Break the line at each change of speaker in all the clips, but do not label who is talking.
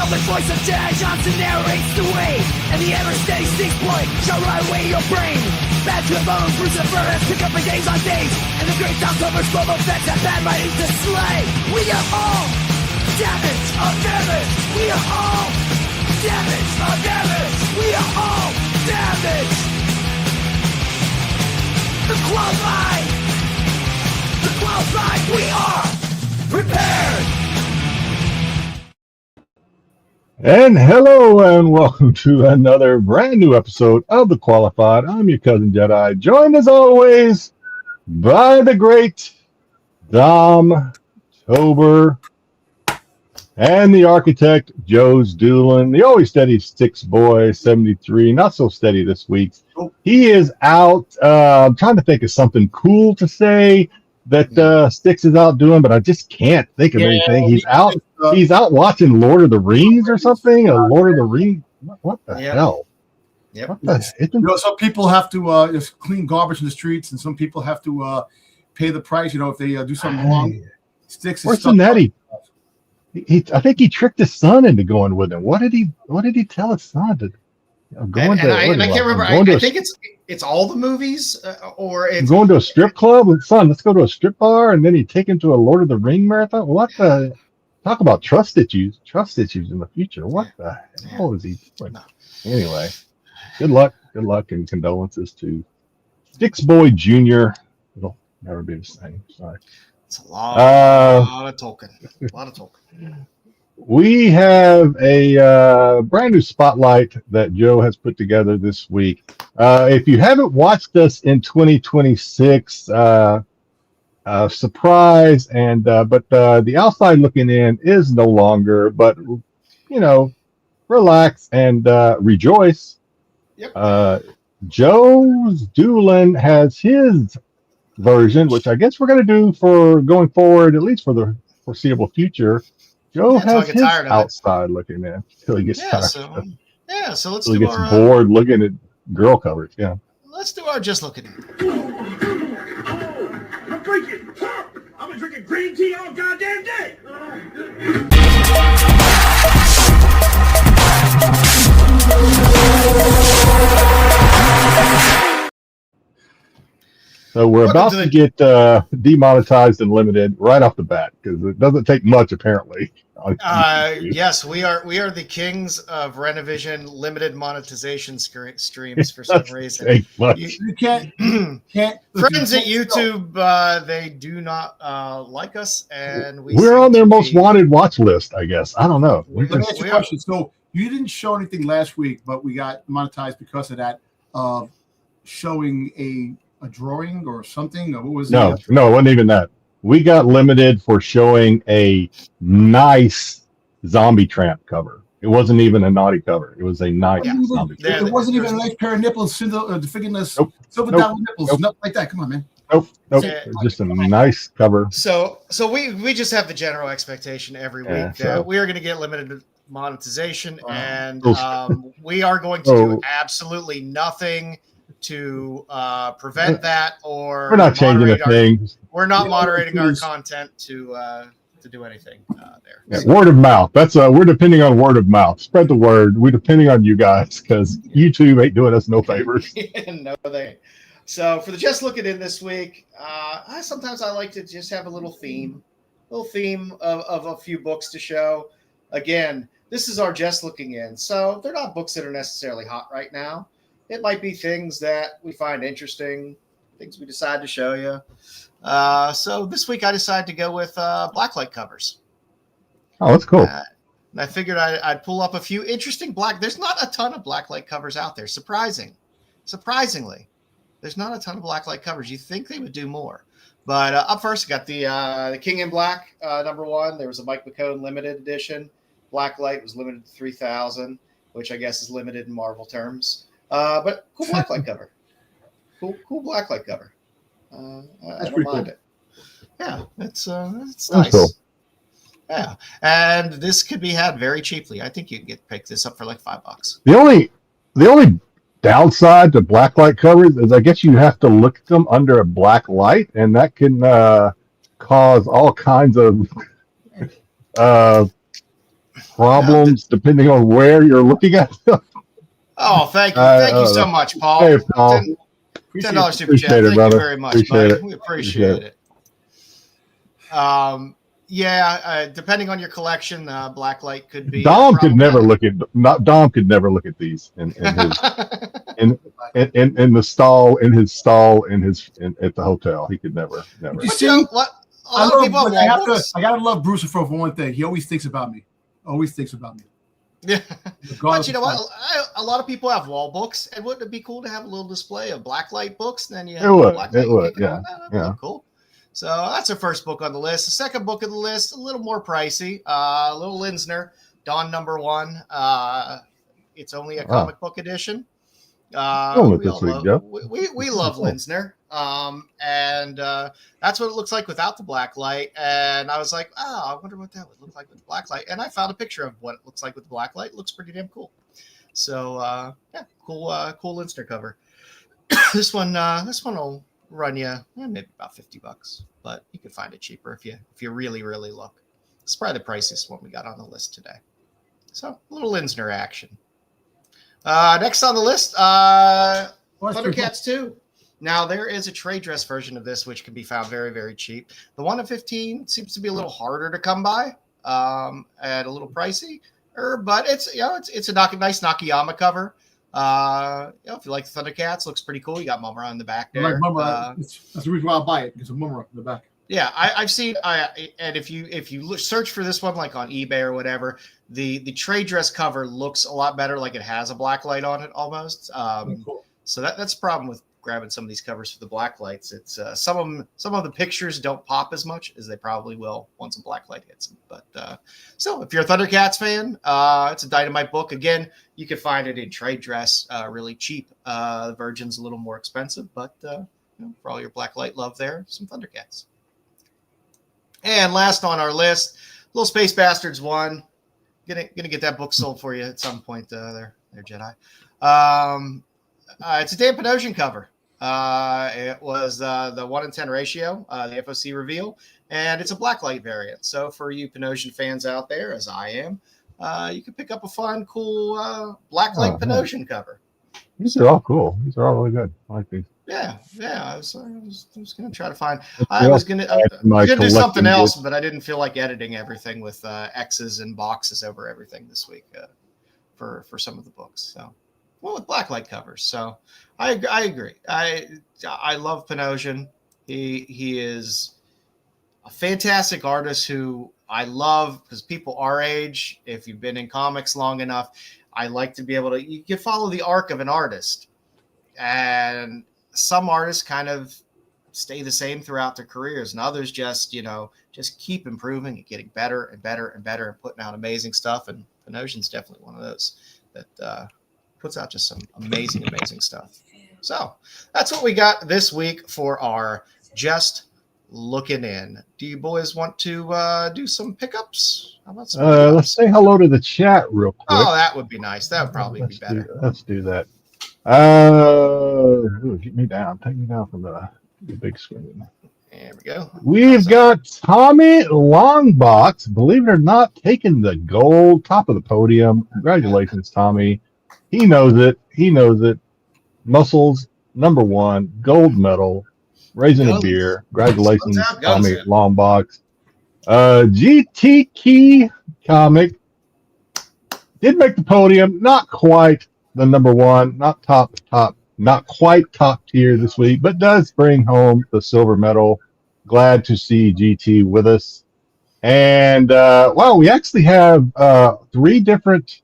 velvet voice of Jedi Johnson narrates the way, and the ever-steady Styx boy shall ride away your brain. Bad to the bone, bruise the fur, pick up for days on days, and the great October's full of effects have bad writing to slay. We are all damage of damage. We are all damage of damage. We are all damage. The qualified, we are prepared.
And hello and welcome to another brand new episode of The Qualified. I'm your cousin Jedi, joined as always by the great Dom Tober and the architect joesduelin, the always steady Styx boy 73, not so steady this week. He is out. I'm trying to think of something cool to say that Styx is out doing, but I just can't think of anything. He's out. He's out watching Lord of the Rings or something. Lord of the Rings. What the hell?
Yep.
What the,
Some people have to just clean garbage in the streets, and some people have to pay the price. If they do something wrong. Styx is
where's the netty? I think he tricked his son into going with him. What did he tell his son to?
I can't remember. I think it's all the movies, or it's
going to a strip club with son. Let's go to a strip bar, and then he take him to a Lord of the Ring marathon. What the? Talk about trust issues in the future. What the hell is he doing? No. Anyway, good luck, and condolences to Styx Boy Jr. It'll never be the same. Sorry.
It's a lot of talking.
We have a brand new spotlight that Joe has put together this week. If you haven't watched us in 2026, surprise, but the outside looking in is no longer. But relax and rejoice.
Yep.
joesduelin has his version, which I guess we're going to do for going forward, at least for the foreseeable future. Joe has his outside looking in until he gets tired.
So let's
do
he
gets bored looking at girl covers. Yeah.
Let's do our just looking.
I'm drinking. I've been drinking green tea all goddamn day.
So we're about to get demonetized and limited right off the bat because it doesn't take much apparently.
Yes, we are the kings of Rennavision limited monetization streams for some reason.
You can't.
Friends at YouTube, they do not like us, and
we're on their most wanted watch list. I guess I don't know.
Let me ask you a question. So you didn't show anything last week, but we got monetized because of that. Showing a drawing or something. Or what was
no, it wasn't even that. We got limited for showing a nice zombie tramp cover. It wasn't even a naughty cover. It was a nice zombie tramp.
It wasn't even a nice pair of nipples, silver dollar nipples, nothing like that. Come on, man.
Nope. It was just a nice cover.
So we just have the general expectation every week that we are going to get limited monetization, and we are going to do absolutely nothing to prevent that, or
we're not changing a thing.
We're not moderating our content to do anything there.
Yeah, word of mouth. That's we're depending on word of mouth. Spread the word. We're depending on you guys because YouTube ain't doing us no favors.
No, they ain't. So for the just looking in this week, sometimes I like to just have a little theme of a few books to show. Again, this is our just looking in, so they're not books that are necessarily hot right now. It might be things that we find interesting, things we decide to show you. So this week I decided to go with blacklight covers.
Oh, that's cool.
And I figured I'd pull up a few interesting There's not a ton of blacklight covers out there. Surprisingly, there's not a ton of blacklight covers. You think they would do more. But up first, I got the King in Black #1. There was a Mike McCone limited edition. Blacklight was limited to 3,000, which I guess is limited in Marvel terms. But cool blacklight cover. Cool blacklight cover. I don't mind it. Yeah, it's nice.
Cool.
Yeah, and this could be had very cheaply. I think you can pick this up for like $5.
The only downside to blacklight covers is I guess you have to look at them under a black light, and that can cause all kinds of problems depending on where you're looking at them.
Oh, thank you so much, Paul.
Hey, Paul.
$10 super chat. Thank you very much, buddy. We appreciate it. Depending on your collection, blacklight could be.
Dom could never look at these in his in the stall at the hotel. He could never.
You see, I gotta love Bruce for one thing. He always thinks about me.
Yeah, but you know what? A lot of people have wall books, and wouldn't it be cool to have a little display of blacklight books? And then you have
it would, yeah.
Cool. So that's our first book on the list. The second book on the list, a little more pricey, a little Linsner, Dawn #1. It's only a comic book edition. We love Linsner. And that's what it looks like without the black light. And I was like, I wonder what that would look like with the black light. And I found a picture of what it looks like with the black light. It looks pretty damn cool. So cool Linsner cover. This one will run you maybe about $50, but you can find it cheaper if you really, really look. It's probably the priciest one we got on the list today. So a little Linsner action. Next on the list, Thundercats 2. Now, there is a trade dress version of this, which can be found very, very cheap. The one of 15 seems to be a little harder to come by and a little pricey, but it's a nice Nakayama cover. If you like the Thundercats, looks pretty cool. You got Mumra on the back there.
Like Mumra, that's the reason why I'll buy it, because of Mumra in the back.
Yeah, I've seen. And if you search for this one, like on eBay or whatever, the trade dress cover looks a lot better. Like it has a black light on it almost.
Cool.
So that's the problem with grabbing some of these covers for the black lights. It's some of the pictures don't pop as much as they probably will once a black light hits them. But still, if you're a Thundercats fan, it's a Dynamite book. Again, you can find it in trade dress, really cheap. The Virgin's a little more expensive, but for all your black light love there, some Thundercats. And last on our list, Little Space Bastards 1. Gonna get that book sold for you at some point. There, Jedi. It's a Dan Panosian cover. It was the 1 in 10 ratio, the FOC reveal, and it's a blacklight variant. So for you Panosian fans out there, as I am, you can pick up a fun, cool blacklight Panosian cover.
These are all cool. These are all really good. I like these.
Yeah. I was going to try to find. I was going to do something else, but I didn't feel like editing everything with X's and boxes over everything this week for some of the books. So. Well, with blacklight covers, so I agree. I love Panosian. He is a fantastic artist who I love because people our age, if you've been in comics long enough, I like to be able to. You can follow the arc of an artist, and some artists kind of stay the same throughout their careers, and others just keep improving and getting better and better and better and putting out amazing stuff. And Panosian's definitely one of those that. Puts out just some amazing stuff. So that's what we got this week for our Just Looking In. Do you boys want to do some pickups? How about some
let's say hello to the chat real quick.
Oh, that would be nice. That would probably be better.
Let's do that. Get me down. Take me down from the big screen.
There we go.
We've got Tommy Longbox, believe it or not, taking the gold, top of the podium. Congratulations, Tommy. He knows it. Muscles, #1, gold medal, raising a beer. Congratulations, Tommy Longbox. GT Key comic did make the podium. Not quite the #1, not top, not quite top tier this week, but does bring home the silver medal. Glad to see GT with us. And we actually have 3 different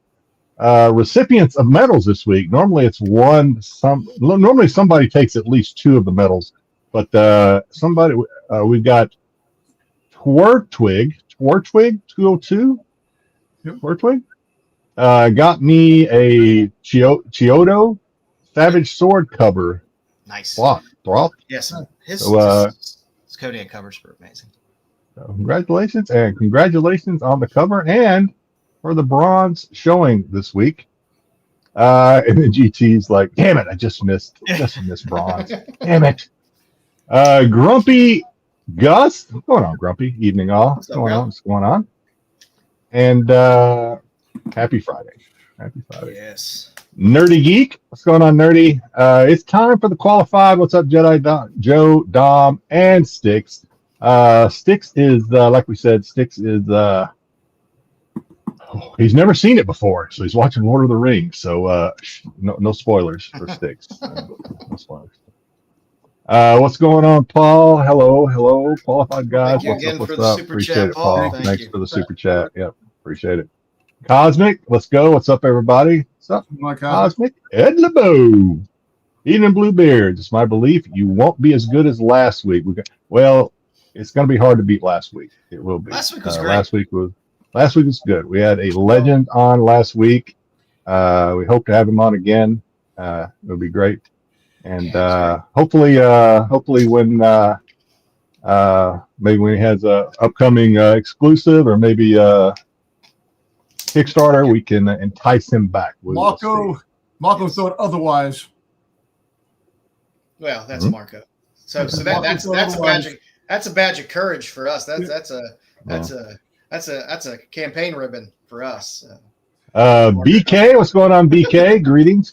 recipients of medals this week. Normally it's one. Normally somebody takes at least 2 of the medals, but we've got Twertwig 202.
Yep.
Twertwig got me a Chiodo Savage Sword cover.
Nice.
Block.
Yes. His Kodiak covers were amazing.
So congratulations on the cover and for the bronze showing this week. And then GT's like, damn it, I just missed bronze. Damn it. Grumpy Gus. What's going on, Grumpy? Evening all. What's going on? And Happy Friday. Happy Friday.
Yes.
Nerdy Geek. What's going on, Nerdy? It's time for the qualified. What's up, Jedi, Joe, Dom, and Styx. Styx is, like we said, Styx is, he's never seen it before, so he's watching Lord of the Rings. So no spoilers for Styx. No spoilers. What's going on, Paul? Hello, qualified guys.
Thank you
What's
again for the
up?
super
Appreciate
chat,
it,
Paul.
Paul.
Thank
Thanks
you.
for the super chat. Yep, appreciate it. Cosmic, let's go. What's up, everybody? What's up, Cosmic? Ed LeBeau. Eating Bluebeards. It's my belief you won't be as good as last week. Well, it's going to be hard to beat last week. It will be.
Last week was great.
Last week was good. We had a legend on last week. We hope to have him on again. It'll be great. And hopefully when maybe when he has a upcoming exclusive or maybe Kickstarter, we can entice him back.
Marco thought otherwise.
Well, that's Marco. So that's a badge of courage for us. That's a campaign ribbon for us.
BK, what's going on, BK? Greetings.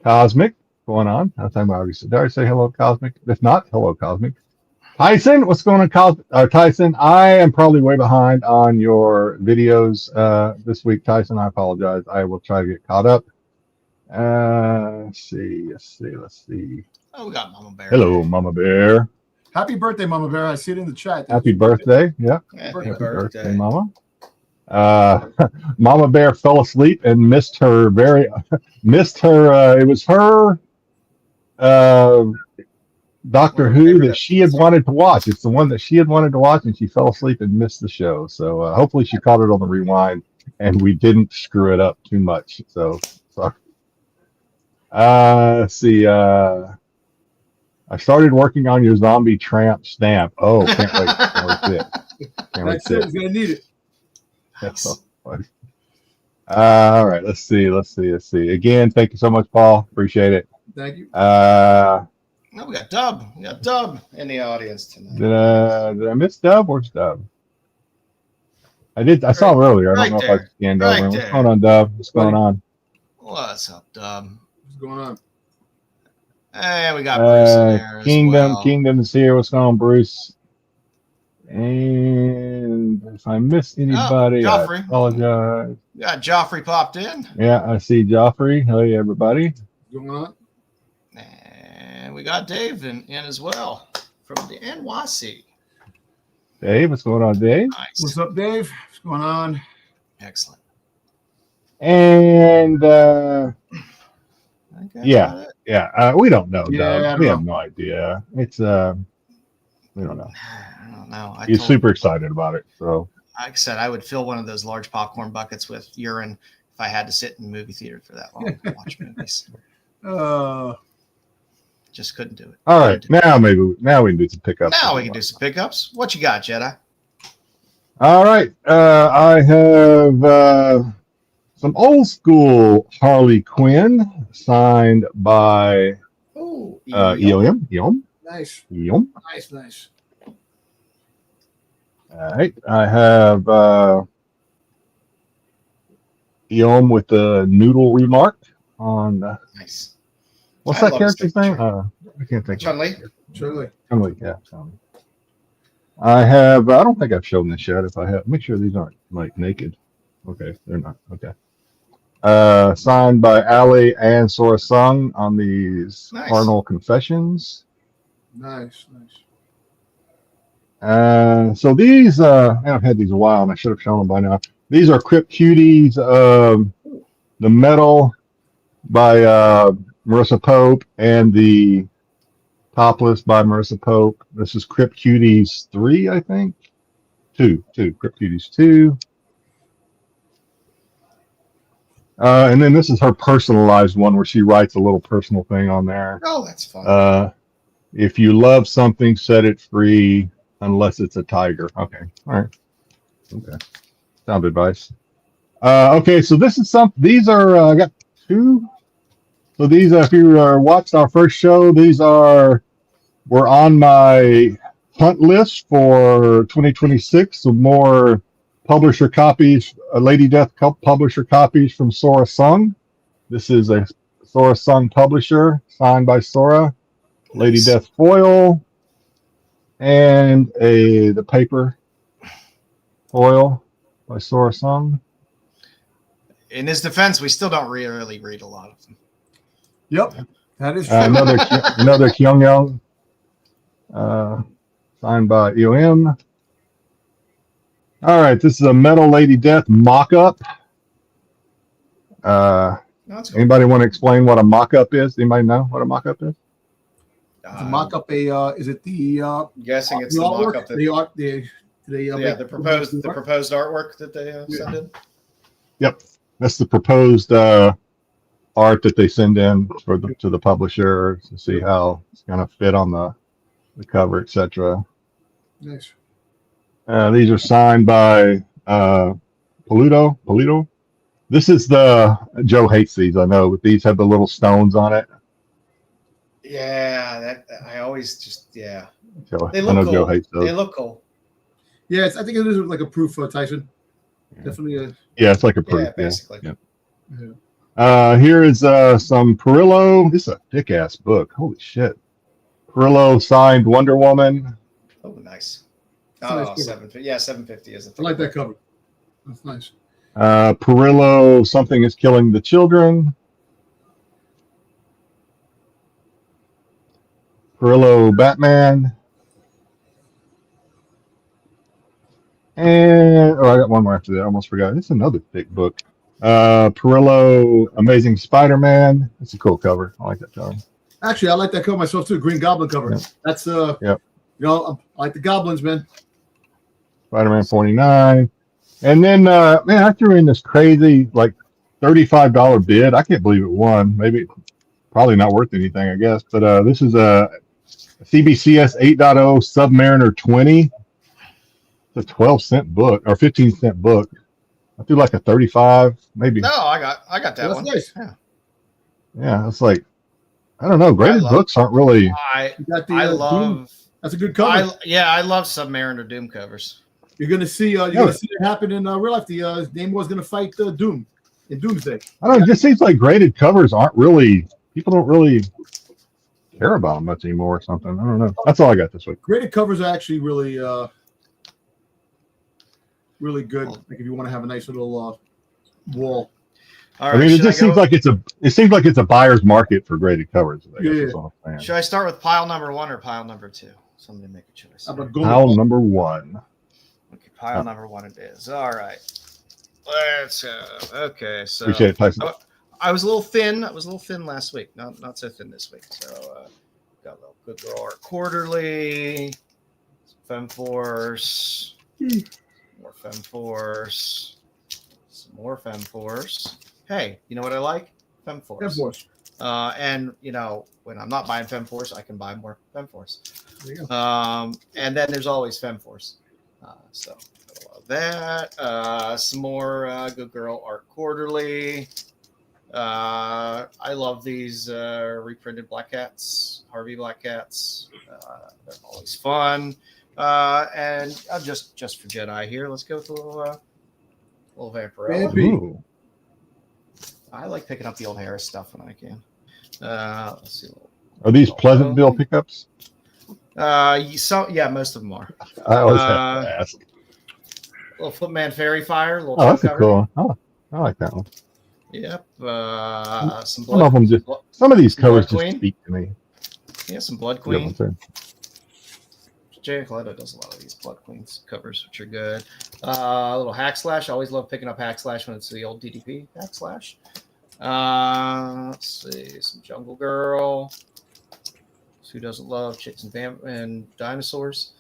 Cosmic, going on? I think I already said. Did I say hello, Cosmic? If not, hello, Cosmic. Tyson, what's going on, Tyson? I am probably way behind on your videos this week, Tyson. I apologize. I will try to get caught up. Let's see.
Oh, we got Mama Bear.
Hello, Mama Bear.
Happy birthday, Mama Bear. I see it in the chat.
Happy birthday. Yeah.
Happy birthday,
Mama. Mama Bear fell asleep and missed her. It was her Doctor Who that she had wanted to watch. It's the one that she had wanted to watch, and she fell asleep and missed the show. So hopefully she caught it on the rewind, and we didn't screw it up too much. So sorry. Let's see. I started working on your zombie tramp stamp. Oh, can't wait. Can't wait to see it.
He's gonna need it.
That's so funny. All right, let's see. Again, thank you so much, Paul. Appreciate it.
Thank you.
No, we got Dub. We got Dub in the audience tonight.
Did I miss Dub? Where's Dub? I saw him earlier. I don't know if I scanned over him. What's going on, Dub? What's going on?
What's up, Dub?
What's going on?
Hey, we got Bruce in there
Kingdom.
as well.
Kingdom is here. What's going on, Bruce? And if I miss anybody, I apologize.
We got Joffrey popped in.
Yeah, I see Joffrey. Hey, everybody.
What's going on?
And we got Dave in as well from the NYC.
Dave, what's going on, Dave?
Nice.
What's up, Dave? What's going on?
Excellent.
And
Okay,
yeah, we don't know,
Yeah,
Doug. We have no idea. It's we don't know.
I don't know.
He's super excited about it. So
like I said, I would fill one of those large popcorn buckets with urine if I had to sit in the movie theater for that long and watch movies. Just couldn't do it.
all right, now we can do some pickups.
Now we can do some pickups. What you got, Jedi?
All right, I have some old school Harley Quinn signed by EOM.
Nice.
EOM.
Nice.
All right, I have EOM with the noodle remark on.
Nice.
What's
I
that
love
character's
this
name?
picture.
I can't think.
Chun-Li.
Chun-Li, yeah. Chun-Li. I have. I don't think I've shown this yet. If I have, make sure these aren't like naked. Okay, they're not. Okay. Signed by Ali and Sora Sung on these Arnold Confessions.
Nice.
So these, I've had these a while, and I should have shown them by now. These are Crypt Cuties. The metal by Marissa Pope and the topless by Marissa Pope. This is Crypt Cuties 3, I think. 2. Crypt Cuties 2. And then this is her personalized one where she writes a little personal thing on there.
Oh, that's fun.
If you love something, set it free unless it's a tiger. Okay. All right. Okay. Sound advice. Okay. So this is these are, I got 2. So these, if you watched our first show, were on my hunt list for 2026. So more publisher copies, Lady Death publisher copies from Sora Sung. This is a Sora Sung publisher, signed by Sora. Lady
Nice.
Death foil, and the paper foil by Sora Sung.
In his defense, we still don't really read a lot of them.
Yep, that is true.
Another Kyung signed by EOM. All right, this is a Metal Lady Death mock-up.
That's cool.
Anybody want to explain what a mock-up is? Anybody know what a mock-up is?
To mock up is it the
I'm guessing it's
the
the
artwork?
mock-up. That, the proposed artwork that they send in.
Yep, that's the proposed art that they send in to the publisher to see how it's going to fit on the cover, etc.
Nice.
These are signed by Polito. This is Joe hates these, I know, but these have the little stones on it.
Yeah, I always just
So
They
I
look
know
cool.
Joe hates those.
They look cool.
Yes, I think it is like a proof for Tyson. Definitely.
Yeah, it's like a proof.
Yeah, basically.
Yeah. Here is some Perillo. This is a thick ass book. Holy shit. Perillo signed Wonder Woman.
Oh, nice.
It's a
Oh,
nice cover.
750. Yeah, 750 is a
I
thing.
like that cover. That's nice.
Perillo, Something is Killing the Children. Perillo, Batman. And I got one more after that. I almost forgot. It's another thick book. Perillo, Amazing Spider-Man. It's a cool cover. I like that cover.
Actually, I like that cover myself too. Green Goblin cover.
Yeah.
That's
Yep.
you know, I like the goblins, man.
Spider-Man 49. And then, man, I threw in this crazy, like, $35 bid. I can't believe it won. Maybe, probably not worth anything, I guess. But this is a CBCS 8.0 Submariner 20. It's a 12-cent book, or 15-cent book. I threw like a 35, maybe.
No, I got that
That's
one.
nice.
Yeah.
Yeah, it's like, I don't know. Graded books aren't really.
You got the,
I
Doom.
love.
That's a good cover.
I love Submariner Doom covers.
You're gonna see. Gonna see it happen in real life. The Namor's gonna fight Doom in Doomsday.
I don't know. It just seems like graded covers aren't really. People don't really care about them much anymore or something. I don't know. That's all I got this week.
Graded covers are actually really, really good. Like if you want to have a nice little wall.
All
I
right,
mean, it
should
just
I go-
seems like it's a buyer's market for graded covers. I guess that's all I'm saying.
Should I start with pile number 1 or pile number 2? Somebody make a choice.
How about Golden
Pile
Ball?
number 1.
Okay, pile number 1 it is. All right. Let's go. Okay, so
Appreciate it, Tyson.
I was a little thin. I was a little thin last week. Not so thin this week. So got a little Good Girl Art Quarterly, some Femforce, more Femforce, some more Femforce. Hey, you know what I like? Femforce.
Femforce.
And you know, when I'm not buying Femforce, I can buy more Femforce.
There you go.
And then there's always Femforce. So I love that. Some more Good Girl Art Quarterly. I love these reprinted Black Cats, Harvey Black Cats. They're always fun. And just for Jedi here, let's go with a little Vampirella.
Ooh.
I like picking up the old Harris stuff when I can. Let's see.
Are these Pleasantville pickups?
Most of them are.
I always have to ask.
Little Footman Fairy Fire. Little
Oh, that's a
cover.
cool one. Oh, I like that one.
Yep. Some
Some of them just. Some of these covers
Blood
just
Queen?
speak to me.
Yeah, some Blood
Good
Queen.
one, too.
Jay Collectible does a lot of these Blood Queens covers, which are good. A little Hack Slash. I always love picking up Hack Slash when it's the old DDP Hack Slash. Let's see, some Jungle Girl. Who doesn't love chicks and dinosaurs?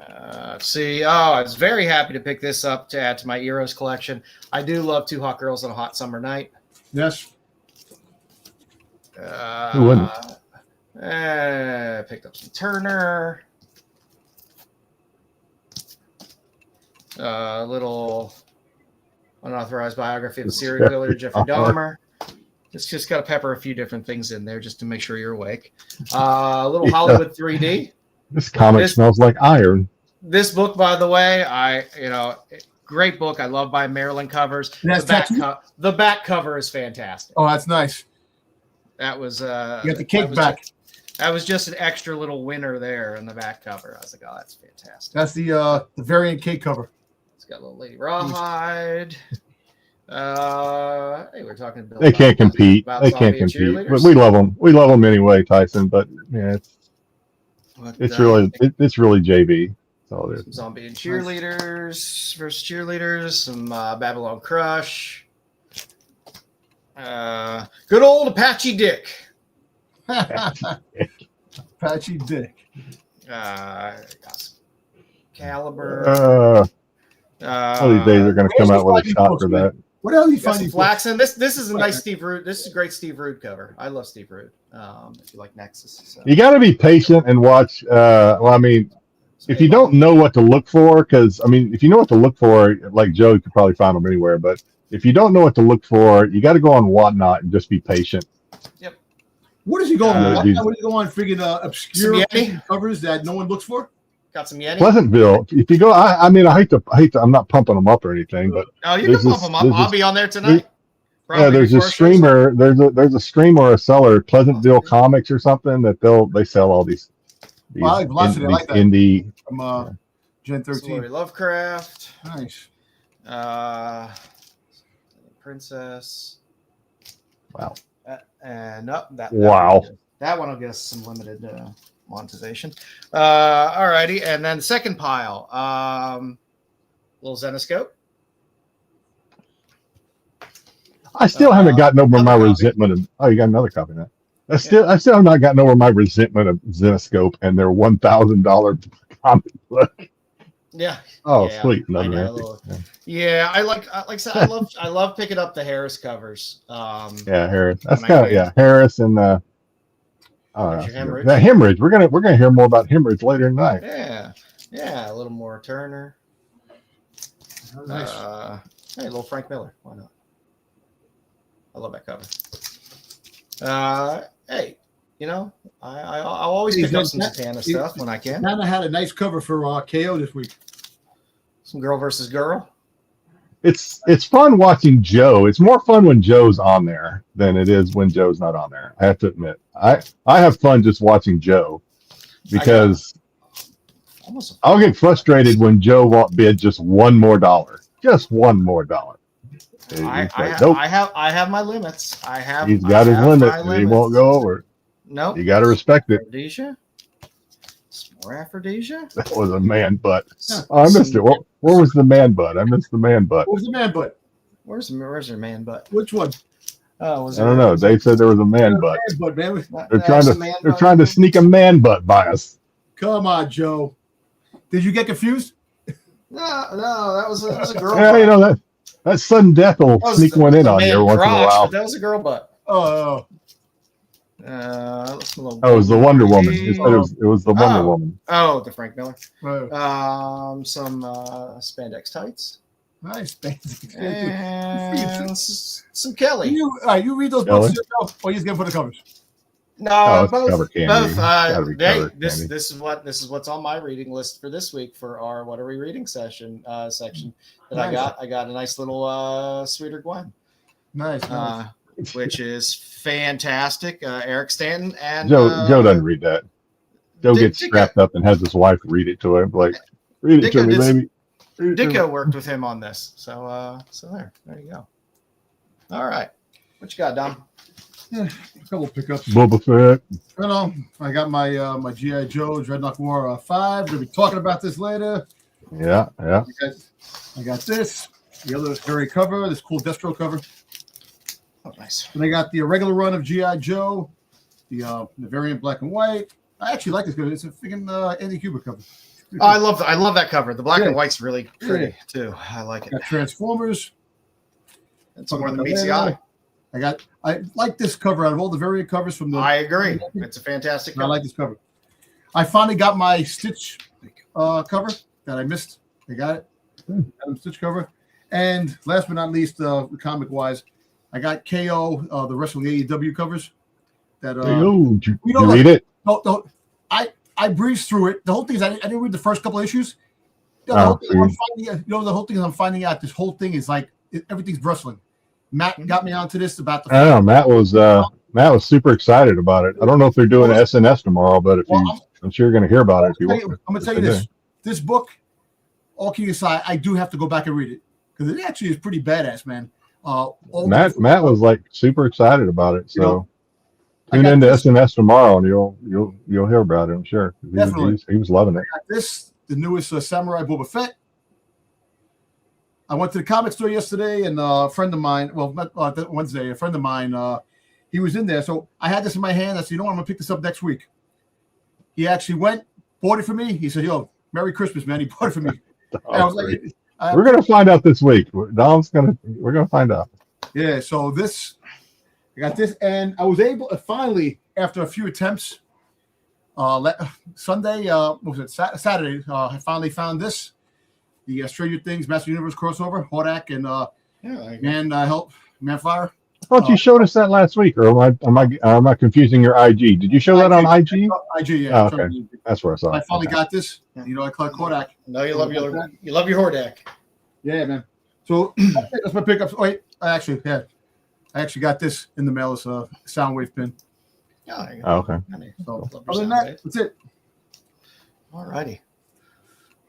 Let's see. Oh, I was very happy to pick this up to add to my Eros collection. I do love Two Hot Girls on a Hot Summer Night.
Yes.
Who wouldn't?
Picked up some Turner. Little unauthorized biography of the serial killer Jeffrey Dahmer. It's just got to pepper a few different things in there just to make sure you're awake. Little Hollywood 3D.
This comic smells like iron.
This book, by the way, great book. I love by Maryland covers. The back cover is fantastic.
Oh, that's nice.
That was
you got the cake back.
That was just an extra little winner there in the back cover. I was like, oh, that's fantastic.
That's the variant cake cover.
It's got a little Lady Rawhide. Hey, we're talking about
they can't compete. They can't compete. But we love them. We love them anyway, Tyson. But yeah, it's really JV. All
some zombie and cheerleaders versus cheerleaders. Some Babylon Crush. Good old Apache Dick.
Apache Dick.
Caliber.
All these days are going to come out with a shot for that.
What else you find?
Flaxen. This is a nice Steve Rude. This is a great Steve Rude cover. I love Steve Rude. If you like Nexus, so.
You got to be patient and watch. If you don't know what to look for, because if you know what to look for, like Joe, you could probably find them anywhere. But if you don't know what to look for, you got to go on Whatnot and just be patient.
Yep.
What does he go on? What do you go on? Freaking obscure covers that no one looks for.
Got some Yeti.
Pleasantville. If you go, I hate to. I'm not pumping them up or anything, but
you can pump them up. I'll be on there tonight.
There's a streamer. There's a streamer or a seller, Pleasantville Comics or something, that they sell all these.
I like Velocity. I like that.
Indie
from Gen 13.
Lori Lovecraft.
Nice.
Princess.
Wow.
That one will get us some limited monetization. Alrighty, and then the second pile, little Zenoscope.
I still haven't gotten over my resentment of. Oh, you got another copy of that. I still have not gotten over my resentment of Zenoscope and their $1,000 comic book.
Yeah.
Oh,
yeah,
sweet.
Yeah, I I said, I love picking up the Harris covers.
Harris. That's kind of Harris and
Hemorrhage.
The Hemorrhage. We're gonna hear more about Hemorrhage later tonight.
Yeah, a little more Turner.
Nice.
Hey, little Frank Miller. Why not? I love that cover. Hey, I'll always pick up some Zatanna stuff when I can.
Zatanna had a nice cover for KO this week.
Some girl versus girl.
It's fun watching Joe. It's more fun when Joe's on there than it is when Joe's not on there. I have to admit, I have fun just watching Joe because I'll get frustrated when Joe won't bid just $1 more, just $1 more.
I have my limits.
He's got his limit, and he won't go over.
No,
you got to respect it.
More Aphrodisia?
That was a man butt. Oh, I missed it. Where was the man butt? I missed the man butt.
What was the man butt?
Where's her man butt?
Which one?
Oh,
I don't know. They said there was a man butt. They're trying to sneak a man butt by us.
Come on, Joe. Did you get confused?
No, that was a girl.
butt. That sudden death will sneak one in on you once in a while.
That was a girl butt.
Oh.
It was
the Wonder Woman. It was the Wonder Woman.
Oh, the Frank Miller.
Oh.
Some spandex tights.
Nice spandex.
And some Kelly.
You read those books yourself, or you just get for the covers?
No, both.
Cover candy.
This is what's on my reading list for this week for our What Are We Reading section. That nice. I got a nice little Sweeter Gwen.
Nice.
Which is fantastic. Eric Stanton and
Joe doesn't read that. Joe gets strapped up and has his wife read it to him. Like, read it to me, baby.
Dicko worked with him on this, so there you go. All right, what you got, Dom?
Yeah, a couple pickups.
Boba Fett.
I got my my GI Joe Dreadnought War 5. We'll be talking about this later.
Yeah.
I got this. The other very cover. This cool Destro cover.
Oh, nice.
And I got the regular run of GI Joe, the variant black and white. I actually like this cover. It's a freaking Andy Cuba cover.
Oh, I love that cover. The black and white's really pretty too. I like it.
Got Transformers.
It's more than meets the eye.
I like this cover out of all the variant covers from the.
I agree. It's a fantastic cover.
I like this cover. I finally got my Stitch cover that I missed. I got it. Stitch cover. And last but not least, comic wise, I got KO, the wrestling AEW covers. That
you read it?
No, I breezed through it. The whole thing is I didn't read the first couple of issues, The whole thing I'm finding out, the whole thing is I'm finding out this whole thing is like everything's bristling. Matt got me onto this about the.
I don't know. Matt was super excited about it. I don't know if they're doing SNS tomorrow, but I'm sure you're going to hear about it if you want.
I'm going to tell you this. This book, all kidding aside, I do have to go back and read it because it actually is pretty badass, man.
Matt was like super excited about it, so tune into SNS tomorrow and you'll hear about it. I'm sure. He was loving it.
I got this, the newest Samurai Boba Fett. I went to the comic store yesterday, and a friend of mine, Wednesday, a friend of mine, he was in there. So I had this in my hand. I said, I'm going to pick this up next week. He actually went, bought it for me. He said, yo, Merry Christmas, man. He bought it for me. I was like,
we're going to find out this week. We're going to find out.
Yeah, so I got this, and I was able to finally, after a few attempts, Sunday, Saturday, I finally found this. The Stranger Things Master Universe crossover, Hordak and Manfire.
I thought you showed us that last week, or am I confusing your IG? Did you show that on IG?
IG, yeah.
Oh, okay, that's where I saw it.
I finally got this. I collect Hordak.
No, you love your Hordak.
Yeah, man. So that's my pickups. Wait, I actually got this in the mail as a Soundwave pin.
Oh, okay.
So, other than that, that's it.
All righty.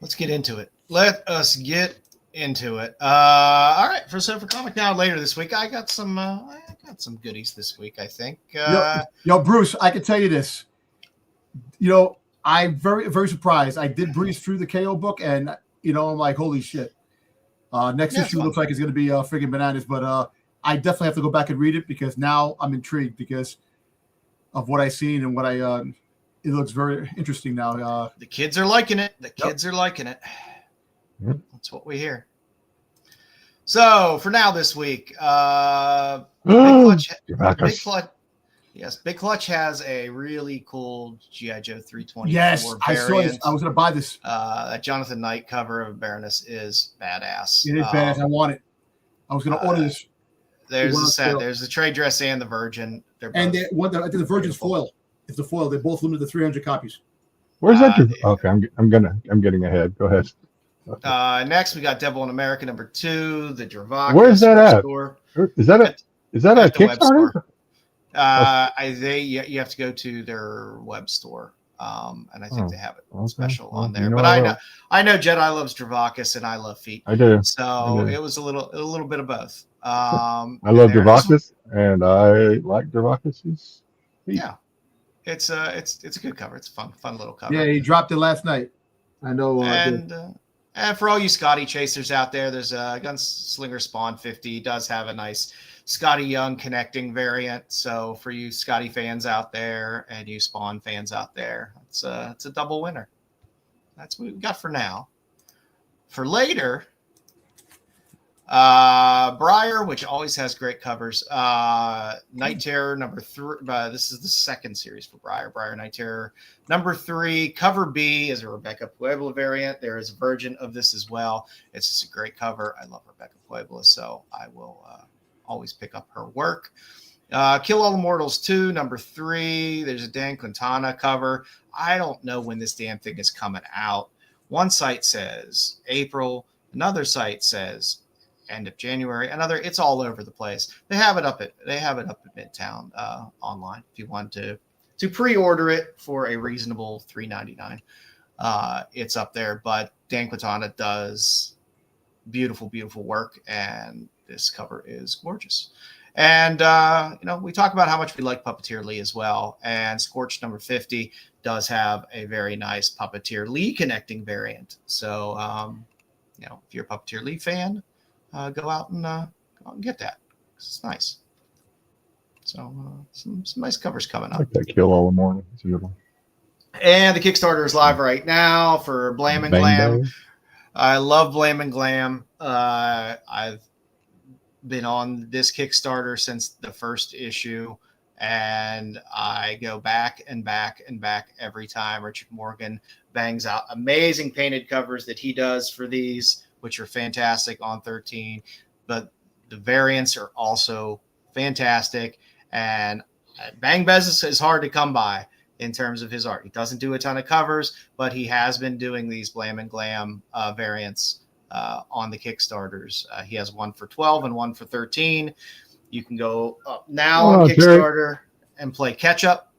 Let's get into it. Let us get into it. All right. For Comic Now later this week, I got some goodies this week, I think.
Yo, Bruce, I can tell you this. I'm very, very surprised. I did breeze through the KO book, and I'm like, holy shit. Next issue looks like it's going to be friggin' bananas, but I definitely have to go back and read it because now I'm intrigued because of what I've seen and what it looks very interesting now.
The kids are liking it. Kids are liking it.
Yep.
That's what we hear. So for now this week, Big Clutch has a really cool G.I. Joe 324
Yes,
variant.
I saw this. I was going to buy this.
That Jonathan Knight cover of Baroness is badass.
It is badass. I want it. I was going to order this.
There's the set. There's the trade dress and the Virgin.
I think the Virgin's foil. It's the foil. They're both limited to 300 copies.
Where's that? Okay, I'm getting ahead. Go ahead.
Next, we got Devil in America #2, the Dravaka.
Where's that at?
Store.
Is that a Kickstarter?
You have to go to their web store, and I think they have it special on there. But I know Jedi loves Dravakis, and I love feet.
I do.
So it was a little bit of both.
I love Dravakis, and I like Dravakis.
Yeah, it's a good cover. It's a fun little cover.
Yeah, he dropped it last night. I know.
And for all you Scotty chasers out there, there's a Gunslinger Spawn 50. He does have a nice Scotty Young connecting variant. So for you Scotty fans out there and you Spawn fans out there, it's a double winner. That's what we've got for now. For later, Briar, which always has great covers. Night Terror #3. This is the second series for Briar. Briar Night Terror #3. Cover B is a Rebecca Puebla variant. There is a version of this as well. It's just a great cover. I love Rebecca Puebla, so I will always pick up her work. Kill All Immortals 2 #3. There's a Dan Quintana cover. I don't know when this damn thing is coming out. One site says April. Another site says end of January. It's all over the place. They have it up at Midtown online if you want to pre-order it for a reasonable $3.99. It's up there, but Dan Quintana does beautiful work, and this cover is gorgeous. And we talk about how much we like Puppeteer Lee as well, and Scorched #50 does have a very nice Puppeteer Lee connecting variant. So if you're a Puppeteer Lee fan, go out and get that. It's nice. So some nice covers coming up.
I like that Kill All Immortals. It's a good one.
And the Kickstarter is live right now for Blam and Glam. I love Blam and Glam. I've been on this Kickstarter since the first issue, and I go back and back and back every time. Richard Morgan bangs out amazing painted covers that he does for these, which are fantastic on 13, but the variants are also fantastic. And Bang Bez is hard to come by. in terms of his art. He doesn't do a ton of covers, but he has been doing these Blam and Glam variants on the Kickstarters. He has one for 12 and one for 13. You can go up now on Kickstarter and play catch up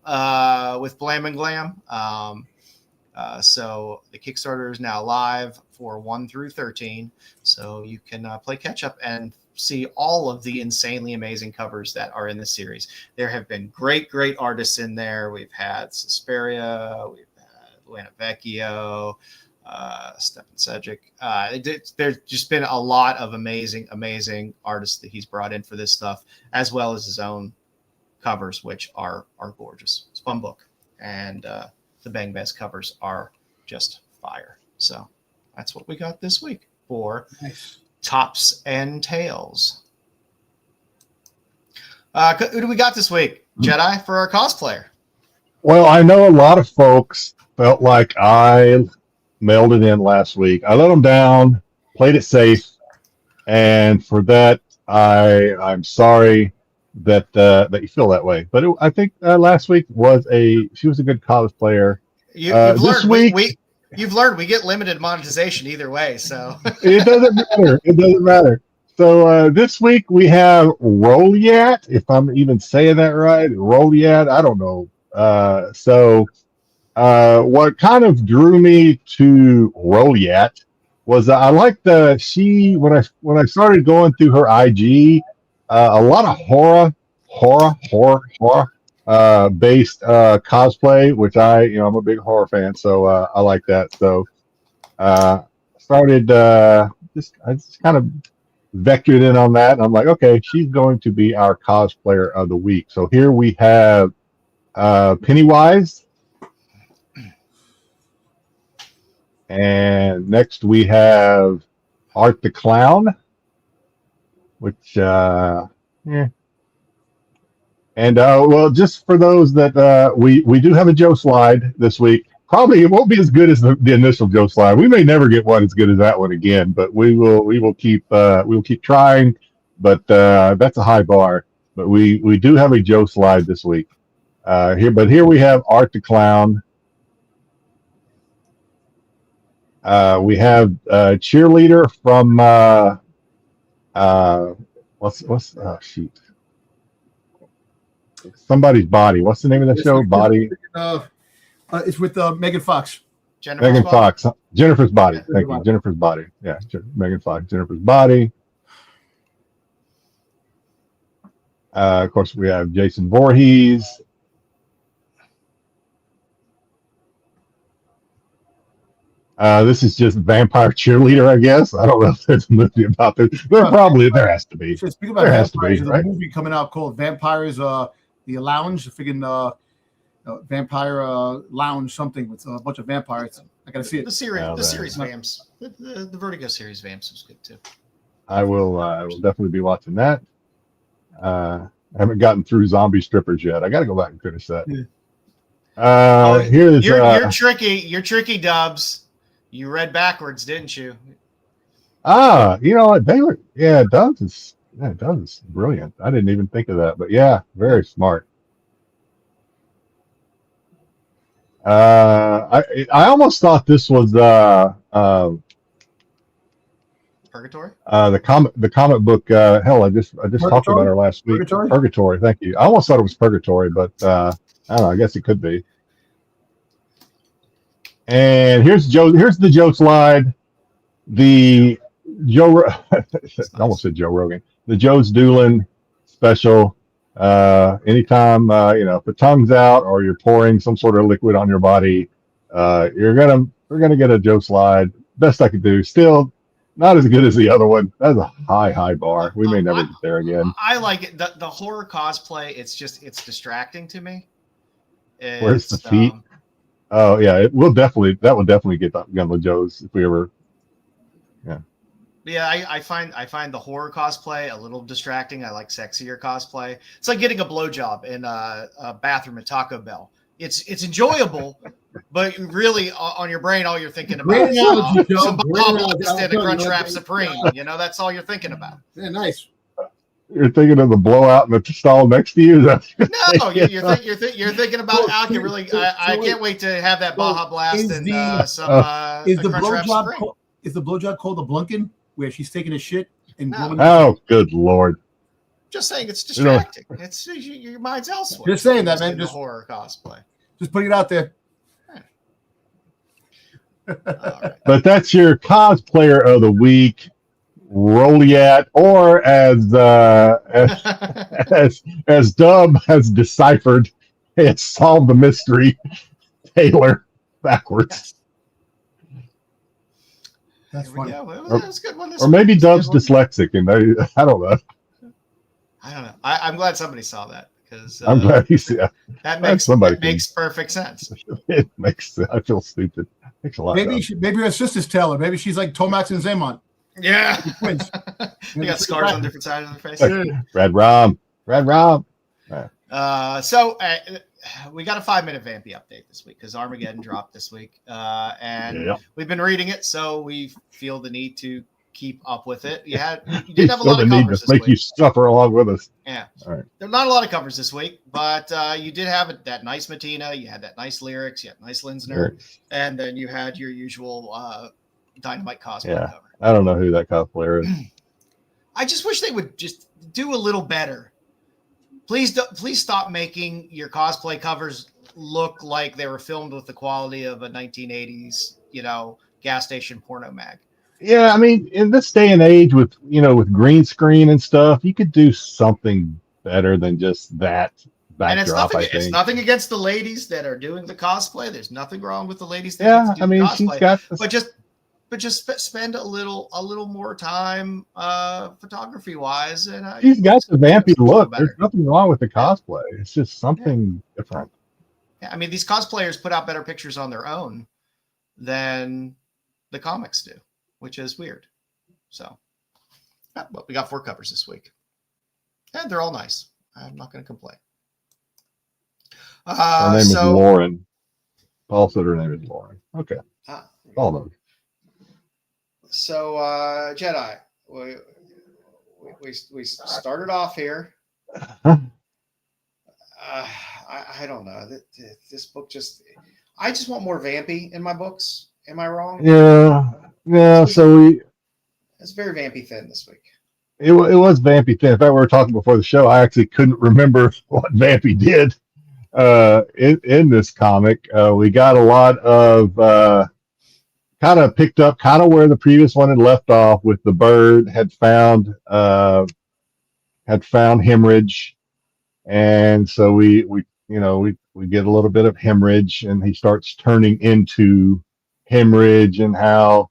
with Blam and Glam. So the Kickstarter is now live for 1 through 13. So you can play catch up and see all of the insanely amazing covers that are in the series. There have been great artists in there. We've had Suspiria, we've had Luana Vecchio, Stephen Cedric. There's just been a lot of amazing artists that he's brought in for this stuff, as well as his own covers, which are gorgeous. It's a fun book. And the Bang Best covers are just fire. So that's what we got this week for Tops and Tails. Who do we got this week? Jedi for our cosplayer.
Well, I know a lot of folks felt like I mailed it in last week. I let them down, played it safe, and for that, I'm sorry that you feel that way. But I think last week she was a good cosplayer.
You've
this
learned
week,
you've learned we get limited monetization either way. So
it doesn't matter. It doesn't matter. So this week we have Roliat, if I'm even saying that right. Roliat, I don't know. What kind of drew me to Roliat was I liked when I started going through her IG, a lot of horror based cosplay, which I'm a big horror fan, so I like that. So started I just kind of vectored in on that, and I'm like, okay, she's going to be our cosplayer of the week. So here we have Pennywise, and next we have Art the Clown, which And well, just for those that we do have a Joe slide this week. Probably it won't be as good as the initial Joe slide. We may never get one as good as that one again, but we will keep trying. But that's a high bar. But we do have a Joe slide this week. Here we have Art the Clown. We have cheerleader from shoot. Somebody's Body. What's the name of the show? Body.
It's with Megan Fox.
Megan Fox. Jennifer's Body. Thank you. Jennifer's Body. Yeah, Megan Fox. Jennifer's Body. Of course, we have Jason Voorhees. This is just Vampire Cheerleader, I guess. I don't know if there's a movie about this. There has to be.
Speaking about vampires, there's a movie coming out called Vampires, the Lounge, the friggin' Vampire Lounge, something with a bunch of vampires. I gotta see it.
The series Vamps. The Vertigo series Vamps was good too.
I will definitely be watching that. I haven't gotten through Zombie Strippers yet. I got to go back and finish that.
Here's you're tricky. You're tricky, Dubs. You read backwards, didn't you?
You know what? They were, Dubs is brilliant. I didn't even think of that, but yeah, very smart. I almost thought this was
Purgatory.
The comic book. Hell, I just talked about her last week. Purgatory. Thank you. I almost thought it was Purgatory, but I don't know. I guess it could be. And here's the Joe slide. The Joe. I almost said Joe Rogan. The Joe's Duelin special. Anytime if the tongue's out or you're pouring some sort of liquid on your body, we're gonna get a Joe slide. Best I could do. Still not as good as the other one. That's a high bar. We may never get there again.
I like it. The horror cosplay. It's distracting to me.
Where's the feet? Oh yeah, that will definitely get on the Joes if we ever. Yeah.
Yeah, I find the horror cosplay a little distracting. I like sexier cosplay. It's like getting a blowjob in a bathroom at Taco Bell. It's enjoyable, but really on your brain, all you're thinking about is some Bob and a Crunchwrap Supreme. That's all you're thinking about.
Yeah, nice.
You're thinking of the blowout in the stall next to you.
No, you're thinking about. I can really. I can't wait to have that Baja Blast and some.
Is the
Crunchwrap
blowjob
Supreme.
is the blowjob called the blunkin, where she's taking a shit and
No.
blowing?
Oh, good Lord!
Just saying, it's distracting. It's your mind's elsewhere.
Just saying that, man.
Just horror cosplay.
Just putting it out there.
All right.
But that's your cosplayer of the week, Roliat, or as Dub has deciphered, has solved the mystery, Taylor backwards.
That's
Here we
funny.
go. It was a good one.
Or maybe Dub's dyslexic, and I don't know.
I don't know. I'm glad somebody saw that because
I'm glad he's yeah.
that
somebody
makes perfect sense.
It makes I feel stupid. Makes a lot.
Maybe her sister's tell her. Maybe she's like Tomax and Zemon.
Yeah,
Twins.
they got scars on different sides of their face.
Red Rom.
So we got a 5-minute Vampy update this week because Armageddon dropped this week, and we've been reading it, so we feel the need to keep up with it. You did have a lot of covers this
make
week.
you suffer along with us.
Yeah,
all right.
There are not a lot of covers this week, but you did have that nice Matina, you had that nice Lyrics, you had nice Linsner, and then you had your usual Dynamite cosplay cover.
I don't know who that cosplayer is.
I just wish they would just do a little better. Please stop making your cosplay covers look like they were filmed with the quality of a 1980s, gas station porno mag.
Yeah, I mean, in this day and age with green screen and stuff, you could do something better than just that backdrop.
And it's nothing against the ladies that are doing the cosplay. There's nothing wrong with the ladies that
yeah,
do
I mean,
the cosplay.
she's got this.
But just spend a little more time photography wise, and
she's got the vampy look. There's nothing wrong with the cosplay. It's just something different.
Yeah, I mean, these cosplayers put out better pictures on their own than the comics do, which is weird. So, but we got 4 covers this week, and they're all nice. I'm not going to complain.
Her name is Lauren. Paul said her name is Lauren. Okay, all of them.
So, Jedi, we started off here. I don't know. This book I just want more vampy in my books. Am I wrong?
Yeah. So
it's very vampy thin this week.
It was vampy thin. In fact, we were talking before the show. I actually couldn't remember what vampy did in this comic. We got a lot of. Kind of picked up where the previous one had left off, with the bird had found hemorrhage, and so we get a little bit of hemorrhage, and he starts turning into hemorrhage, and how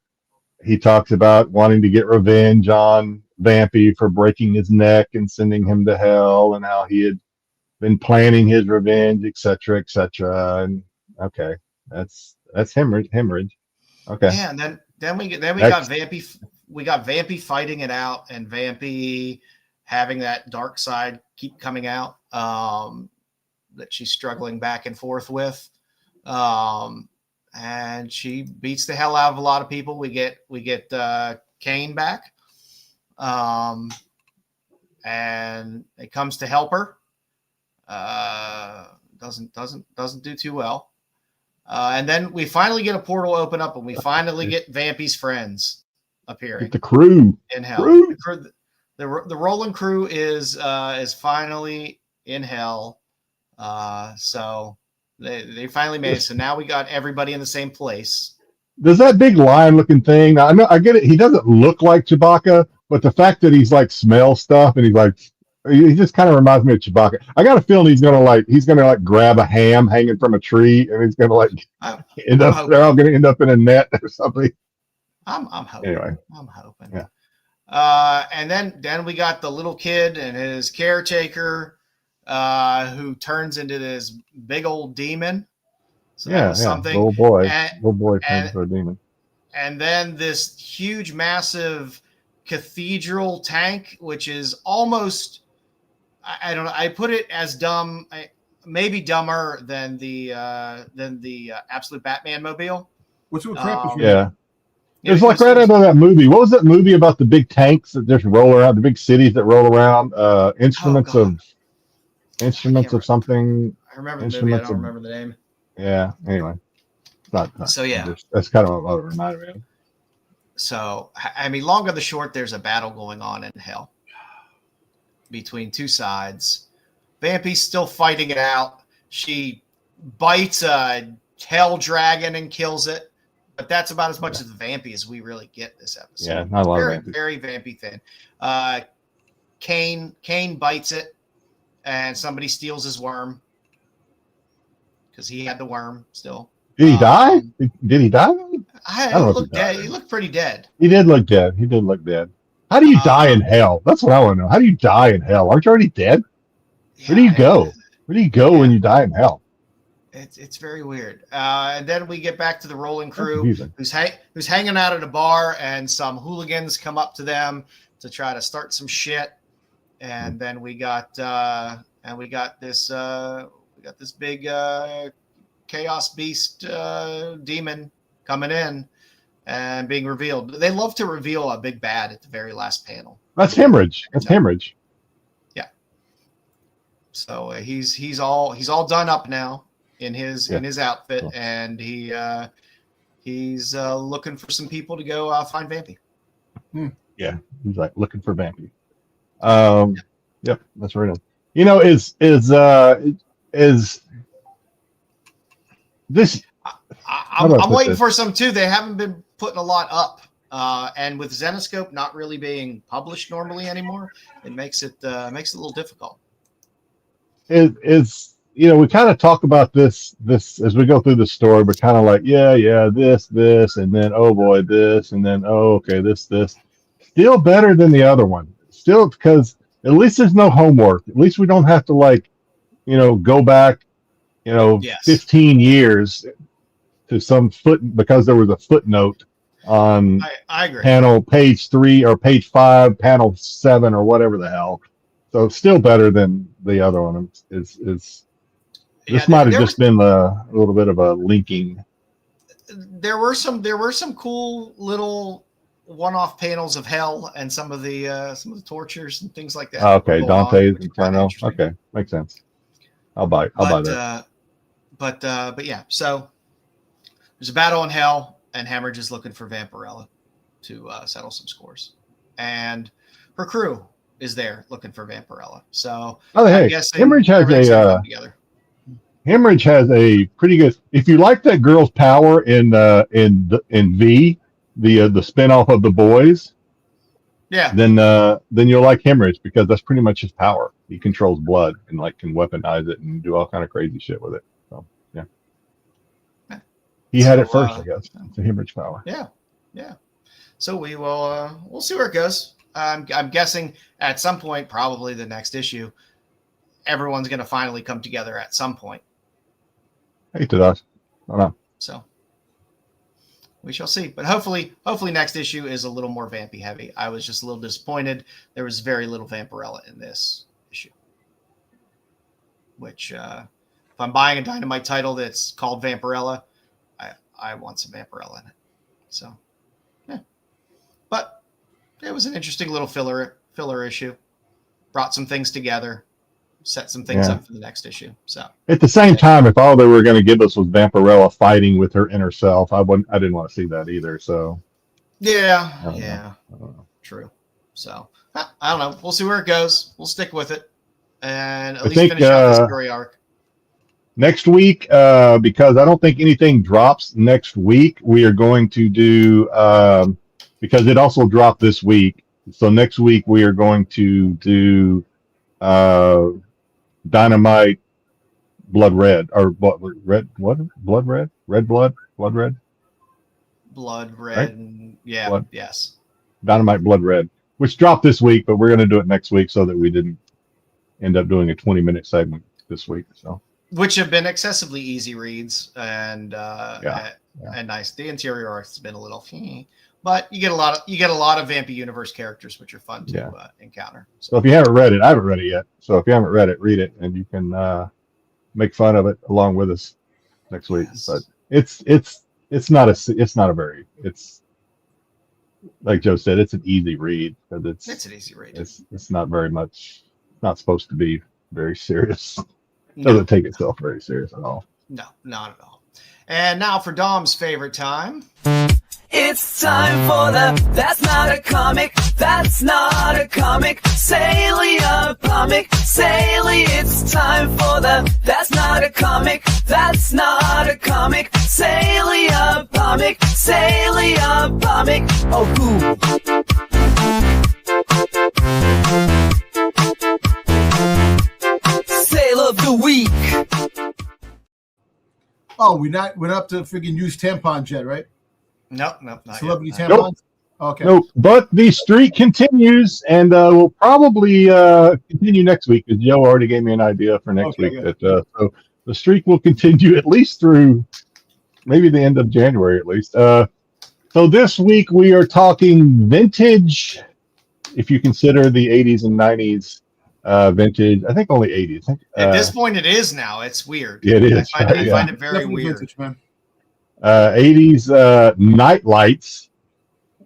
he talks about wanting to get revenge on Vampy for breaking his neck and sending him to hell, and how he had been planning his revenge, etc., etc. And okay, that's hemorrhage. Okay.
Yeah, and then we got Vampy. We got Vampy fighting it out, and Vampy having that dark side keep coming out that she's struggling back and forth with, and she beats the hell out of a lot of people. We get Kane back, and it comes to help her. Doesn't do too well. And then we finally get a portal open up, and we finally get Vampy's friends appearing.
Get the crew
in hell. The Roland crew is finally in hell. So they finally made it. So now we got everybody in the same place.
Does that big lion-looking thing? Now, I get it. He doesn't look like Chewbacca, but the fact that he's like smells stuff, and he's like. He just kind of reminds me of Chewbacca. I got a feeling he's gonna grab a ham hanging from a tree, and he's gonna they're all gonna end up in a net or something.
I'm hoping.
Anyway,
I'm hoping.
Yeah.
And then we got the little kid and his caretaker, who turns into this big old demon. So something.
Little boy turns into a demon.
And then this huge, massive cathedral tank, which is almost. I don't know. I put it as dumb, maybe dumber than the Absolute Batman mobile.
What's with crap?
Yeah. It's like right out of that movie. What was that movie about the big tanks that just roll around, the big cities that roll around? Instruments of something.
I remember the movie. I don't remember the name.
Yeah. Anyway, it's not.
So yeah,
that's kind of what it reminded me of.
So I mean, long or the short, there's a battle going on in hell between two sides. Vampy's still fighting it out. She bites a hell dragon and kills it, but that's about as much of the Vampy as we really get this episode.
Yeah, not a lot
very,
of Vampy.
very Vampy thin. Kane bites it, and somebody steals his worm because he had the worm still.
Did he die? Did he die?
I don't look dead. He looked pretty dead.
He did look dead. How do you die in hell? That's what I want to know. How do you die in hell? Aren't you already dead? Where do you go? Where do you go when you die in hell?
It's very weird. And then we get back to the rolling crew who's hanging out at a bar, and some hooligans come up to them to try to start some shit. And then we got this big chaos beast demon coming in and being revealed. They love to reveal a big bad at the very last panel.
That's Hemorrhage. That's Hemorrhage.
Yeah. So he's all done up now in his outfit, and he's looking for some people to go find Vampy.
Yeah, he's like looking for Vampy. Yep, that's right. You know, is this?
I'm waiting for some too. They haven't been putting a lot up, and with Zenoscope not really being published normally anymore, it makes it a little difficult.
Is you know, we kind of talk about this as we go through the story, but kind of like this, and then oh boy, this, and then oh okay, this. Still better than the other one. Still, because at least there's no homework. At least we don't have to go back, 15 years to some because there was a footnote on
I agree.
Panel page 3 or page 5, panel 7 or whatever the hell. So it's still better than the other one. This might have just been a little bit of a linking.
There were some cool little one-off panels of hell and some of the tortures and things like that.
Okay, Dante's Inferno. Okay, makes sense. I'll buy that.
But yeah, so there's a battle in hell, and Hemorrhage is looking for Vampirella to settle some scores, and her crew is there looking for Vampirella. So
Hemorrhage has a pretty good. If you like that girl's power in V, the spinoff of The Boys, then you'll like Hemorrhage because that's pretty much his power. He controls blood and can weaponize it and do all kind of crazy shit with it. So yeah, he had it first, I guess. It's a Hemorrhage power.
Yeah. So we'll see where it goes. I'm guessing at some point, probably the next issue, everyone's going to finally come together at some point.
I hate that. I don't know.
So we shall see. But hopefully next issue is a little more Vampy heavy. I was just a little disappointed. There was very little Vampirella in this issue. Which, if I'm buying a Dynamite title that's called Vampirella, I want some Vampirella in it. So, yeah. But it was an interesting little filler issue. Brought some things together. Set some things up for the next issue. So
at the same time, if all they were going to give us was Vampirella fighting with her inner self, I didn't want to see that either. So
yeah, true. So I don't know. We'll see where it goes. We'll stick with it and at least finish out the story arc
next week. Because I don't think anything drops next week. We are going to do because it also dropped this week. So next week we are going to do Dynamite Blood Red or Blood Red right?
Yes,
Dynamite Blood Red, which dropped this week, but we're going to do it next week so that we didn't end up doing a 20-minute segment this week. So
which have been excessively easy reads and nice. The interior art has been a little but you get a lot of Vampy Universe characters, which are fun to encounter.
So if you haven't read it, I haven't read it yet. So if you haven't read it, read it, and you can make fun of it along with us next week. But it's like Joe said, it's an easy read because
It's an easy read.
It's not very much. Not supposed to be very serious.
No,
Doesn't take itself very serious at all.
no, not at all. And now for Dom's favorite time.
It's time for the That's Not a Comic, That's Not a Comic, Salient Comic, Salient. It's time for the That's Not a Comic, That's Not a Comic, Salient Comic, Salient Comic. Oh, cool. Sale of the week.
Oh, we're not up to freaking use tampons yet, right?
Nope, not
Celebrity
yet.
tampons. Okay.
Nope. But the streak continues, and we'll probably continue next week because Joe already gave me an idea for next week.
Good.
That so the streak will continue at least through maybe the end of January, at least. So this week we are talking vintage, if you consider the 80s and 90s vintage. I think only 80s.
At this point, it is now. It's weird.
It is.
I find it very
Definitely
weird.
vintage, man.
80s night lights,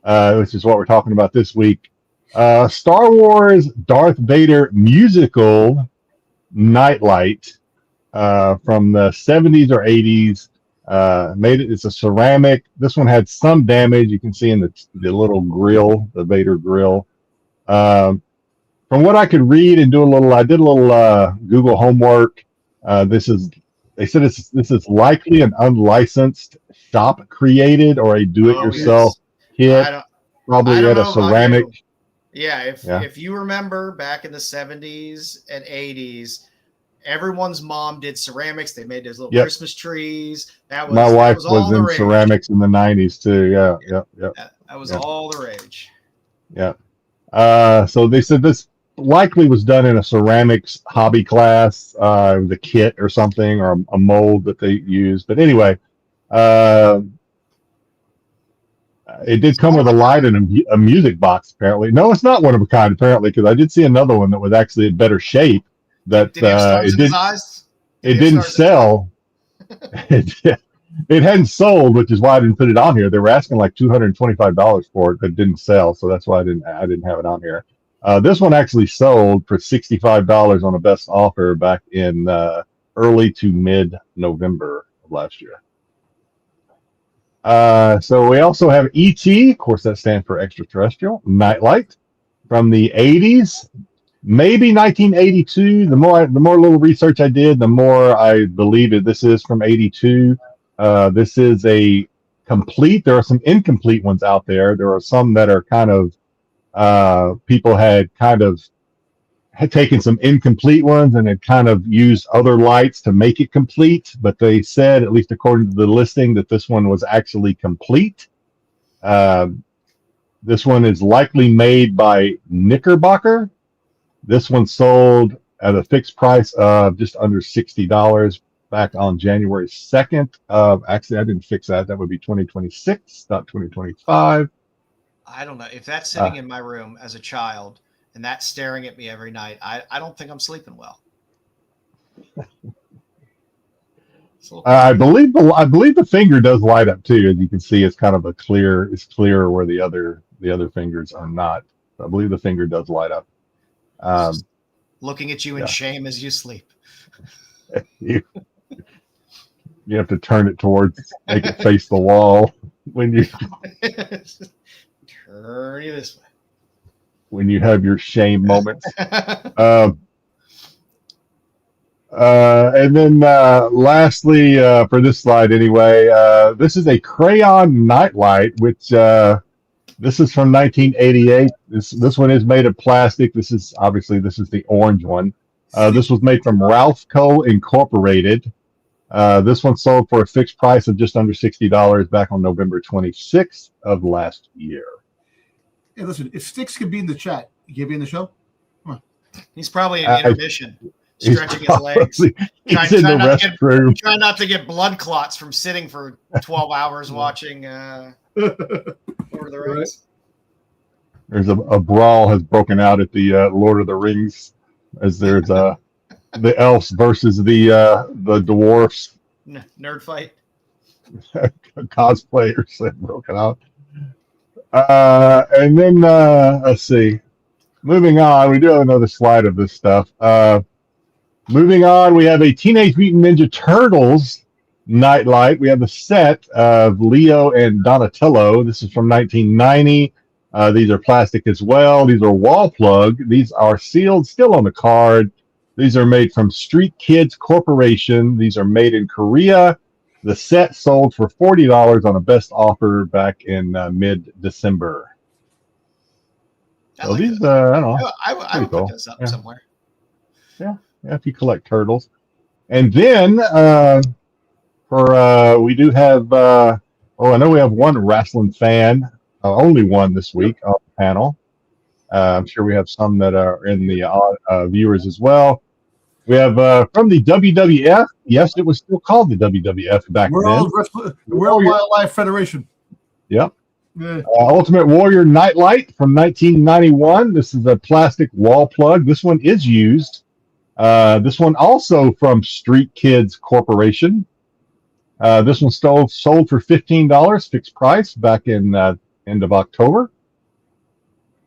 which is what we're talking about this week. Star Wars Darth Vader musical nightlight from the 70s or 80s. It's a ceramic. This one had some damage. You can see in the little grill, the Vader grill. From what I could read and I did a little Google homework. They said this is likely an unlicensed shop created or a do-it-yourself kit, probably at a ceramic.
If you remember back in the 70s and 80s, everyone's mom did ceramics. They made those little Christmas trees.
My wife was in ceramics in the 90s too. Yeah.
That was all the rage.
Yeah. So they said this likely was done in a ceramics hobby class, the kit or something, or a mold that they used. But anyway, it did come with a light and a music box, apparently. No, it's not one of a kind, apparently, because I did see another one that was actually in better shape. That it didn't sell. It hadn't sold, which is why I didn't put it on here. They were asking like $225 for it, but it didn't sell, so that's why I didn't have it on here. This one actually sold for $65 on a best offer back in early to mid-November of last year. So we also have ET, of course that stands for extraterrestrial, nightlight from the 80s, maybe 1982. The more little research I did, the more I believe it. This is from 82. This is a complete. There are some incomplete ones out there. There are some that are kind of people had taken some incomplete ones and had kind of used other lights to make it complete, but they said, at least according to the listing, that this one was actually complete. This one is likely made by Knickerbocker. This one sold at a fixed price of just under $60 back on January 2nd. Actually, I didn't fix that. That would be 2026, not 2025.
I don't know. If that's sitting in my room as a child and that's staring at me every night, I don't think I'm sleeping well.
I believe the finger does light up too. As you can see, it's kind of it's clearer where the other fingers are not. I believe the finger does light up.
Looking at you in shame as you sleep.
You have to turn it make it face the wall when you
turn you this way.
When you have your shame moments. And then lastly, for this slide anyway, this is a crayon nightlight, which this is from 1988. This one is made of plastic. This is the orange one. This was made from Ralph Co. Incorporated. This one sold for a fixed price of just under $60 back on November 26th of last year.
Hey, listen, if Styx could be in the chat, you can't be in the show? Come on.
He's probably in intermission, stretching his legs.
He's in the restroom.
Try not to get blood clots from sitting for 12 hours watching Lord of the Rings.
There's a brawl has broken out at the Lord of the Rings, as there's the elves versus the dwarfs.
Nerd fight.
Cosplayers have broken out. And then let's see. Moving on, we do have another slide of this stuff. Moving on, we have a Teenage Mutant Ninja Turtles Nightlight. We have the set of Leo and Donatello. This is from 1990. These are plastic as well. These are wall plug. These are sealed, still on the card. These are made from Street Kids Corporation. These are made in Korea. The set sold for $40 on a best offer back in mid-December. So these, I don't know.
I would
cool.
put those up somewhere.
Yeah, if you collect turtles. And then we do have, I know we have one wrestling fan, only one this week on the panel. I'm sure we have some that are in the viewers as well. We have from the WWF. Yes, it was still called the WWF back then.
World Wildlife Federation.
Yep.
Yeah.
Ultimate Warrior Nightlight from 1991. This is a plastic wall plug. This one is used. This one also from Street Kids Corporation. This one sold for $15, fixed price, back in end of October.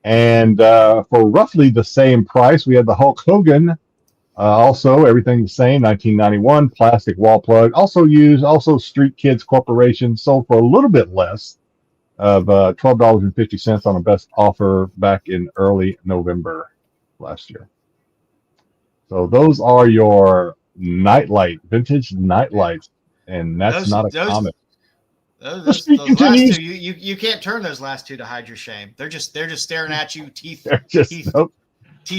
And for roughly the same price, we have the Hulk Hogan. Also, everything the same, 1991, plastic wall plug. Also used, also Street Kids Corporation, sold for a little bit less of $12.50 on a best offer back in early November last year. So those are your nightlight, vintage nightlights, and that's not a comic.
Those last two, you can't turn those last two to hide your shame. They're just staring at you, teeth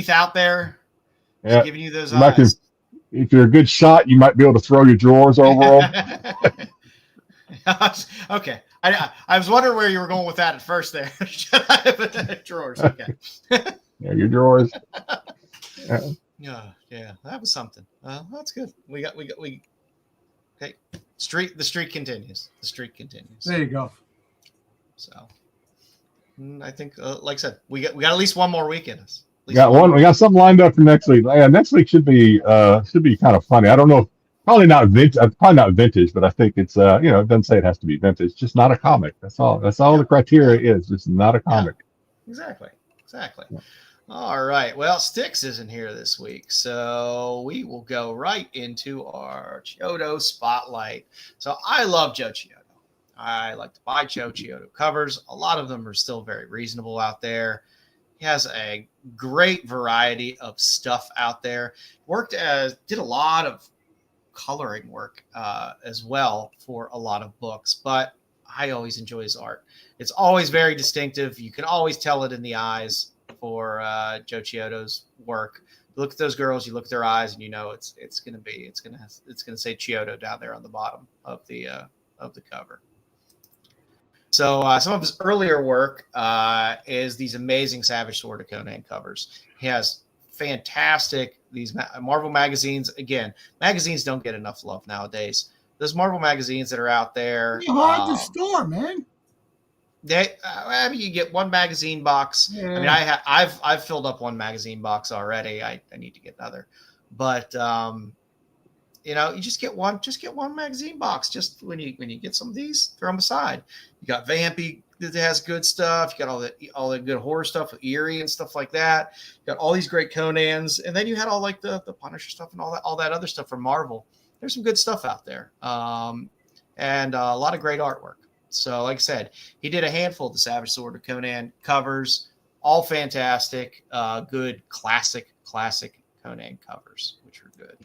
out there.
Yeah.
Giving you those eyes.
If you're a good shot, you might be able to throw your drawers over them.
Okay. I was wondering where you were going with that at first there. Drawers. Okay.
Yeah, your drawers.
Yeah, that was something. That's good. We okay. The streak continues. The streak continues.
There you go.
So I think, like I said, we got at least one more week in us.
We got something lined up for next week. Yeah, next week should be kind of funny. I don't know, probably not vintage, but I think it's it doesn't say it has to be vintage, just not a comic. That's all the criteria is. It's not a comic.
Yeah, exactly. Yeah. All right. Well, Styx isn't here this week, so we will go right into our Chiodo spotlight. So I love Joe Chiodo. I like to buy Joe Chiodo covers. A lot of them are still very reasonable out there. He has a great variety of stuff out there. Did a lot of coloring work as well for a lot of books, but I always enjoy his art. It's always very distinctive. You can always tell it in the eyes for Joe Chiodo's work. You look at those girls, you look at their eyes, and you know it's gonna say Chiodo down there on the bottom of the cover. So some of his earlier work is these amazing Savage Sword of Conan covers. He has fantastic these Marvel magazines. Again, magazines don't get enough love nowadays. Those Marvel magazines that are out there,
they're hard to store, man.
You get one magazine box. Yeah. I mean, I've filled up one magazine box already. I need to get another, but you just get one magazine box. Just when you get some of these, throw them aside. You got Vampy that has good stuff. You got all the good horror stuff with Eerie and stuff like that. You got all these great Conans, and then you had all like the Punisher stuff and all that other stuff from Marvel. There's some good stuff out there, and a lot of great artwork. So, like I said, he did a handful of the Savage Sword of Conan covers, all fantastic, good classic Conan covers, which are good.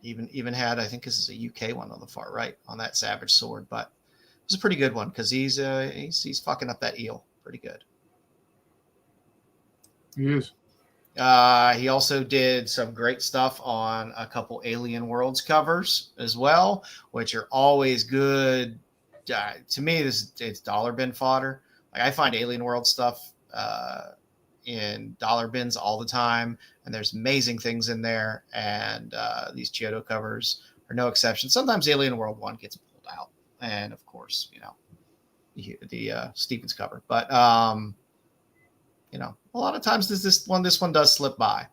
Even had, I think this is a UK one on the far right on that Savage Sword, but it was a pretty good one because he's fucking up that eel pretty good.
He is.
He also did some great stuff on a couple Alien Worlds covers as well, which are always good. To me, it's dollar bin fodder. Like I find Alien World stuff in dollar bins all the time, and there's amazing things in there. And these Chiodo covers are no exception. Sometimes Alien World 1 gets pulled out, and of course, the Stevens cover, but a lot of times this one does slip by.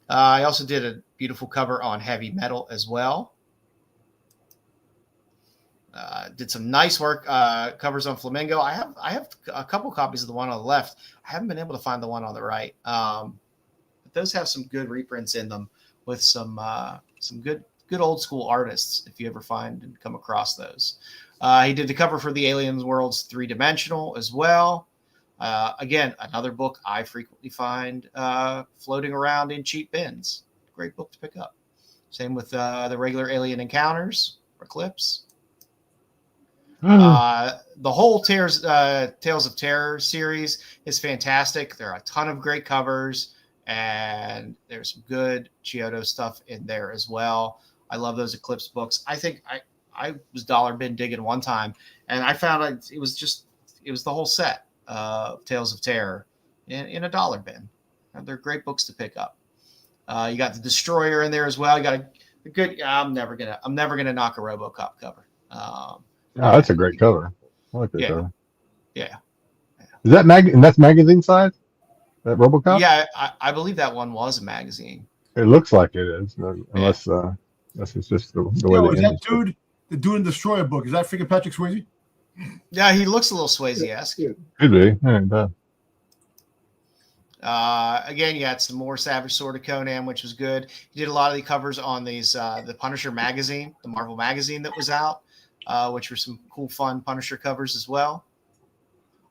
I also did a beautiful cover on Heavy Metal as well. Did some nice work, covers on Flamingo. I have a couple copies of the one on the left. I haven't been able to find the one on the right. But those have some good reprints in them with some good old school artists, if you ever find and come across those. He did the cover for the Aliens Worlds 3-dimensional as well. Again, another book I frequently find floating around in cheap bins. Great book to pick up. Same with the regular Alien Encounters or Eclipse. The whole Tales of Terror series is fantastic. There are a ton of great covers, and there's some good Chiodo stuff in there as well. I love those Eclipse books. I think I was dollar bin digging one time, and I found it was the whole set of Tales of Terror in a dollar bin. And they're great books to pick up. You got the Destroyer in there as well. You got a good. I'm never gonna knock a RoboCop cover.
That's a great cover. I like that cover.
Yeah.
Is that and that's magazine size? That RoboCop?
Yeah, I believe that one was a magazine.
It looks like it is, unless it's just the way
is that dude, the Dude and Destroyer book, is that freaking Patrick Swayze?
Yeah, he looks a little Swayze-esque.
Could be. Yeah,
again, you had some more Savage Sword of Conan, which was good. He did a lot of the covers on these the Punisher magazine, the Marvel magazine that was out, which were some cool, fun Punisher covers as well.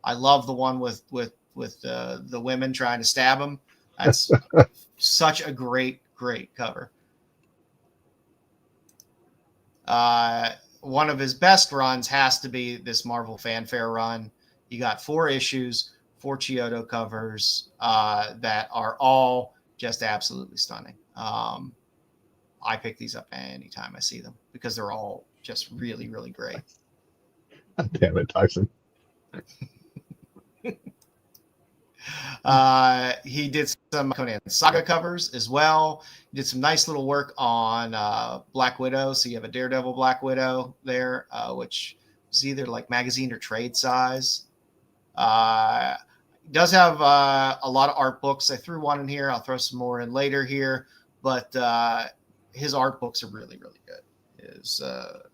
I love the one with the women trying to stab him. That's such a great cover. One of his best runs has to be this Marvel Fanfare run. You got 4 issues, 4 Chiodo covers that are all just absolutely stunning. I pick these up anytime I see them because they're all just really, really great.
Damn it, Tyson.
He did some Conan Saga covers as well. He did some nice little work on Black Widow. So you have a Daredevil Black Widow there, which is either like magazine or trade size. He does have a lot of art books. I threw one in here. I'll throw some more in later here. But his art books are really, really good.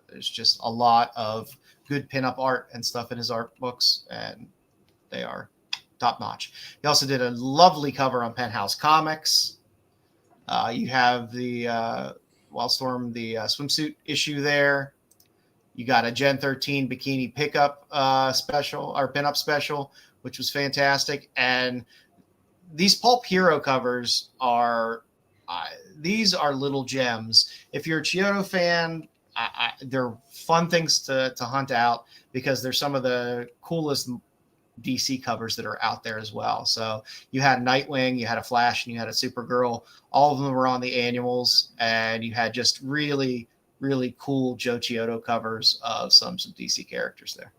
There's just a lot of good pinup art and stuff in his art books, and they are top notch. He also did a lovely cover on Penthouse Comics. You have the Wildstorm, the swimsuit issue there. You got a Gen 13 bikini pickup special or pinup special, which was fantastic. And these Pulp Hero covers are these are little gems. If you're a Chiodo fan, they're fun things to hunt out because they're some of the coolest DC covers that are out there as well. So you had Nightwing, you had a Flash, and you had a Supergirl. All of them were on the annuals, and you had just really, really cool Joe Chiodo covers of some DC characters there.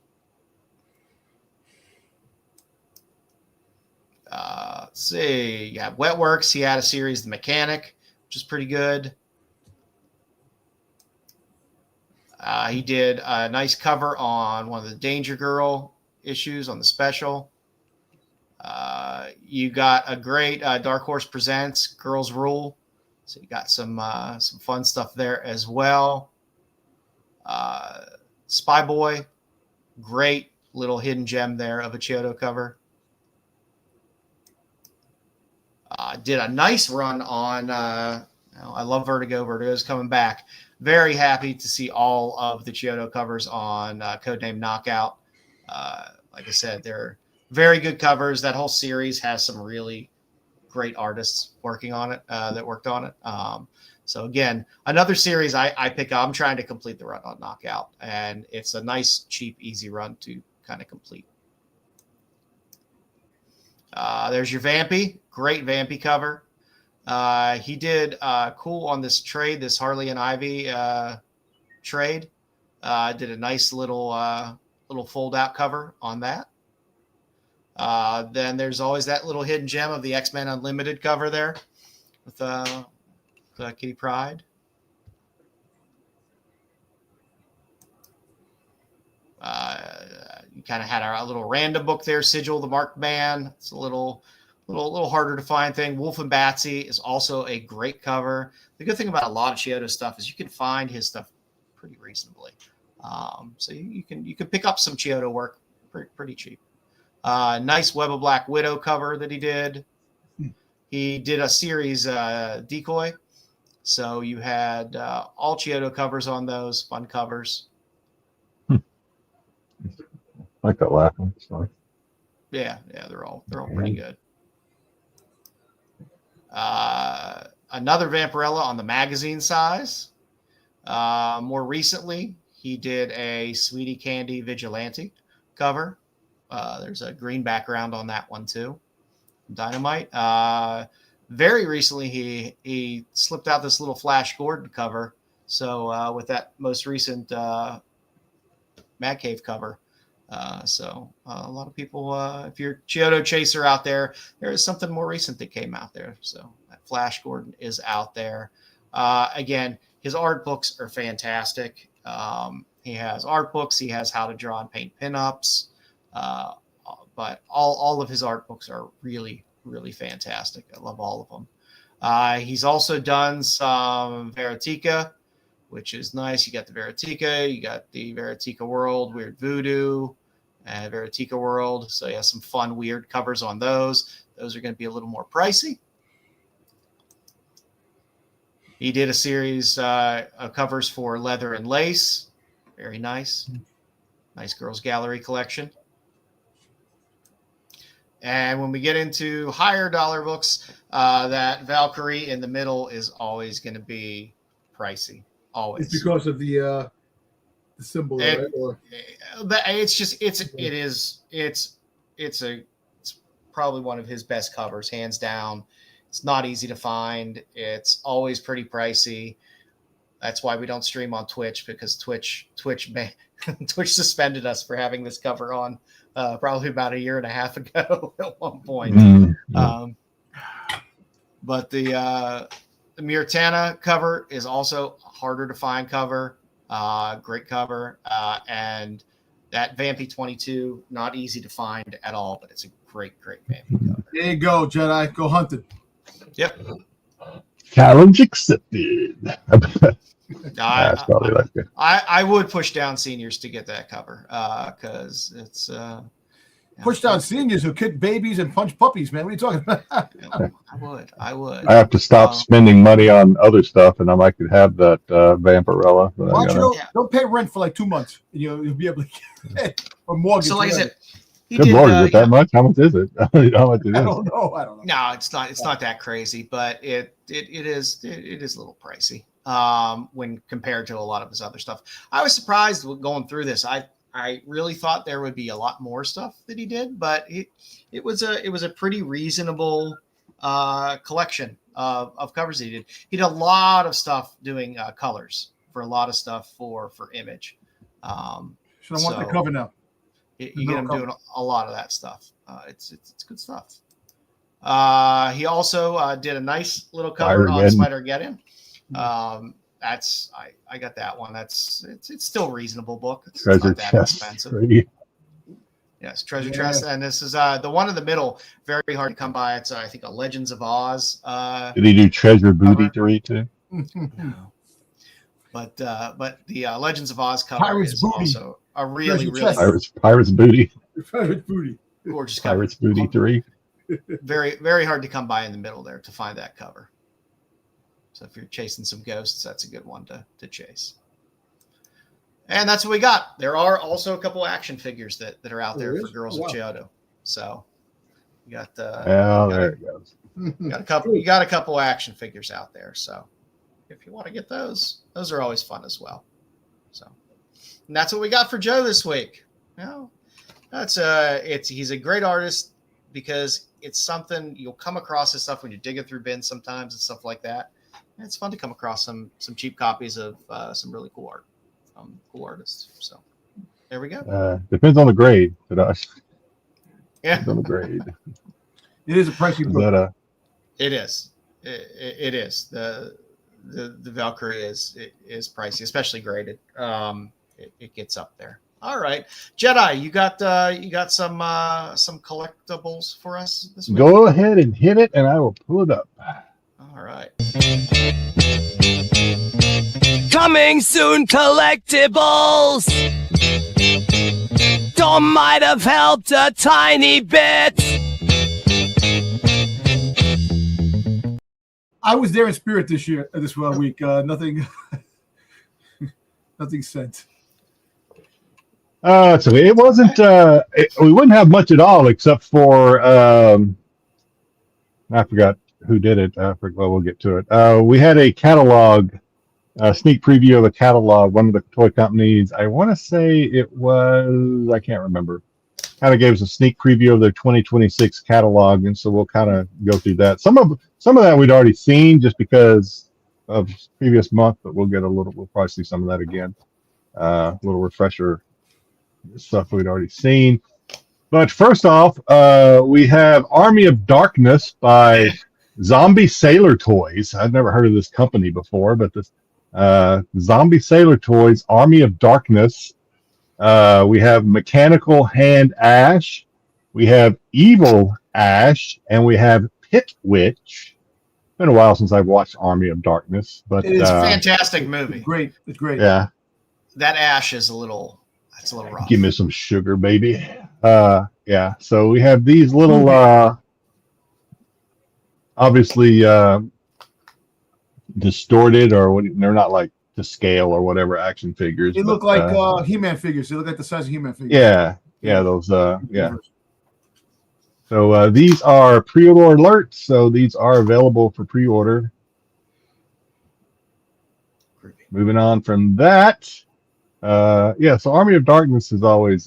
Let's see. Yeah, Wetworks. He had a series, The Mechanic, which is pretty good. He did a nice cover on one of the Danger Girl issues on the special. You got a great Dark Horse Presents Girls Rule. So you got some fun stuff there as well. Spy Boy, great little hidden gem there of a Chiodo cover. Did a nice run on I love Vertigo. Vertigo's coming back. Very happy to see all of the Chiodo covers on Codename Knockout. Like I said, they're very good covers. That whole series has some really great artists working on it that worked on it. So again, another series I pick up. I'm trying to complete the run on Knockout, and it's a nice, cheap, easy run to kind of complete. There's your Vampy. Great Vampy cover. He did cool on this trade, this Harley and Ivy trade. Did a nice little fold-out cover on that. Then there's always that little hidden gem of the X-Men Unlimited cover there with Kitty Pryde. You kind of had a little random book there, Sigil, the Marked Man. It's a little harder to find thing. Wolf and Batsy is also a great cover. The good thing about a lot of Chiodo stuff is you can find his stuff pretty reasonably. So you can pick up some Chiodo work pretty cheap. Nice Web of Black Widow cover that he did. He did a series Decoy. So you had all Chiodo covers on those, fun covers.
I like that last one. Sorry.
Yeah, they're all pretty good. Another Vampirella on the magazine size. More recently, he did a Sweetie Candy Vigilante cover. There's a green background on that one too. Dynamite. Very recently, he slipped out this little Flash Gordon cover. So with that most recent Mad Cave cover. So a lot of people, if you're Chiodo chaser out there, there is something more recent that came out there. So that Flash Gordon is out there. Again, his art books are fantastic. He has art books. He has how to draw and paint pinups. But all of his art books are really, really fantastic. I love all of them. He's also done some Verotica, which is nice. You got the Verotica, you got the Verotica World, Weird Voodoo, and Verotica World. So he has some fun, weird covers on those. Those are going to be a little more pricey. He did a series of covers for Leather and Lace. Very nice. Nice Girls Gallery collection. And when we get into higher dollar books, that Valkyrie in the middle is always going to be pricey. Always.
It's because of the symbol, right? Or...
It's probably one of his best covers, hands down. It's not easy to find. It's always pretty pricey. That's why we don't stream on Twitch, because Twitch suspended us for having this cover on probably about a year and a half ago at one point.
Mm-hmm.
But the Mirtana cover is also harder to find cover. Great cover. And that Vampy 22, not easy to find at all, but it's a great Vampy cover.
There you go, Jedi. Go hunting.
Yep.
Challenge accepted. That's probably like it.
I would push down seniors to get that cover because it's
push down seniors who kick babies and punch puppies, man. What are you talking about?
I would.
I have to stop spending money on other stuff, and I could have that Vampirella.
Don't pay rent for like 2 months. You'll be able to get a mortgage.
So like I said,
good lord, is it that much? How much is it? I don't know.
No, it's not that crazy, but it is a little pricey when compared to a lot of his other stuff. I was surprised going through this. I really thought there would be a lot more stuff that he did, but it was a pretty reasonable collection of covers that he did. He did a lot of stuff doing colors for a lot of stuff for Image.
Should I want the cover now?
You get him doing a lot of that stuff. It's good stuff. He also did a nice little cover on Spider-Geddon. I got that one. It's still a reasonable book. It's not that expensive. Yes, Treasure Chest, and this is the one in the middle. Very hard to come by. It's I think a Legends of Oz.
Did he do Treasure Booty 3 too?
No. But the Legends of Oz cover is also a really
Pirates Booty.
Pirates Booty.
Gorgeous cover.
Pirates Booty 3.
Very, very hard to come by in the middle there to find that cover. So if you're chasing some ghosts, that's a good one to chase. And that's what we got. There are also a couple action figures that are out there for Girls of Chiodo. So you got
there it goes.
You got a couple action figures out there. So if you want to get those are always fun as well. So and that's what we got for Joe this week. He's a great artist because it's something you'll come across this stuff when you're digging through bins sometimes and stuff like that. And it's fun to come across some cheap copies of some really cool art from cool artists. So there we go.
Depends on the grade.
Yeah.
Depends on the grade.
It is a pricey book.
It is. It is. The Valkyrie is pricey, especially graded. It gets up there. All right, Jedi, you got some collectibles for us this week?
Go ahead and hit it, and I will pull it up.
All right.
Coming soon, collectibles. Don't might have helped a tiny bit.
I was there in spirit this week. Nothing, nothing sent.
So it wasn't. We wouldn't have much at all except for I forgot who did it. Well, we'll get to it. We had a catalog, sneak preview of a catalog. One of the toy companies. I want to say it was. I can't remember. Kind of gave us a sneak preview of their 2026 catalog, and so we'll kind of go through that. Some of that we'd already seen just because of previous month, but we'll probably see some of that again. A little refresher stuff we'd already seen. But first off, we have Army of Darkness by Zombie Sailor Toys. I've never heard of this company before, but this Zombie Sailor Toys, Army of Darkness. We have Mechanical Hand Ash, we have Evil Ash, and we have Pit Witch. It's been a while since I've watched Army of Darkness, but
It's a fantastic movie.
Great. It's great.
Yeah,
That Ash is a little rough.
give me some sugar, baby. Yeah. So we have these little, obviously distorted, or what? They're not like to scale or whatever action figures.
They look like He-Man figures. They look like the size of He-Man figures.
Yeah, those. Yeah. So these are pre-order alerts. So these are available for pre-order. Moving on from that. So Army of Darkness is always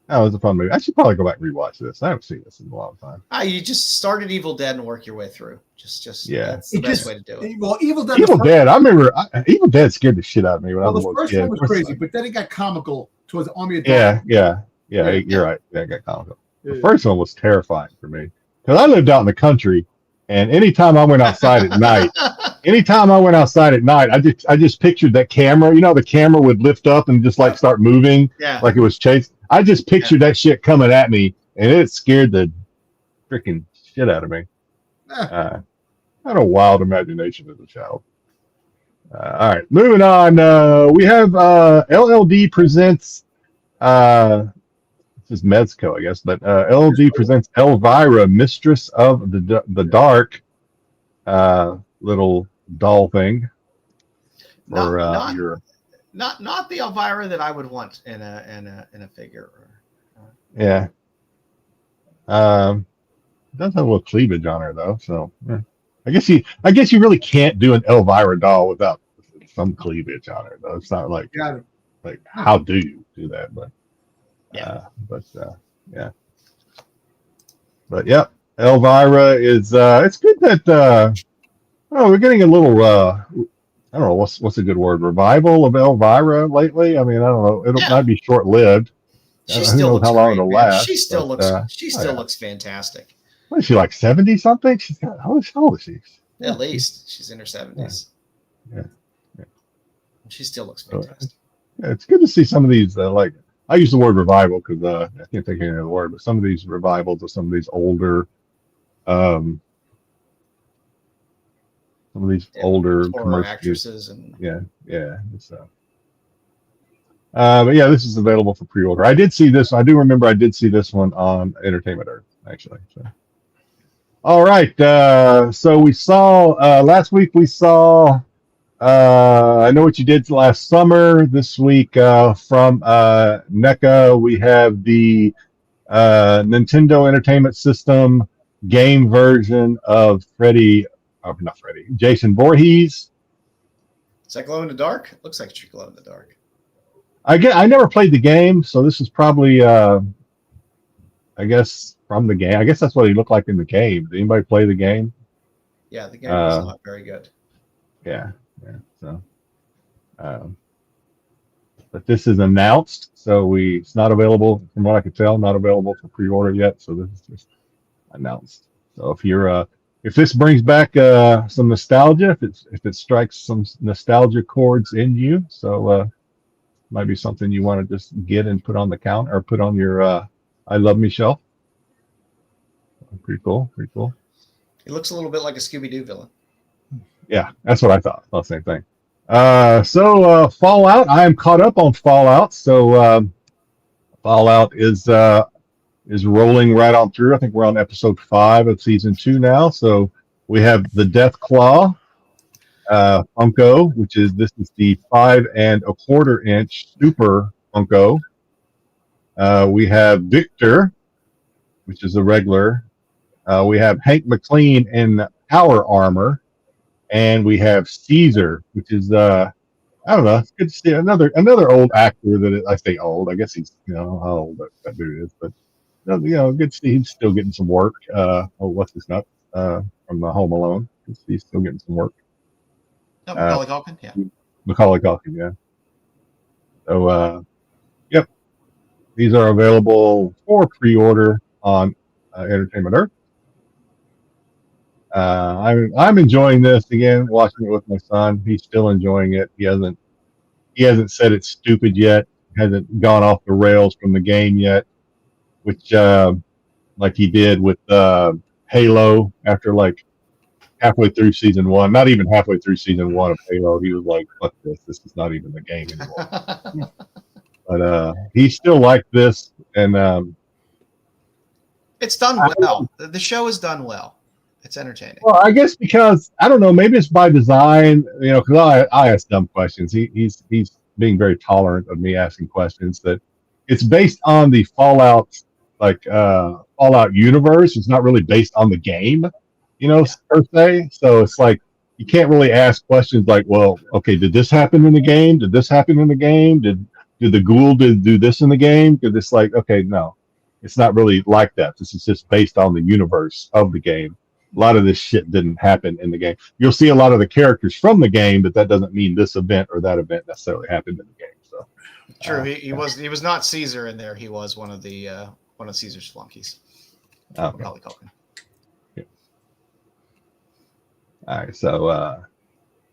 that was a fun movie. I should probably go back and rewatch this. I haven't seen this in a long time.
You just started Evil Dead and work your way through.
Yeah.
That's the best way to do it.
Well, Evil Dead.
Evil Dead. I remember Evil Dead scared the shit out of me when I was a
the
little
first
kid.
one was crazy, but then it got comical towards the Army of
Yeah,
Darkness.
yeah. You're right. Yeah, it got comical. The first one was terrifying for me because I lived out in the country, and anytime I went outside at night, I just pictured that camera. You know, the camera would lift up and just like start moving, like it was chased. I just pictured that shit coming at me, and it scared the freaking shit out of me. I had a wild imagination as a child. All right, moving on. We have LLD presents. This is Mezco, I guess, but LLD presents Elvira, Mistress of the Dark, little doll thing.
Not the Elvira that I would want in a figure.
Yeah. It does have a little cleavage on her though, so yeah. I guess you really can't do an Elvira doll without some cleavage on her though. It's not like how do you do that? But Elvira is it's good that we're getting a little I don't know what's a good word, revival of Elvira lately. I mean, I don't know, it might be short lived.
She still looks
how long
great,
it'll
man.
last.
She still looks fantastic.
What is she, like 70 something? She's got how old is she?
At least she's in her 70s.
Yeah.
She still looks fantastic.
Yeah, it's good to see some of these like I use the word revival because I can't think of any other word, but some of these revivals of some of these older older commercial
actresses and
but yeah, this is available for pre-order. I did see this. I do remember I did see this one on Entertainment Earth actually. So. All right, so we saw last week. We saw I Know What You Did Last Summer. This week from NECA, we have the Nintendo Entertainment System game version of Jason Voorhees.
Is that glow in the dark? It looks like it should glow in the dark.
I never played the game, so this is probably I guess from the game. I guess that's what he looked like in the game. Did anybody play the game?
Yeah, the game was not very good.
Yeah. So, but this is announced, so it's not available from what I could tell. Not available for pre-order yet. So this is just announced. So if this brings back some nostalgia, if it strikes some nostalgia chords in you, so might be something you want to just get and put on the counter or put on your I Love Me shelf. Pretty cool.
He looks a little bit like a Scooby-Doo villain.
Yeah, that's what I thought. The same thing. Fallout. I am caught up on Fallout. So Fallout is rolling right on through. I think we're on episode 5 of season 2 now. So we have the Death Claw Funko, this is the 5 1/4 inch Super Funko. We have Victor, which is a regular. We have Hank McLean in power armor, and we have Caesar, which is I don't know. It's good to see another old actor I say old. I guess he's how old that dude is, but good to see he's still getting some work. What's his nut from the Home Alone? He's still getting some work.
Oh, Macaulay Culkin, yeah.
Macaulay Culkin, yeah. So, yep, these are available for pre-order on Entertainment Earth. I'm enjoying this again, watching it with my son. He's still enjoying it. He hasn't said it's stupid yet. Hasn't gone off the rails from the game yet, which like he did with Halo after like halfway through season 1. Not even halfway through season 1 of Halo, he was like, "Fuck this! This is not even the game anymore." But he still liked this, and
it's done well. The show is done well. It's entertaining.
Well, I guess because I don't know, maybe it's by design, because I ask dumb questions. He's being very tolerant of me asking questions. That it's based on the Fallout Fallout universe. It's not really based on the game, per se. So it's like you can't really ask questions like, well, okay, did this happen in the game? Did this happen in the game? Did the ghoul do this in the game? Because it's like, okay, no, it's not really like that. This is just based on the universe of the game. A lot of this shit didn't happen in the game. You'll see a lot of the characters from the game, but that doesn't mean this event or that event necessarily happened in the game. So
true, he was not Caesar in there. He was one of Caesar's flunkies.
Okay.
Macaulay Culkin.
Yeah. All right, so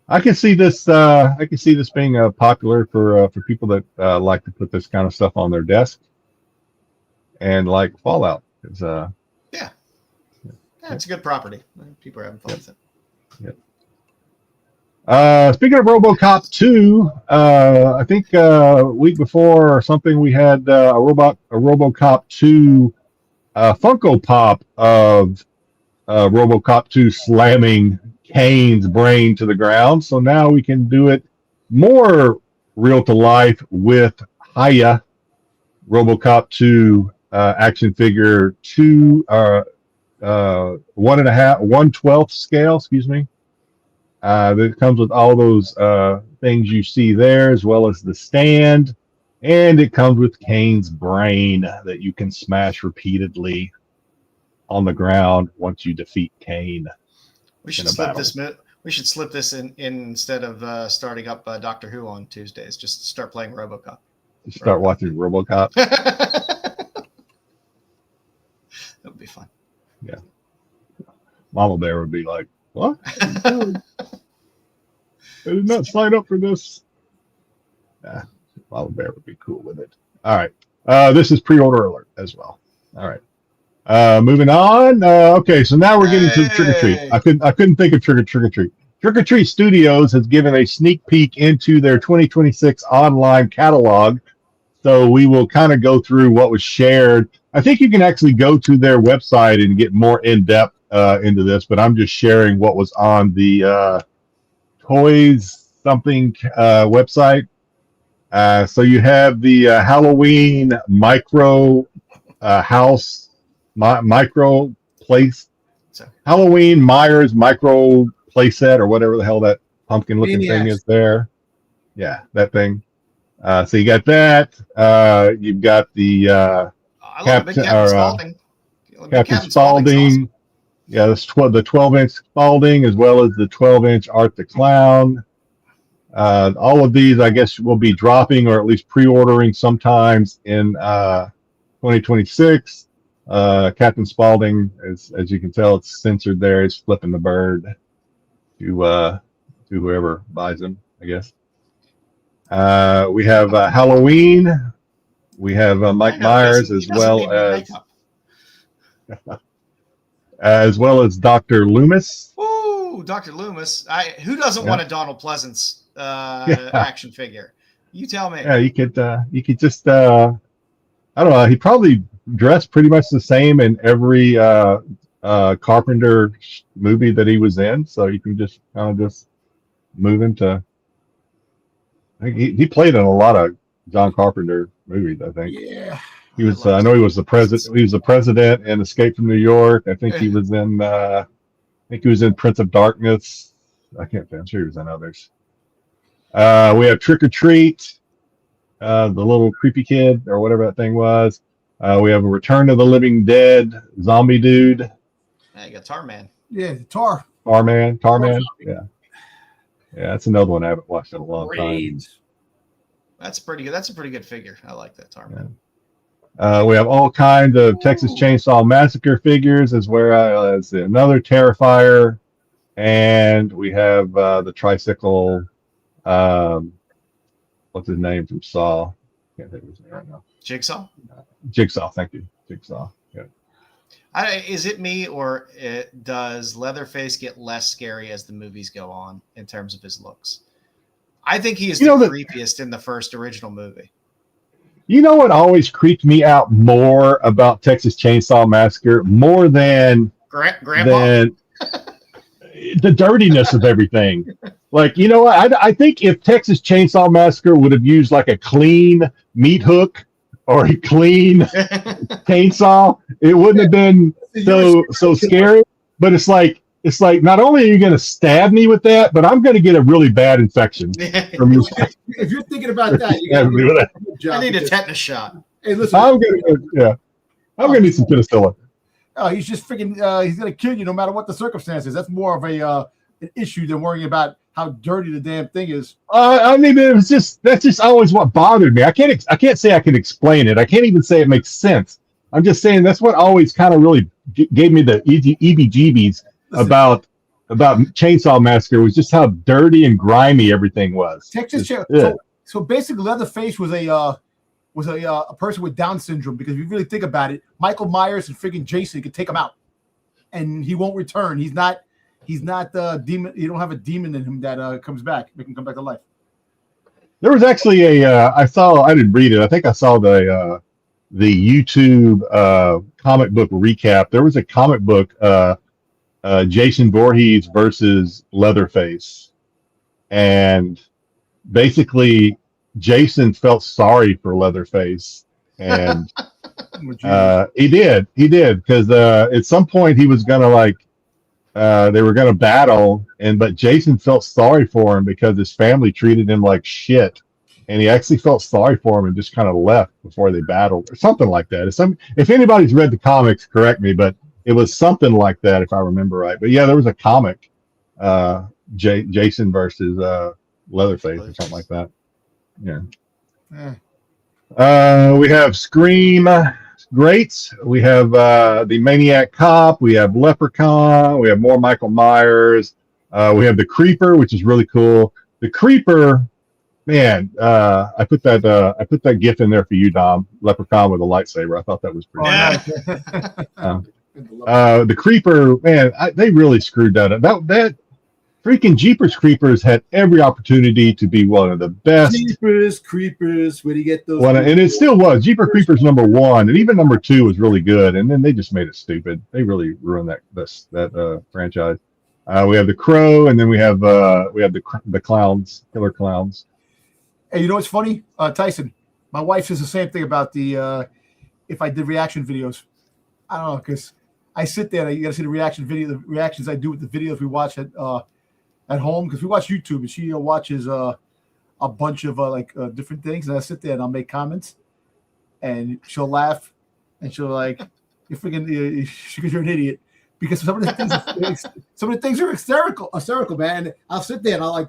I can see this. I can see this being popular for people that like to put this kind of stuff on their desk, and like Fallout.
Yeah, it's a good property. People are having fun with it.
Yep. Speaking of RoboCop 2, I think a week before or something, we had a RoboCop 2 Funko Pop of RoboCop 2 slamming Kane's brain to the ground. So now we can do it more real to life with Haya RoboCop 2 action figure 1/12 scale, that comes with all those things you see there, as well as the stand, and it comes with Kane's brain that you can smash repeatedly on the ground once you defeat Kane.
We should slip this. We should slip this in instead of starting up Doctor Who on Tuesdays. Just start playing RoboCop.
Just start watching RoboCop.
That would be fun.
Yeah. Mama Bear would be like, "What? I did not sign up for this." Yeah, Mama Bear would be cool with it. All right. This is pre-order alert as well. All right. Moving on. Okay, so now we're getting to Trick or Treat. I couldn't think of Trick or Treat. Trick or Treat Studios has given a sneak peek into their 2026 online catalog. So we will kind of go through what was shared. I think you can actually go to their website and get more in-depth into this, but I'm just sharing what was on the Toys Something website. So you have the Halloween micro house, micro place, Halloween Myers micro playset, or whatever the hell that pumpkin-looking thing is there. Yeah, that thing. So you got that. You've got the Captain Spaulding. Yeah, the 12-inch Spaulding, as well as the 12-inch Art the Clown. All of these, I guess, will be dropping or at least pre-ordering sometimes in 2026. Captain Spaulding, as you can tell, it's censored there. It's flipping the bird to whoever buys them, I guess. We have Halloween. We have Mike Myers, as well as Dr. Loomis.
Ooh, Dr. Loomis. Who doesn't want a Donald Pleasance
action figure? You tell me.
Yeah, you could just I don't know. He probably dressed pretty much the same in every Carpenter movie that he was in, so you can just kind of just move him to. I think he played in a lot of John Carpenter movies. I think.
Yeah.
He was. I know he was the president. He was the president in Escape from New York. I think he was in. I think he was in Prince of Darkness. I can't. I'm sure he was in others. We have Trick or Treat, the little creepy kid or whatever that thing was. We have a Return of the Living Dead zombie dude.
Yeah, you got Tarman.
Yeah, Tar.
Tarman. Yeah. Yeah, that's another one I haven't watched in a long time.
That's pretty good. That's a pretty good figure. I like that Tarman.
Yeah. We have all kinds of Texas Chainsaw Massacre figures, as well as another Terrifier, and we have the tricycle. What's his name from Saw? Can't think of his name right now.
Jigsaw.
Jigsaw. Thank you, Jigsaw. Yeah.
Is it me, or does Leatherface get less scary as the movies go on in terms of his looks? I think he is the creepiest in the first original movie.
You know what always creeped me out more about Texas Chainsaw Massacre, more than
Grandpa?
The dirtiness of everything. Like, you know what? I think if Texas Chainsaw Massacre would have used like a clean meat hook or a clean chainsaw, it wouldn't have been so scary. But it's like not only are you going to stab me with that, but I'm going to get a really bad infection from you.
If you're thinking about that,
I need a tetanus shot.
Hey, listen,
I'm gonna need some penicillin.
Oh, he's just freaking. He's gonna kill you no matter what the circumstances. That's more of an issue than worrying about how dirty the damn thing is.
I mean, that's just always what bothered me. I can't say I can explain it. I can't even say it makes sense. I'm just saying that's what always kind of really gave me the EBGBs about Chainsaw Massacre, was just how dirty and grimy everything was.
Texas so basically, Leatherface was a person with Down syndrome, because if you really think about it, Michael Myers and freaking Jason could take him out, and he won't return. He's not demon. You don't have a demon in him that comes back, make him come back to life.
There was actually I didn't read it. I think I saw the YouTube comic book recap. There was a comic book. Jason Voorhees versus Leatherface, and basically Jason felt sorry for Leatherface, and he did because at some point he was gonna they were gonna battle, but Jason felt sorry for him because his family treated him like shit, and he actually felt sorry for him and just kind of left before they battled or something like that. If anybody's read the comics, correct me, but it was something like that, if I remember right. But yeah, there was a comic, Jason versus Leatherface or something like that. Yeah. We have Scream greats. We have the Maniac Cop. We have Leprechaun. We have more Michael Myers. We have the Creeper, which is really cool. The Creeper, man, I put that GIF in there for you, Dom. Leprechaun with a lightsaber. I thought that was pretty cool. The Creeper, man, they really screwed that up. That freaking Jeepers Creepers had every opportunity to be one of the best.
Creepers, where do you get those?
And it still was. Jeepers Creepers #1, and even #2 was really good. And then they just made it stupid. They really ruined that franchise. We have the Crow, and then we have the clowns, killer clowns.
Hey, you know what's funny, Tyson? My wife says the same thing about the if I did reaction videos. I don't know, because I sit there and you got to see the reactions I do with the videos we watch at home, because we watch YouTube and she watches a bunch of different things, and I sit there and I'll make comments and she'll laugh and she'll you're freaking you're an idiot, because some of the things are hysterical, man. And I'll sit there and I'll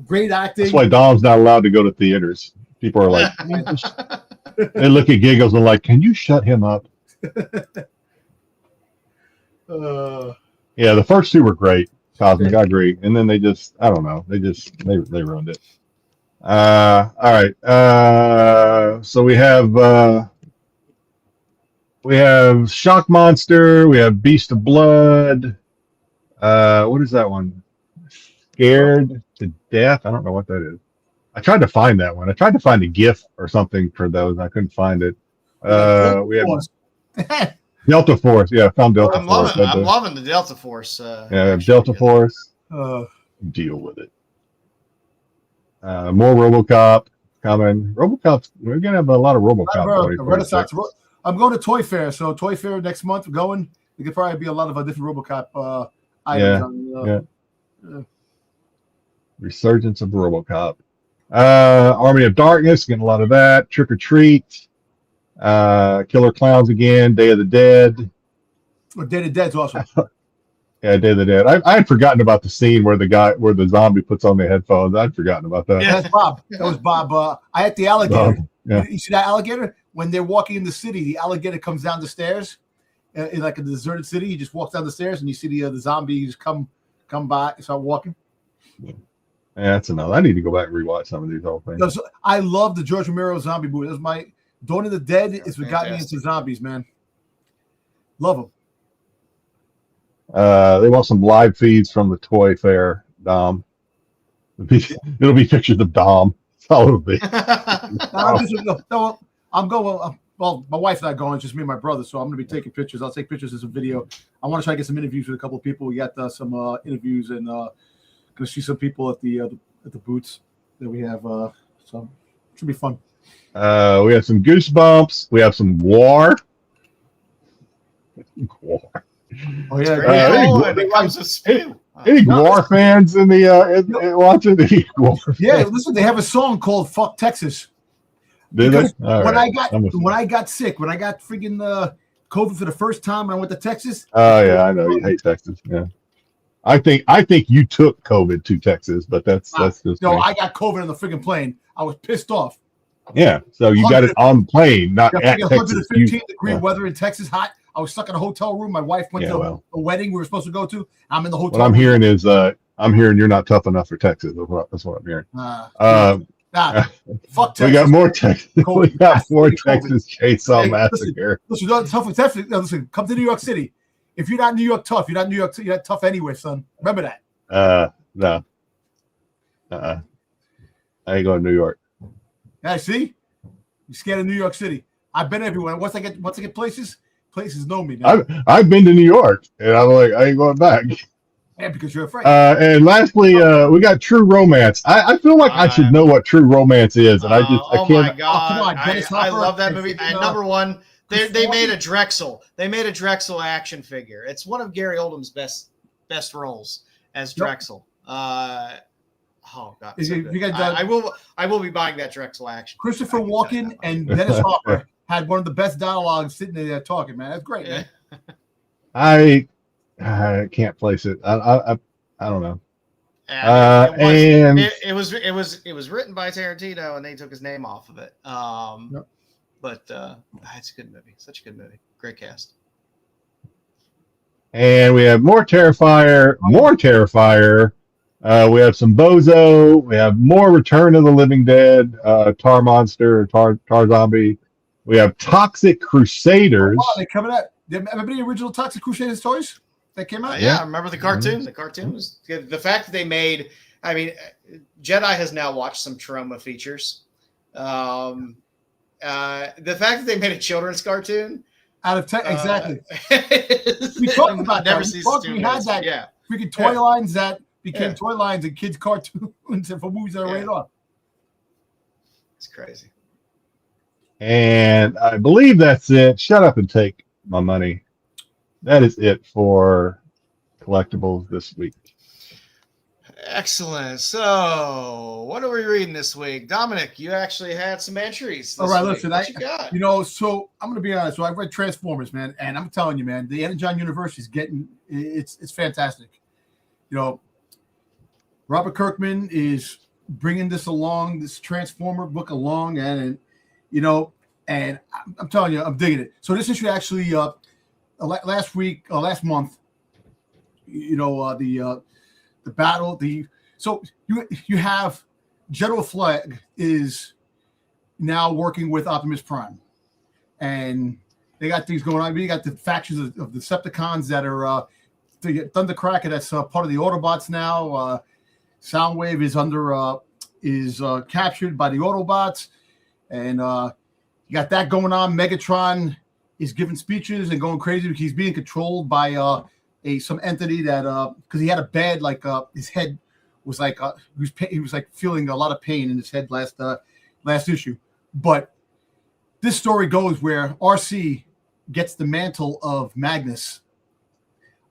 great acting.
That's why Dom's not allowed to go to theaters. People are like, they look at Giggles and like, can you shut him up? Yeah, the first two were great. Cosmic, I agree. And then they just, I don't know, they ruined it. All right. So we have Shock Monster. We have Beast of Blood. What is that one? Scared to Death. I don't know what that is. I tried to find that one. I tried to find a GIF or something for those. I couldn't find it. We have Delta Force. Yeah, I found Delta Force.
I'm loving the Delta Force.
Yeah, Delta Force. Deal with it. More RoboCop coming. RoboCop's. We're gonna have a lot of RoboCop.
I'm going to Toy Fair, so Toy Fair next month. We're going. There could probably be a lot of different RoboCop items.
Resurgence of RoboCop. Army of Darkness, getting a lot of that. Trick or Treat. Killer Clowns again. Day of the Dead.
Day of the Dead's awesome.
Yeah, Day of the Dead. I had forgotten about the scene where the zombie puts on the headphones. I'd forgotten about that.
Yeah, that's Bob. That was Bob. I had the alligator. You see that alligator? When they're walking in the city, the alligator comes down the stairs in like a deserted city. He just walks down the stairs, and you see the zombies come by and start walking.
Yeah, that's enough. I need to go back and rewatch some of these whole things.
I love the George Romero zombie movie. That's my Dawn of the Dead is what got me into zombies, man. Love them.
They want some live feeds from the Toy Fair, Dom. It'll be pictures of Dom. That's all it'll be.
I'm going. Well, my wife's not going. It's just me and my brother. So I'm going to be taking pictures. I'll take pictures as a video. I want to try to get some interviews with a couple of people. We got some interviews and going to see some people at the booths that we have. So it should be fun.
We have some Goosebumps. We have some War. War.
Oh yeah,
any War fans in the watching the War?
Yeah, listen, they have a song called "Fuck Texas."
Did they?
When I got sick, when I got freaking COVID for the first time, and I went to Texas.
Oh yeah, I know you hate Texas. Yeah, I think you took COVID to Texas, but that's just
no. I got COVID on the freaking plane. I was pissed off.
Yeah, so you got it on the plane, not at Texas.
115-degree weather in Texas, hot. I was stuck in a hotel room. My wife went to a wedding we were supposed to go to. I'm in the hotel.
What I'm hearing is, I'm hearing you're not tough enough for Texas. That's what I'm hearing.
Fuck Texas.
We got more Texas. We got more Texas Chainsaw Massacre.
Listen, tough with Texas. Listen, come to New York City. If you're not New York tough, you're not New York. You're not tough anyway, son. Remember that.
No. I ain't going to New York.
Yeah, see, you're scared of New York City. I've been everywhere. Once I get places know me now.
I've been to New York, and I'm like, I ain't going back.
Yeah, because you're afraid.
And lastly, we got True Romance. I feel like I should know what True Romance is, and I can't.
Oh my god! Come on, I love that movie. And number one, they made a Drexel. They made a Drexel action figure. It's one of Gary Oldham's best roles as Drexel. Oh god! So I will be buying that Drexel action.
Christopher Walken and Dennis Hopper had one of the best dialogues sitting there talking. Man, that's great. Man.
I can't place it. I don't know.
It was written by Tarantino, and they took his name off of it. But it's a good movie. Such a good movie. Great cast.
And we have more Terrifier. We have some Bozo. We have more Return of the Living Dead, Tar Monster, Tar Zombie. We have Toxic Crusaders.
Oh, they coming out. Remember the original Toxic Crusaders toys that came out?
Yeah, I remember the cartoon. Mm-hmm. The cartoon was the fact that they made. I mean, Jedi has now watched some Trauma features. The fact that they made a children's cartoon
out of exactly. We talked about that. We had that. Yeah. Freaking toy lines that became toy lines and kids' cartoons and for movies that are rated R.
It's crazy.
And I believe that's it. Shut up and take my money. That is it for collectibles this week.
Excellent. So, what are we reading this week? Dominic, you actually had some entries.
All right, listen, so I'm going to be honest. So I've read Transformers, man, and I'm telling you, man, the Energon universe is it's fantastic. You know, Robert Kirkman is bringing this Transformer book along, and you know, and I'm telling you, I'm digging it. So this issue actually, last month, you know, the battle, so you have General Flag is now working with Optimus Prime, and they got things going on. You got the factions of the Decepticons that are Thundercracker, that's part of the Autobots now. Soundwave is captured by the Autobots, and you got that going on. Megatron is giving speeches and going crazy because he's being controlled by some entity that because he had a bad his head was he was feeling a lot of pain in his head last issue. But this story goes where RC gets the mantle of Magnus.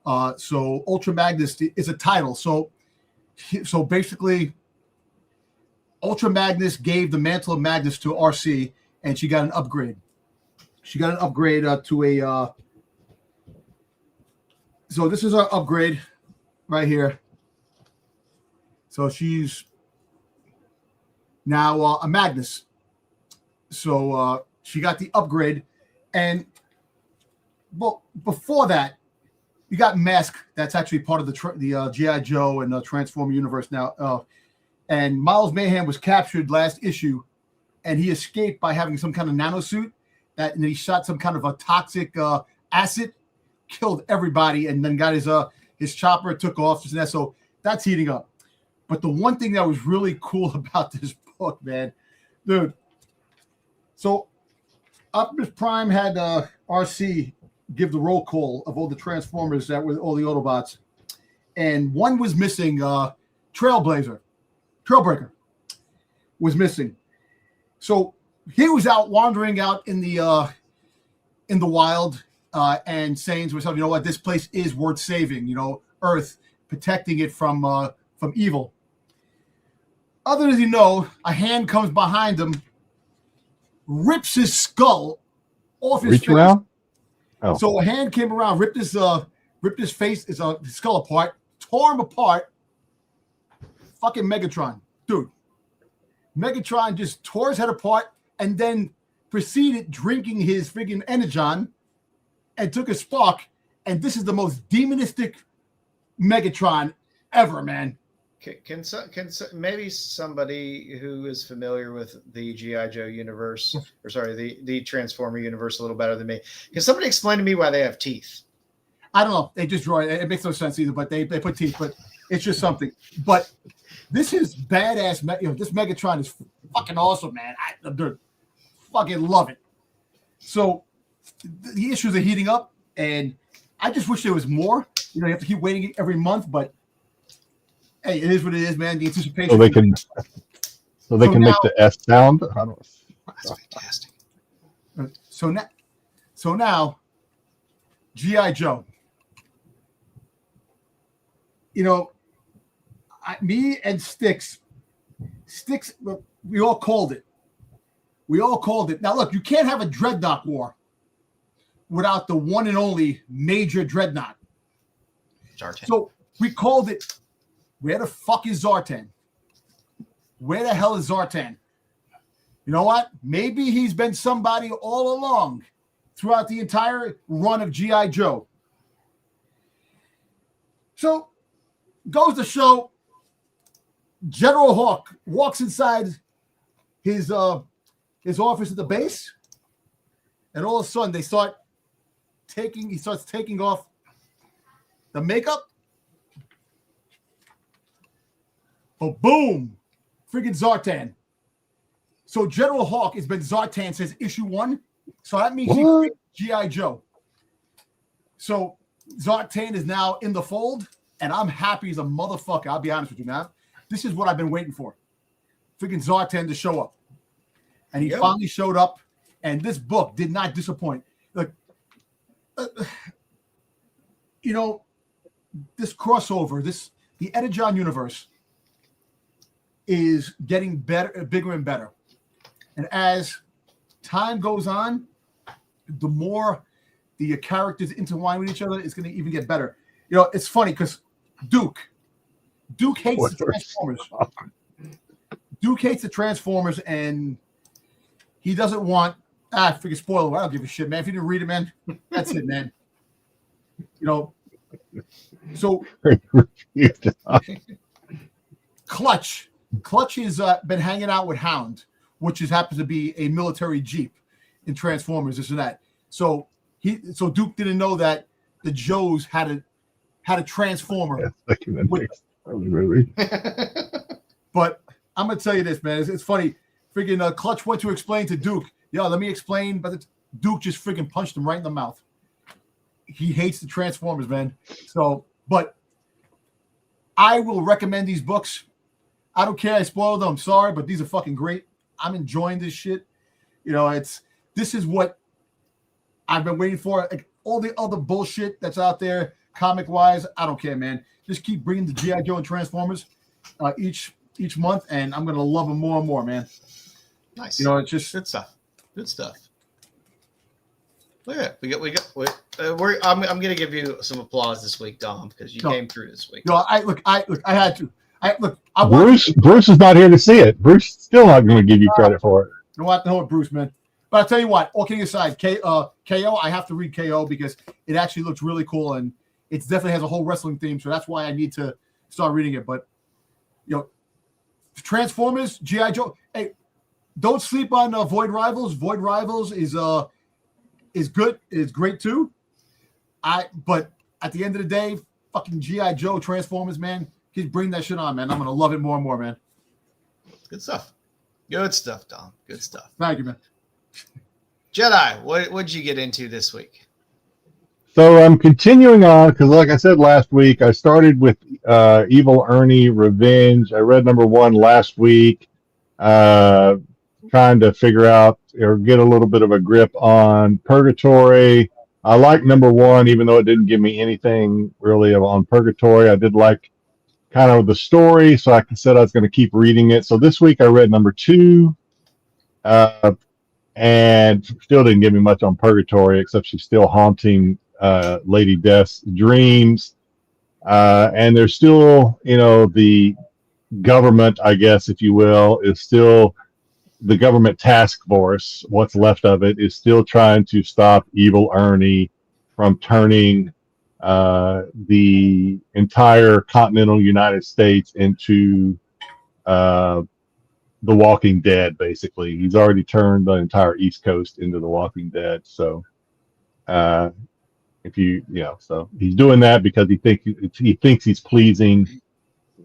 So Ultra Magnus is a title. So basically, Ultra Magnus gave the mantle of Magnus to RC, and she got an upgrade. She got an upgrade to a. So this is our upgrade right here. So she's now a Magnus. So she got the upgrade, and well, before that, you got Mask. That's actually part of the G.I. Joe and the Transformer universe now. And Miles Mayhem was captured last issue, and he escaped by having some kind of nanosuit. And he shot some kind of a toxic acid, killed everybody, and then got his chopper, took off. So that's heating up. But the one thing that was really cool about this book, man, dude. So Optimus Prime had RC give the roll call of all the Transformers that were all the Autobots, and one was missing. Trailbreaker was missing. So he was out wandering out in the wild and saying to himself, you know what, this place is worth saving. You know, Earth, protecting it from evil. Other than a hand comes behind him, rips his skull off his face.
Around? Oh.
So a hand came around, ripped his face, his skull apart, tore him apart. Fucking Megatron, dude. Megatron just tore his head apart and then proceeded drinking his friggin' Energon and took a spark. And this is the most demonistic Megatron ever, man.
Can maybe somebody who is familiar with the G.I. Joe universe, or sorry, the Transformer universe a little better than me, can somebody explain to me why they have teeth?
I don't know. They just draw it. It makes no sense either, but they put teeth, but it's just something. But this is badass. This Megatron is fucking awesome, man. I fucking love it. So the issues are heating up, and I just wish there was more. You have to keep waiting every month, but hey, it is what it is, man. The anticipation.
So they can make the S sound. I don't.
That's fantastic.
So now, G.I. Joe. Me and Styx, we all called it. Now, look, you can't have a Dreadnought war without the one and only Major Dreadnought.
Zartan.
So we called it, where the fuck is Zartan? Where the hell is Zartan? You know what? Maybe he's been somebody all along throughout the entire run of G.I. Joe. So, goes to show, General Hawk walks inside his office at the base, and all of a sudden he starts taking off the makeup. But boom, friggin' Zartan. So General Hawk has been Zartan since issue 1. So that means he created G.I. Joe. So Zartan is now in the fold, and I'm happy as a motherfucker. I'll be honest with you now. This is what I've been waiting for. Friggin' Zartan to show up. And he finally showed up, and this book did not disappoint. Look, this crossover, the Energon universe is getting better, bigger and better. And as time goes on, the more the characters intertwine with each other, it's going to even get better. It's funny because Duke hates the Transformers. Duke hates the Transformers, and he doesn't want freaking spoiler. I don't give a shit, man. If you didn't read it, man, that's it, man. So Clutch has been hanging out with Hound, which happens to be a military jeep in Transformers, this and that. So Duke didn't know that the Joes had a Transformer
Really.
But I'm gonna tell you this, man. It's funny. Freaking Clutch went to explain to Duke. Yo, let me explain. But Duke just freaking punched him right in the mouth. He hates the Transformers, man. So, but I will recommend these books. I don't care. I spoiled them. I'm sorry, but these are fucking great. I'm enjoying this shit. You know, this is what I've been waiting for. Like, all the other bullshit that's out there, comic wise, I don't care, man. Just keep bringing the G.I. Joe and Transformers each month, and I'm gonna love them more and more, man.
Nice.
You know, it's just
good stuff. Good stuff. Look at it. I'm gonna give you some applause this week, Dom, because you came through this week.
No, I had to.
Bruce is not here to see it. Bruce is still not going to give you credit for it.
You don't have to know it, Bruce, man. But I'll tell you what, all kidding aside, KO, I have to read KO because it actually looks really cool and it definitely has a whole wrestling theme. So that's why I need to start reading it. But, you know, Transformers, G.I. Joe. Hey, don't sleep on Void Rivals. Void Rivals is good. It's great too. But at the end of the day, fucking G.I. Joe, Transformers, man. Keep bringing that shit on, man. I'm going to love it more and more, man.
Good stuff. Good stuff, Dom. Good stuff.
Thank you, man.
Jedi, what'd you get into this week?
So I'm continuing on because, like I said last week, I started with Evil Ernie Revenge. I read number 1 last week, trying to figure out or get a little bit of a grip on Purgatory. I like number 1, even though it didn't give me anything really on Purgatory. I did like kind of the story, so I said I was going to keep reading it. So this week I read number 2, and still didn't give me much on Purgatory, except she's still haunting Lady Death's dreams. And there's still, you know, the government, I guess, if you will, is still the government task force. What's left of it is still trying to stop Evil Ernie from turning the entire continental United States into The Walking Dead. Basically, he's already turned the entire East Coast into The Walking Dead. So, so he's doing that because he thinks he's pleasing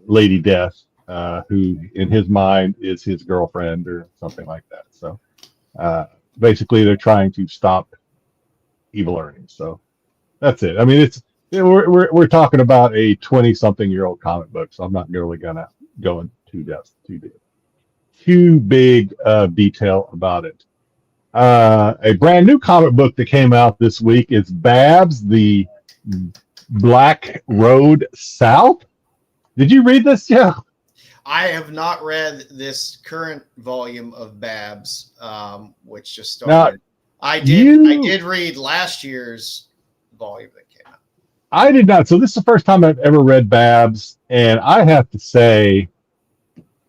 Lady Death, who in his mind is his girlfriend or something like that. So, basically, they're trying to stop Evil Ernie. So that's it. I mean, we're talking about a 20-something-year-old comic book, so I'm not really gonna go into too big detail about it. A brand new comic book that came out this week is Babs, the Black Road South. Did you read this, Joe?
I have not read this current volume of Babs, which just started. Now, I did read last year's volume that came out.
I did not. So this is the first time I've ever read Babs, and I have to say,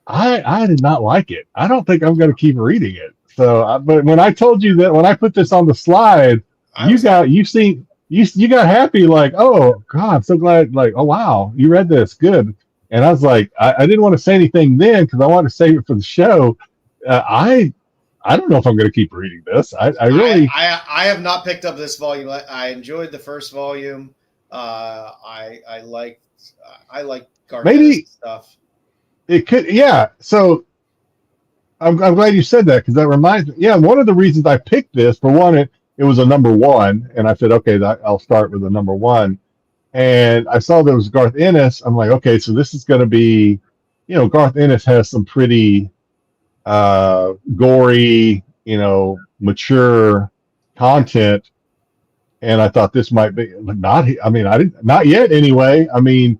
I did not like it. I don't think I'm going to keep reading it. So, but when I told you that, when I put this on the slide, you got happy, like, oh God, I'm so glad, like, oh wow, you read this, good. And I was like, I didn't want to say anything then because I wanted to save it for the show. I don't know if I'm going to keep reading this. I
have not picked up this volume. I enjoyed the first volume. I like Garfield stuff.
It could, yeah. So I'm glad you said that because that reminds me. Yeah, one of the reasons I picked this, for one, it was a number 1, and I said, okay, I'll start with a number 1. And I saw there was Garth Ennis. I'm like, okay, so this is going to be, you know, Garth Ennis has some pretty gory, you know, mature content, and I thought this might be not. I mean, not yet anyway. I mean,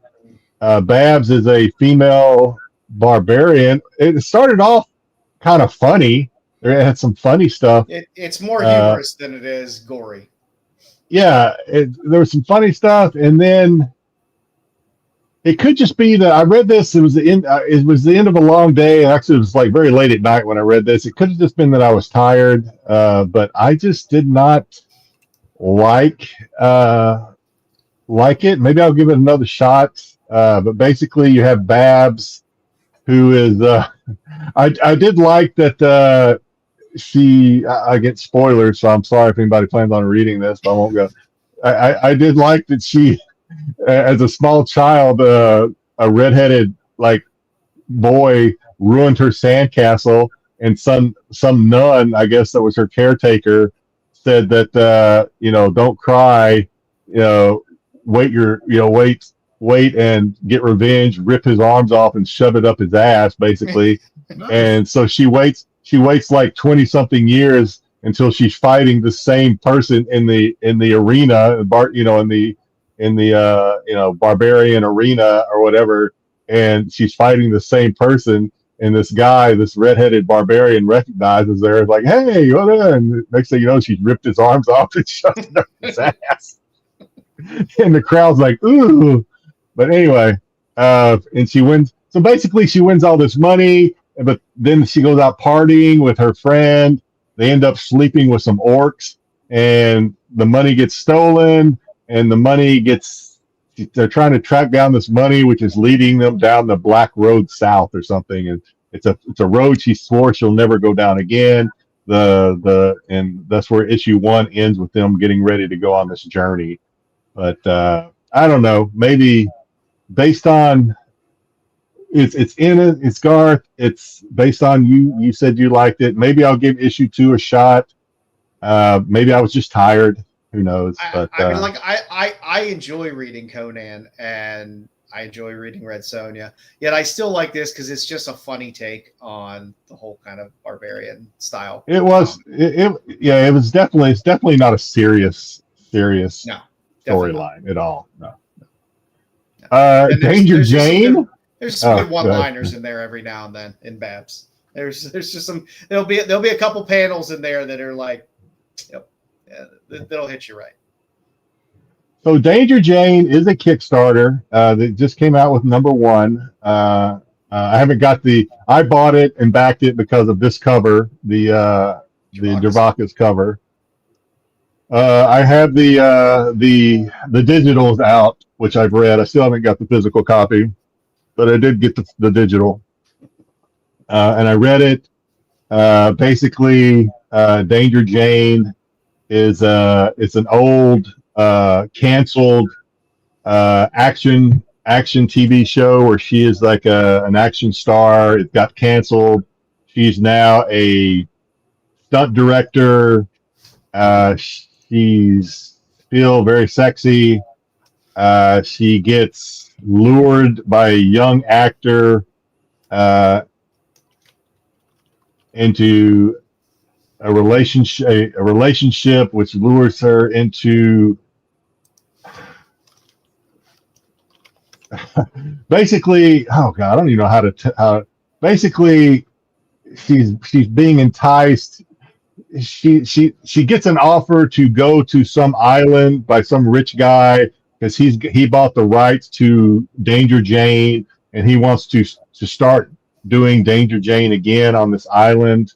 Babs is a female barbarian. It started off kind of funny. It had some funny stuff.
It's more humorous than it is gory.
Yeah, there was some funny stuff, and then it could just be that I read this. It was the end. It was the end of a long day, and actually, it was like very late at night when I read this. It could have just been that I was tired, but I just did not like it. Maybe I'll give it another shot. But basically, you have Babs, who is. I did like that. I get spoilers, so I'm sorry if anybody plans on reading this, but I won't go. I did like that she, as a small child, a redheaded like boy ruined her sandcastle, and some nun, I guess that was her caretaker, said that don't cry, wait wait and get revenge, rip his arms off and shove it up his ass, basically.
Nice.
And so she waits like 20 something years until she's fighting the same person in the arena, in the barbarian arena or whatever, and she's fighting the same person, and this redheaded barbarian recognizes her, like, hey, what up? And next thing you know, she's ripped his arms off and shoved it up his ass. And the crowd's like, ooh. But anyway, and she wins. So basically she wins all this money, but then she goes out partying with her friend. They end up sleeping with some orcs, and the money gets stolen, and they're trying to track down this money, which is leading them down the Black Road South or something. And it's a road she swore she'll never go down again. And that's where issue 1 ends, with them getting ready to go on this journey. But I don't know, maybe based on it's Garth. It's based on you said you liked it. Maybe I'll give issue 2 a shot. Maybe I was just tired. Who knows? But
I enjoy reading Conan, and I enjoy reading Red Sonja. Yet I still like this because it's just a funny take on the whole kind of barbarian style.
It was it's definitely not a serious storyline at all. No. Danger Jane.
There's some good one-liners in there every now and then in Babs. There's just some. There'll be a couple panels in there that are like, yep, that'll hit you right.
So Danger Jane is a Kickstarter that just came out with number 1. I haven't got I bought it and backed it because of this cover, the Jervakis cover. I have the digitals out, which I've read. I still haven't got the physical copy, but I did get the digital, and I read it. Basically, Danger Jane is it's an old canceled action TV show where she is like an action star. It got canceled. She's now a stunt director. She's still very sexy. She gets lured by a young actor into a relationship which lures her into basically, oh god, I don't even know how basically she's being enticed. She gets an offer to go to some island by some rich guy because he bought the rights to Danger Jane, and he wants to start doing Danger Jane again on this island.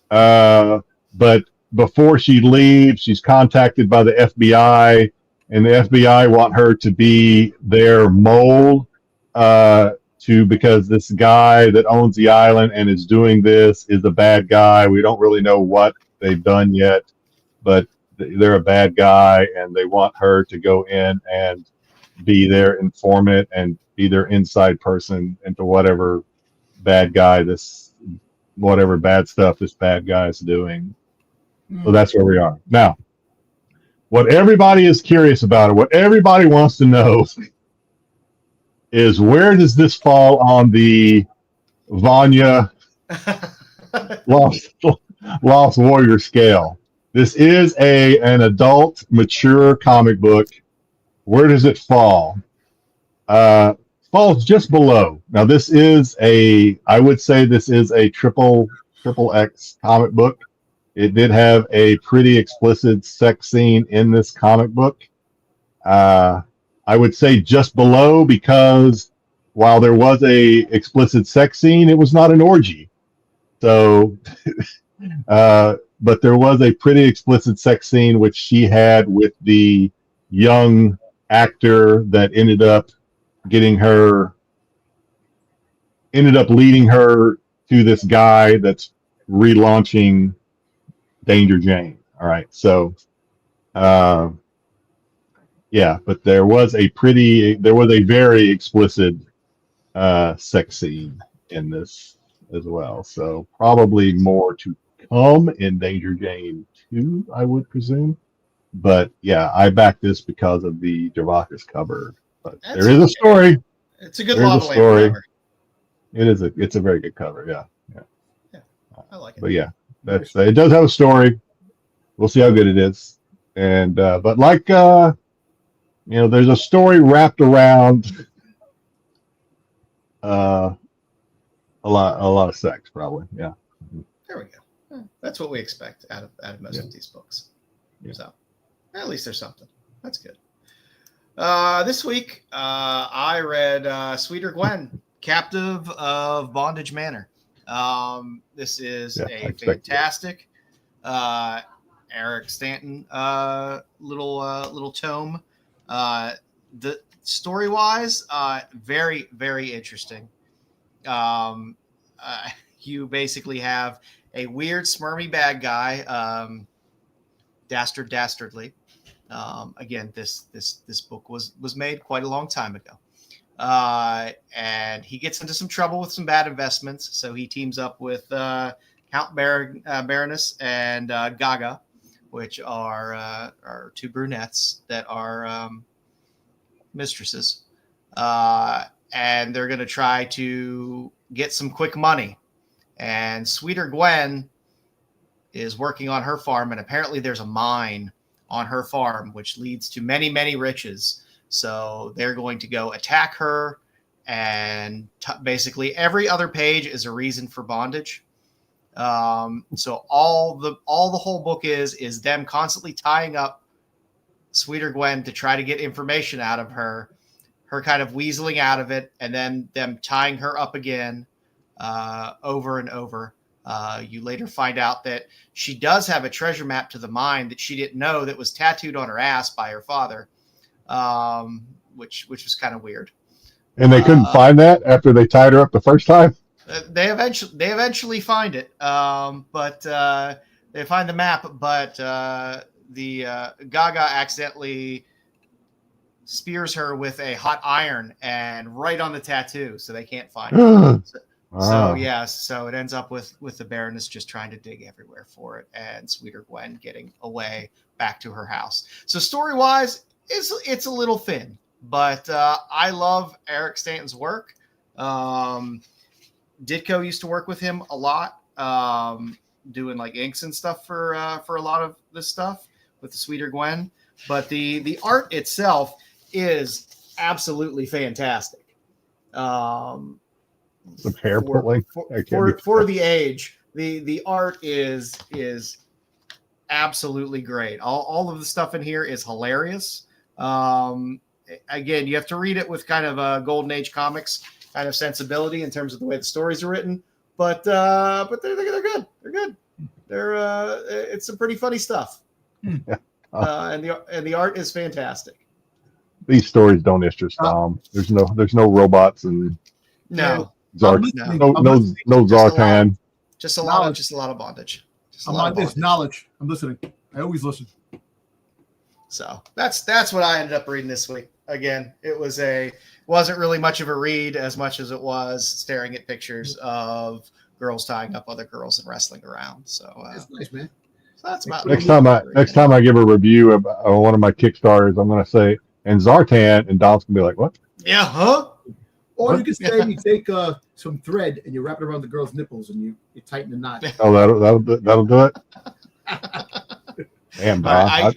But before she leaves, she's contacted by the FBI, and the FBI want her to be their mole because this guy that owns the island and is doing this is a bad guy. We don't really know what they've done yet, but they're a bad guy, and they want her to go in and be their informant and be their inside person into whatever bad stuff this bad guy is doing. So that's where we are now. What everybody is curious about, or what everybody wants to know, is where does this fall on the Vanya Lost Warrior scale? This is an adult, mature comic book. Where does it fall? Falls just below. Now, I would say this is a triple X comic book. It did have a pretty explicit sex scene in this comic book. I would say just below, because while there was a explicit sex scene, it was not an orgy. So, but there was a pretty explicit sex scene which she had with the young actor that ended up leading her to this guy that's relaunching Danger Jane. All right. So, yeah, but there was a very explicit sex scene in this as well. So probably more to come in Danger Jane 2, I would presume. But yeah, I back this because of the Javakis cover. But
That's
there is a story.
It's a good
There is a
lava lamp
story.
cover.
It's a very good cover. Yeah.
Yeah, I like it.
But yeah, that's it does have a story. We'll see how good it is. And but like there's a story wrapped around a lot of sex, probably. Yeah.
There we go. Yeah, that's what we expect out of most of these books.
Yeah.
So at least there's something. That's good. This week I read Sweeter Gwen, Captive of Bondage Manor. This is a fantastic Eric Stanton little tome. The story wise, very, very interesting. You basically have a weird smarmy bad guy, Dastardly. Again, this book was made quite a long time ago. And he gets into some trouble with some bad investments. So he teams up with Count Baroness and Gaga, which are two brunettes that are mistresses. And they're going to try to get some quick money. And Sweeter Gwen is working on her farm, and apparently there's a mine on her farm, which leads to many, many riches. So they're going to go attack her, and basically every other page is a reason for bondage. So all the whole book is them constantly tying up Sweeter Gwen to try to get information out of her kind of weaseling out of it, and then them tying her up again over and over. You later find out that she does have a treasure map to the mine that she didn't know that was tattooed on her ass by her father, which was kind of weird.
And they couldn't find that after they tied her up the first time?
They eventually find it, but they find the map, but the Gaga accidentally spears her with a hot iron and right on the tattoo, so they can't find it. So it ends up with the Baroness just trying to dig everywhere for it, and Sweeter Gwen getting away back to her house. So story-wise, it's a little thin, but I love Eric Stanton's work. Ditko used to work with him a lot, doing like inks and stuff for a lot of this stuff with the Sweeter Gwen. But the art itself is absolutely fantastic.
Some hair pulling
for the age. The art is absolutely great. All of the stuff in here is hilarious. Again, you have to read it with kind of a Golden Age comics kind of sensibility in terms of the way the stories are written, but they're good. They're good. It's some pretty funny stuff. And the art is fantastic.
These stories don't interest Tom. There's no robots and
no
Zartan.
Just a lot of bondage.
Knowledge. I'm listening. I always listen.
So that's what I ended up reading this week. Again, it wasn't really much of a read as much as it was staring at pictures of girls tying up other girls and wrestling around. So
that's nice, man.
So that's about
next time I give a review of one of my Kickstarters, I'm going to say, and Zartan, and Dom's going to be like, what?
Yeah, huh?
Or you can say you take some thread and you wrap it around the girl's nipples and you tighten the knot.
Oh, that'll do it. Damn, I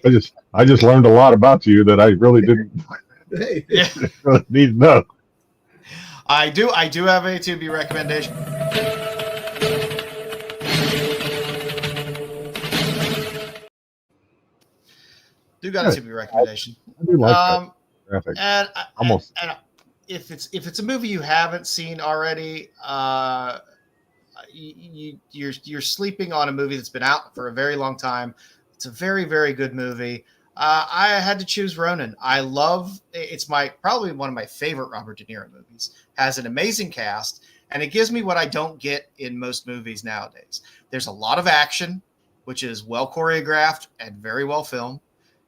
just learned a lot about you that I really didn't really need to know.
I do have a to be recommendation. Do got a to be recommendation.
I do like that graphic.
And
almost.
And if it's a movie you haven't seen already, you're sleeping on a movie that's been out for a very long time. It's a very, very good movie. I had to choose Ronin. It's probably one of my favorite Robert De Niro movies. Has an amazing cast, and it gives me what I don't get in most movies nowadays. There's a lot of action, which is well choreographed and very well filmed.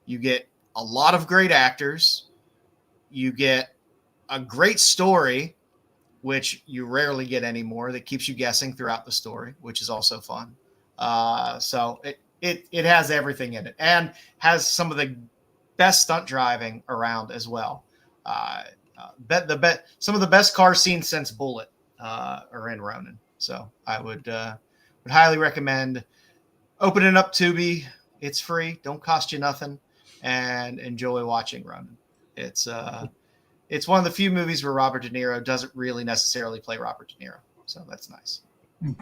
You get a lot of great actors. You get a great story, which you rarely get anymore, that keeps you guessing throughout the story, which is also fun. So it has everything in it, and has some of the best stunt driving around as well. Some of the best car scenes since Bullet are in Ronin. So I would highly recommend opening up Tubi. It's free, don't cost you nothing, and enjoy watching Ronin. It's one of the few movies where Robert De Niro doesn't really necessarily play Robert De Niro, so that's nice.
You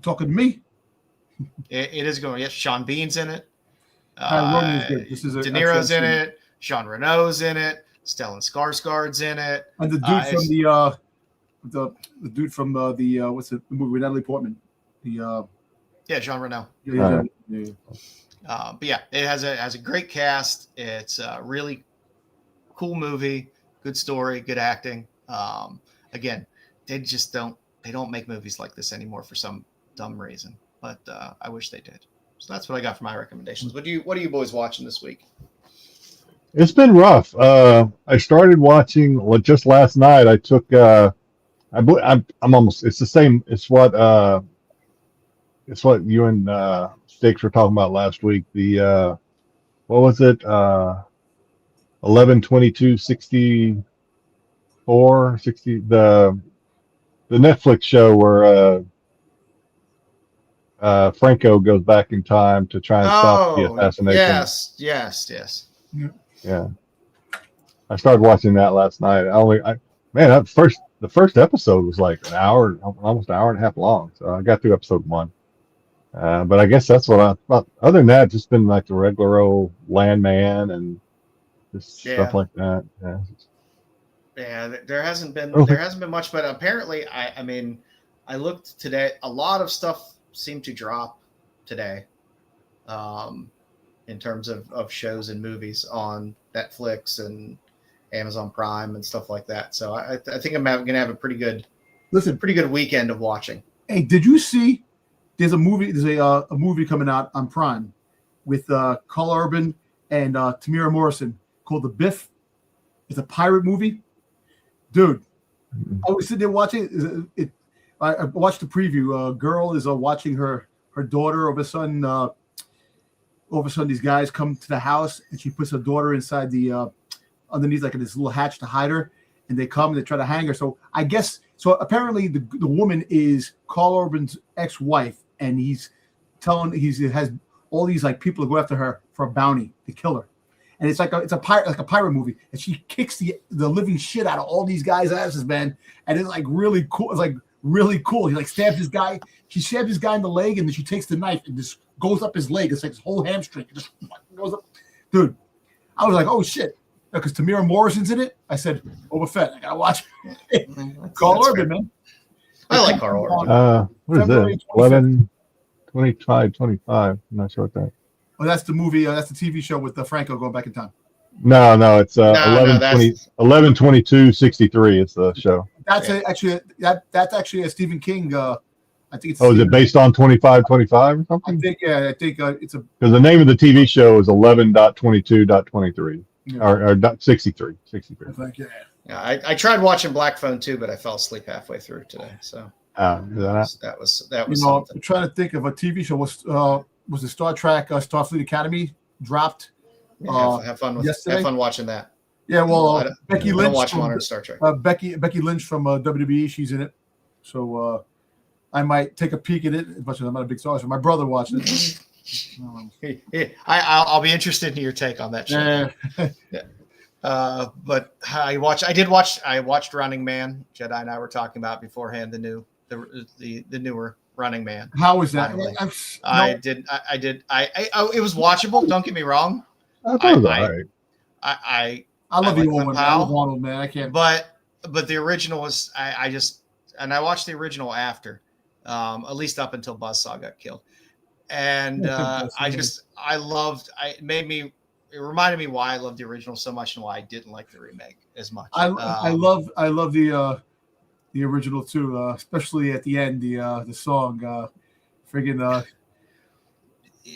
talking to me?
It is going. Yes, Sean Bean's in it.
Ronin is good. This is
De Niro's in it. Jean Reno's in it. Stellan Skarsgård's in it.
And the dude from the what's the movie with Natalie Portman?
Jean Reno.
Yeah.
But yeah, it has a great cast. It's a really cool movie, good story, good acting. Again, they don't make movies like this anymore for some dumb reason, but I wish they did. So that's what I got for my recommendations. What are you boys watching this week?
It's been rough. I started watching just last night. I took I'm almost, it's the same. It's what you and Styx were talking about last week. The what was it? 11/22/64 60, the Netflix show where Franco goes back in time to try and stop the assassination.
Yes.
Yeah. I started watching that last night. The first episode was like an hour, almost an hour and a half long. So I got through episode 1. But I guess that's what I thought. Other than that, just been like the regular old landman and just stuff like that.
Yeah, there hasn't been much, but apparently, I mean, I looked today. A lot of stuff seemed to drop today, in terms of shows and movies on Netflix and Amazon Prime and stuff like that. So I think I'm going to have a pretty good weekend of watching.
Hey, did you see? There's a movie. There's a movie coming out on Prime with Carl Urban and Tamira Morrison called The Biff. It's a pirate movie, dude. I was sitting there watching it. I watched the preview. A girl is watching her daughter. All of a sudden, these guys come to the house, and she puts her daughter inside the underneath like this little hatch to hide her. And they come and they try to hang her. So I guess apparently the woman is Carl Urban's ex-wife, and he has all these like people who go after her for a bounty to kill her. And it's a pirate movie, and she kicks the living shit out of all these guys' asses, man. And it's like really cool. It's like really cool. He like stabs this guy. She stabs this guy in the leg, and then she takes the knife and just goes up his leg. It's like this whole hamstring. It just goes up. Dude, I was like, oh shit. Because Tamira Morrison's in it. I said, Boba Fett. I gotta watch it. Carl Urban, man.
I like Carl Urban.
What is it? 11/25/25. I'm not sure what that.
Oh, that's the movie. That's the TV show with Franco going back in time.
No, it's 11/22/63. It's the show.
That's actually a Stephen King. I think it's.
Oh, is it based on 25/25 or something?
I think it's a.
Because the name of the TV show is 11.22.23 or .63. 63.
I think,
Yeah, I tried watching Black Phone too, but I fell asleep halfway through today. So that was something.
I'm trying to think of a TV show. Was the Star Trek Starfleet Academy dropped?
Have fun watching that.
Yeah, well, Becky Lynch.
I don't watch modern Star Trek.
Becky Lynch from WWE, she's in it. So I might take a peek at it. As much as I'm not a big Star Trek, my brother watched it.
I'll be interested in your take on that show. Yeah. But I watched Running Man. Jedi and I were talking about beforehand the newer Running Man.
How was that?
I did. It was watchable. Don't get me wrong.
I thought it was all right.
I love the old one. I love Arnold, man. I can't.
But the original was I watched the original after, at least up until Buzzsaw got killed, and it reminded me why I loved the original so much and why I didn't like the remake as much.
I love the original too, especially at the end, the song, friggin'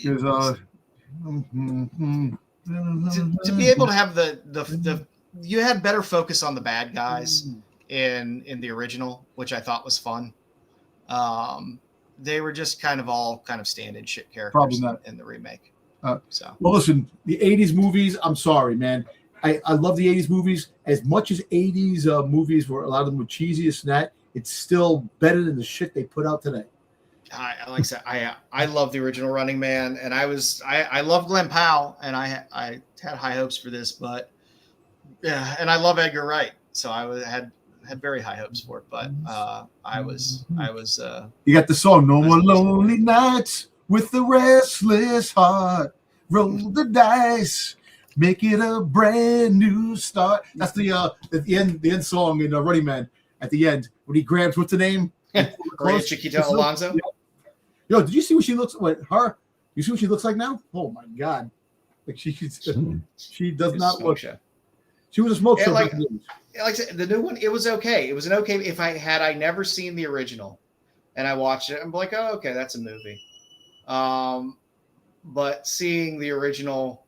there's
to be able to have the you had better focus on the bad guys in the original, which I thought was fun. They were just kind of all kind of stand-in shit characters in the remake.
Well, listen, the 80s movies, I'm sorry, man. I love the 80s movies. As much as 80s movies were, a lot of them were cheesy and that, it's still better than the shit they put out today.
Like I said, I love the original Running Man, and I love Glenn Powell, and I had high hopes for this, but yeah, and I love Edgar Wright, so I had very high hopes for it, but I was
you got the song "No More Lonely Nights" with the restless heart. Roll the dice, make it a brand new start. That's the end song in Running Man. At the end, when he grabs what's the name?
Chiquita Alonso.
Yeah. Yo, did you see what she looks like? Her? You see what she looks like now? Oh my god! Like she does not look.
Show.
She was a smoke show.
Like I said, the new one, it was okay. It was an okay. If I never seen the original, and I watched it, I'm like, oh, okay, that's a movie. But seeing the original,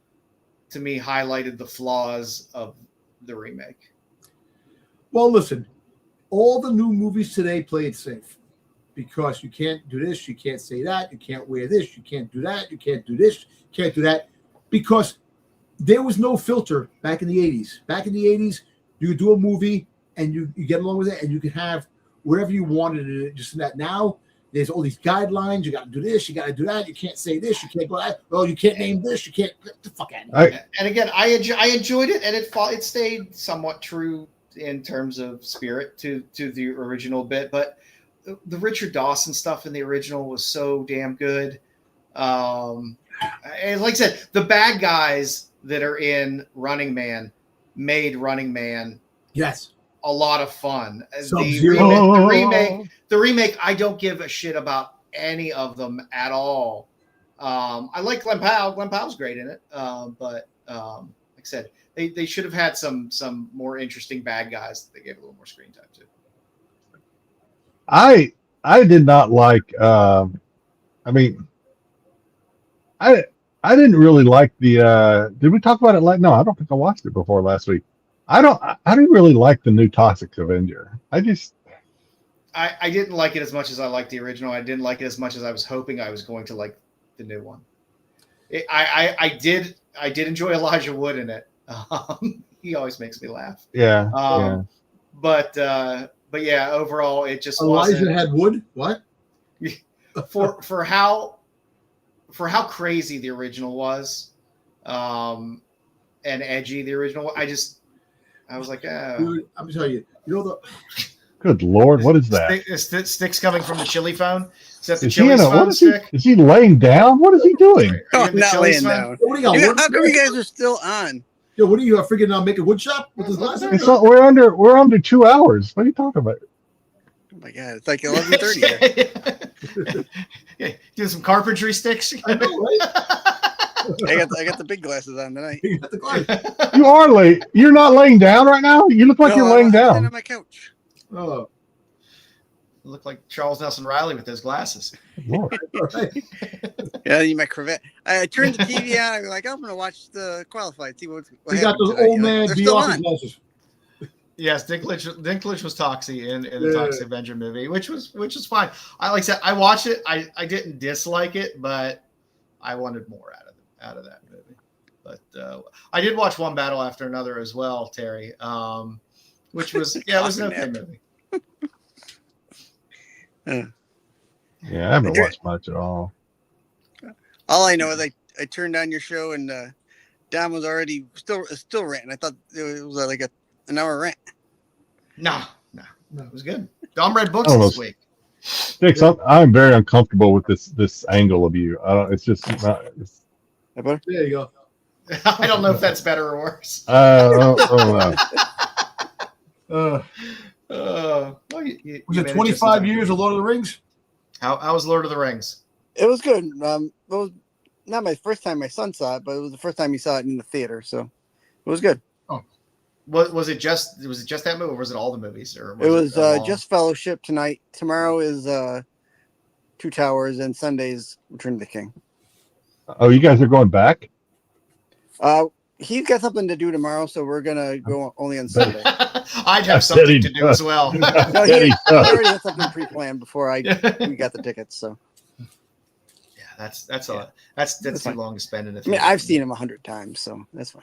to me, highlighted the flaws of the remake.
Well, listen, all the new movies today play it safe because you can't do this, you can't say that, you can't wear this, you can't do that, you can't do this, you can't do that, because there was no filter back in the 80s. Back in the 80s, you could do a movie and you get along with it and you could have whatever you wanted in it, just in that. Now, there's all these guidelines. You got to do this. You got to do that. You can't say this. You can't go that. Oh, you can't name this. You can't. Get the fuck out of here.
And again, I enjoyed it, and it stayed somewhat true in terms of spirit to the original bit. But the Richard Dawson stuff in the original was so damn good. And like I said, the bad guys that are in Running Man made Running Man a lot of fun. The remake, I don't give a shit about any of them at all. I like Glenn Powell. Glenn Powell's great in it. But like I said, they should have had some more interesting bad guys that they gave a little more screen time to.
I did not like. I didn't really like the. Did we talk about it? No, I don't think I watched it before last week. I didn't really like the new Toxic Avenger. I
didn't like it as much as I liked the original. I didn't like it as much as I was hoping I was going to like the new one. I did enjoy Elijah Wood in it. He always makes me laugh.
Yeah.
But yeah, overall it just
Elijah had Wood. What?
for how crazy the original was, and edgy the original. I was like,
dude, I'm telling you,
Good Lord, what is that?
Styx coming from the chili phone. Is
he laying down? What is he doing?
Oh, not laying down. How come you guys are still on?
Yo, what are you freaking making wood shop with his glasses?
We're under 2 hours. What are you talking about?
Oh my god, it's like 11:30.
Yeah, doing some carpentry sticks.
I know, right?
I got the big glasses on tonight.
You got the glasses.
You are late. You're not laying down right now. You look like you're laying down.
On my couch.
Oh,
you look like Charles Nelson Riley with those glasses.
Lord.
Yeah, you my cravat. I turned the TV on. I'm like, I'm gonna watch the qualified. See what
you got those old man Beyonce glasses.
Yes, Dinklage was Toxie in the Toxic Avenger movie, which was fine. I like I said, I watched it. I didn't dislike it, but I wanted more out of that movie. But I did watch One Battle After Another as well, Terry. Which was it was an okay movie.
Yeah, I haven't watched much at all.
All I know is I turned on your show and Dom was already still ranting. I thought it was like an hour rant.
No, it was good. Dom read books this week.
Styx, I'm very uncomfortable with this angle of you. It's just not.
There you go.
I don't know if that's better or worse.
Was it 25 years of Lord of the Rings?
How was Lord of the Rings?
It was good. It was not my first time my son saw it, but it was the first time he saw it in the theater, so it was good.
Oh, was it just that movie, or was it all the movies? Or
it was just Fellowship tonight. Tomorrow is Two Towers, and Sunday's Return of the King.
Oh, you guys are going back?
He's got something to do tomorrow, so we're gonna go only on Sunday.
I'd have something to do as well.
No, he already had something pre-planned before we got the tickets. So
Yeah, that's too
fine.
long to spend in it.
I mean, I've seen him 100 times, so that's fine.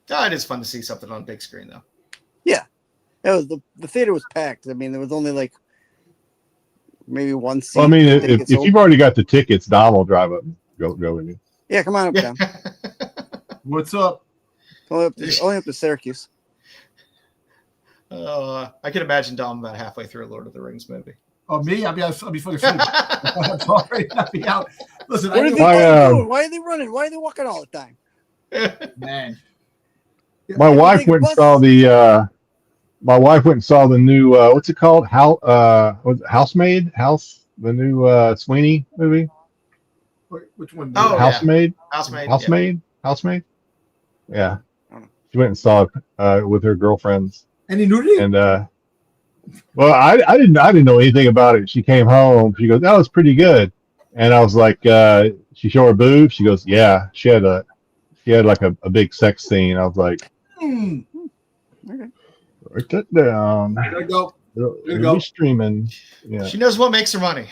It is fun to see something on big screen, though.
Yeah, it was the theater was packed. I mean, there was only like maybe one seat.
Well, I mean, if you've already got the tickets, Dom will drive up. Go with you.
Yeah, come on up,
Yeah.
Tom.
What's up?
Only up to Syracuse.
I can imagine Dom about halfway through a Lord of the Rings movie.
Oh, me? I'll be fucking asleep. I'm sorry. I'll be out. Listen,
What are they doing? Why are they running? Why are they walking all the time?
man.
My wife went and saw the. My wife went and saw the new. What's it called? Housemaid? The new Sweeney movie.
Which one?
Oh,
Housemaid.
Housemaid.
Housemaid. Yeah. She went and saw it with her girlfriends.
Any nudity?
And well, I didn't know anything about it. She came home. She goes, "That was pretty good." And I was like, she showed her boobs. She goes, "Yeah." She had like a big sex scene. I was like,
Okay.
write that down.
There you go.
It'll go. Be streaming. Yeah.
She knows what makes her money.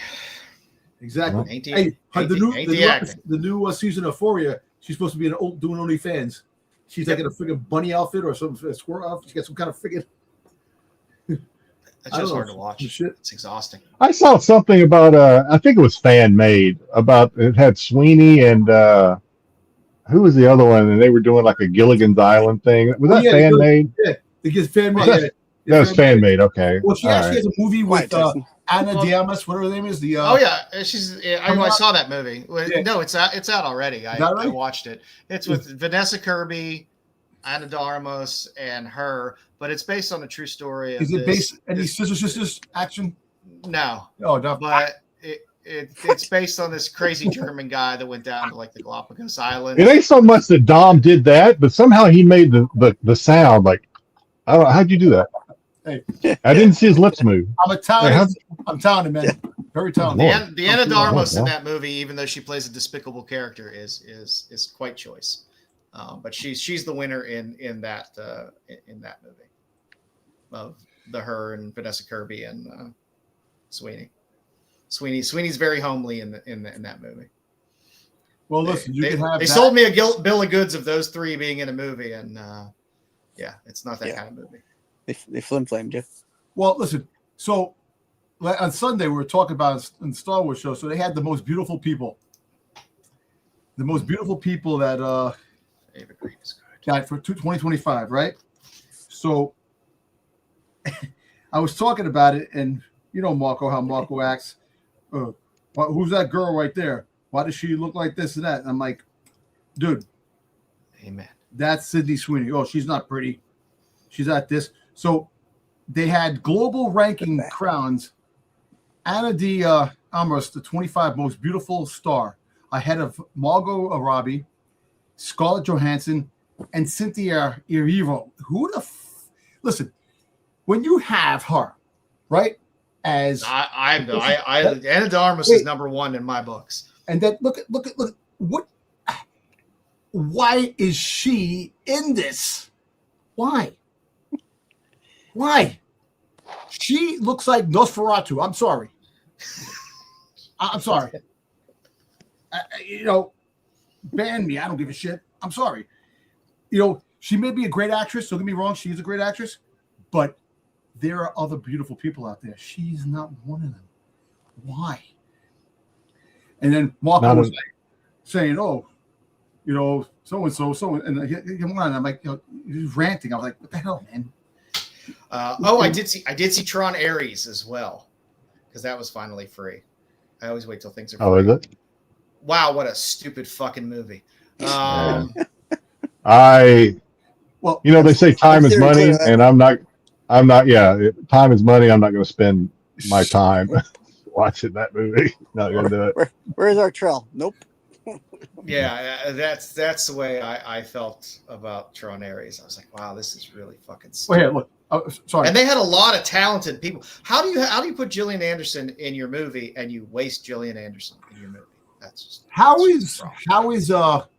Exactly.
Ain't
Hey,
the acting.
the new season of Euphoria, she's supposed to be doing OnlyFans. She's like in a freaking bunny outfit or some squirrel outfit. She got some kind of freaking.
It's just hard to watch.
Shit.
It's exhausting.
I saw something about I think it was fan made about it had Sweeney and who was the other one, and they were doing like a Gilligan's Island thing. Was that fan made?
Yeah, it gets fan made.
That was fan made. Okay.
Well, she actually has a movie with Anna
Well,
Diamas, whatever her name is. The
oh yeah, I saw that movie.
Yeah.
No, it's out already. I
right?
watched it. It's with Vanessa Kirby, Anna de Armas, and her. But it's based on a true story.
Is it based any Sister Sisters action?
No.
Oh, no.
But it's based on this crazy German guy that went down to like the Galapagos Islands.
It ain't so much that Dom did that, but somehow he made the sound like, I don't know, how'd you do that?
Hey.
I didn't see his lips move.
I'm talented, man. Very talented.
The Anna de Armas in that movie, even though she plays a despicable character, is quite choice. But she's the winner in that movie of her and Vanessa Kirby and Sweeney. Sweeney's very homely in that movie.
Well, listen,
they sold me a bill of goods of those three being in a movie, and yeah, it's not that kind of movie.
They flim-flamed you.
Well, listen. So on Sunday we were talking about in the Star Wars show. So they had the most beautiful people. The most beautiful people that
David Reed is good.
died for 2025, right? So I was talking about it, and you know Marco, how Marco acts. Who's that girl right there? Why does she look like this and that? And I'm like, dude,
amen.
That's Sydney Sweeney. Oh, she's not pretty. She's at this. So they had global ranking crowns. Anna de Armas, the 25 most beautiful star, ahead of Margot Robbie, Scarlett Johansson, and Cynthia Erivo. Listen, when you have her, right? As
Anna de Armas is number one in my books.
And then look what. Why is she in this? Why? She looks like Nosferatu. I'm sorry. I'm sorry. Ban me. I don't give a shit. I'm sorry. She may be a great actress. Don't get me wrong. She is a great actress. But there are other beautiful people out there. She's not one of them. Why? And then Marco was saying, "Oh, so-and-so, and come on." I'm like, he's ranting. I was like, what the hell, man?
I did see Tron Ares as well, because that was finally free. I always wait till things are free.
Oh, is it?
Wow, what a stupid fucking movie.
They say time is money, and I'm not. Yeah, time is money. I'm not going to spend my time watching that movie. Not going to do it.
Where's our trail? Nope.
Yeah, that's the way I felt about Tron Ares. I was like, wow, this is really fucking stupid.
Well, look. Sorry.
And they had a lot of talented people. How do you put Gillian Anderson in your movie and you waste Gillian Anderson in your movie? That's just
how is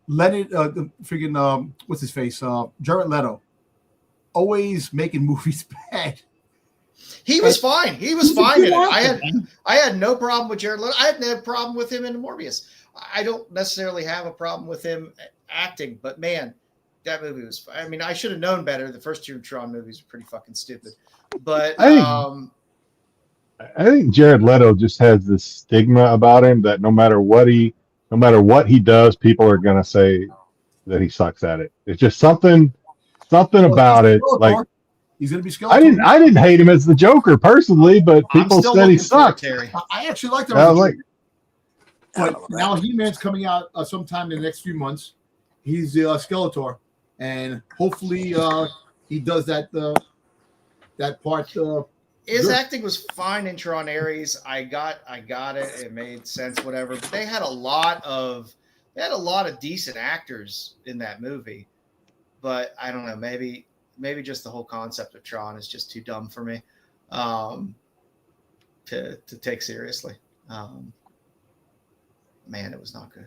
Leonard, the freaking what's his face? Jared Leto, always making movies bad.
He was fine. He was fine in it. I had no problem with Jared Leto. I had no problem with him in Morbius. I don't necessarily have a problem with him acting, but man, that movie was. I mean, I should have known better. The first two Tron movies were pretty fucking stupid. But
I think Jared Leto just has this stigma about him that no matter what he does, people are gonna say that he sucks at it. It's just something about it. Like
he's gonna be Skeletor.
I didn't hate him as the Joker personally, but people said he sucked.
I actually liked him. But now He-Man's coming out sometime in the next few months. He's Skeletor, and hopefully he does that part.
His acting was fine in Tron Ares. I got it. It made sense, whatever. But they had a lot of decent actors in that movie. But I don't know, maybe just the whole concept of Tron is just too dumb for me to take seriously. Man, it was not good.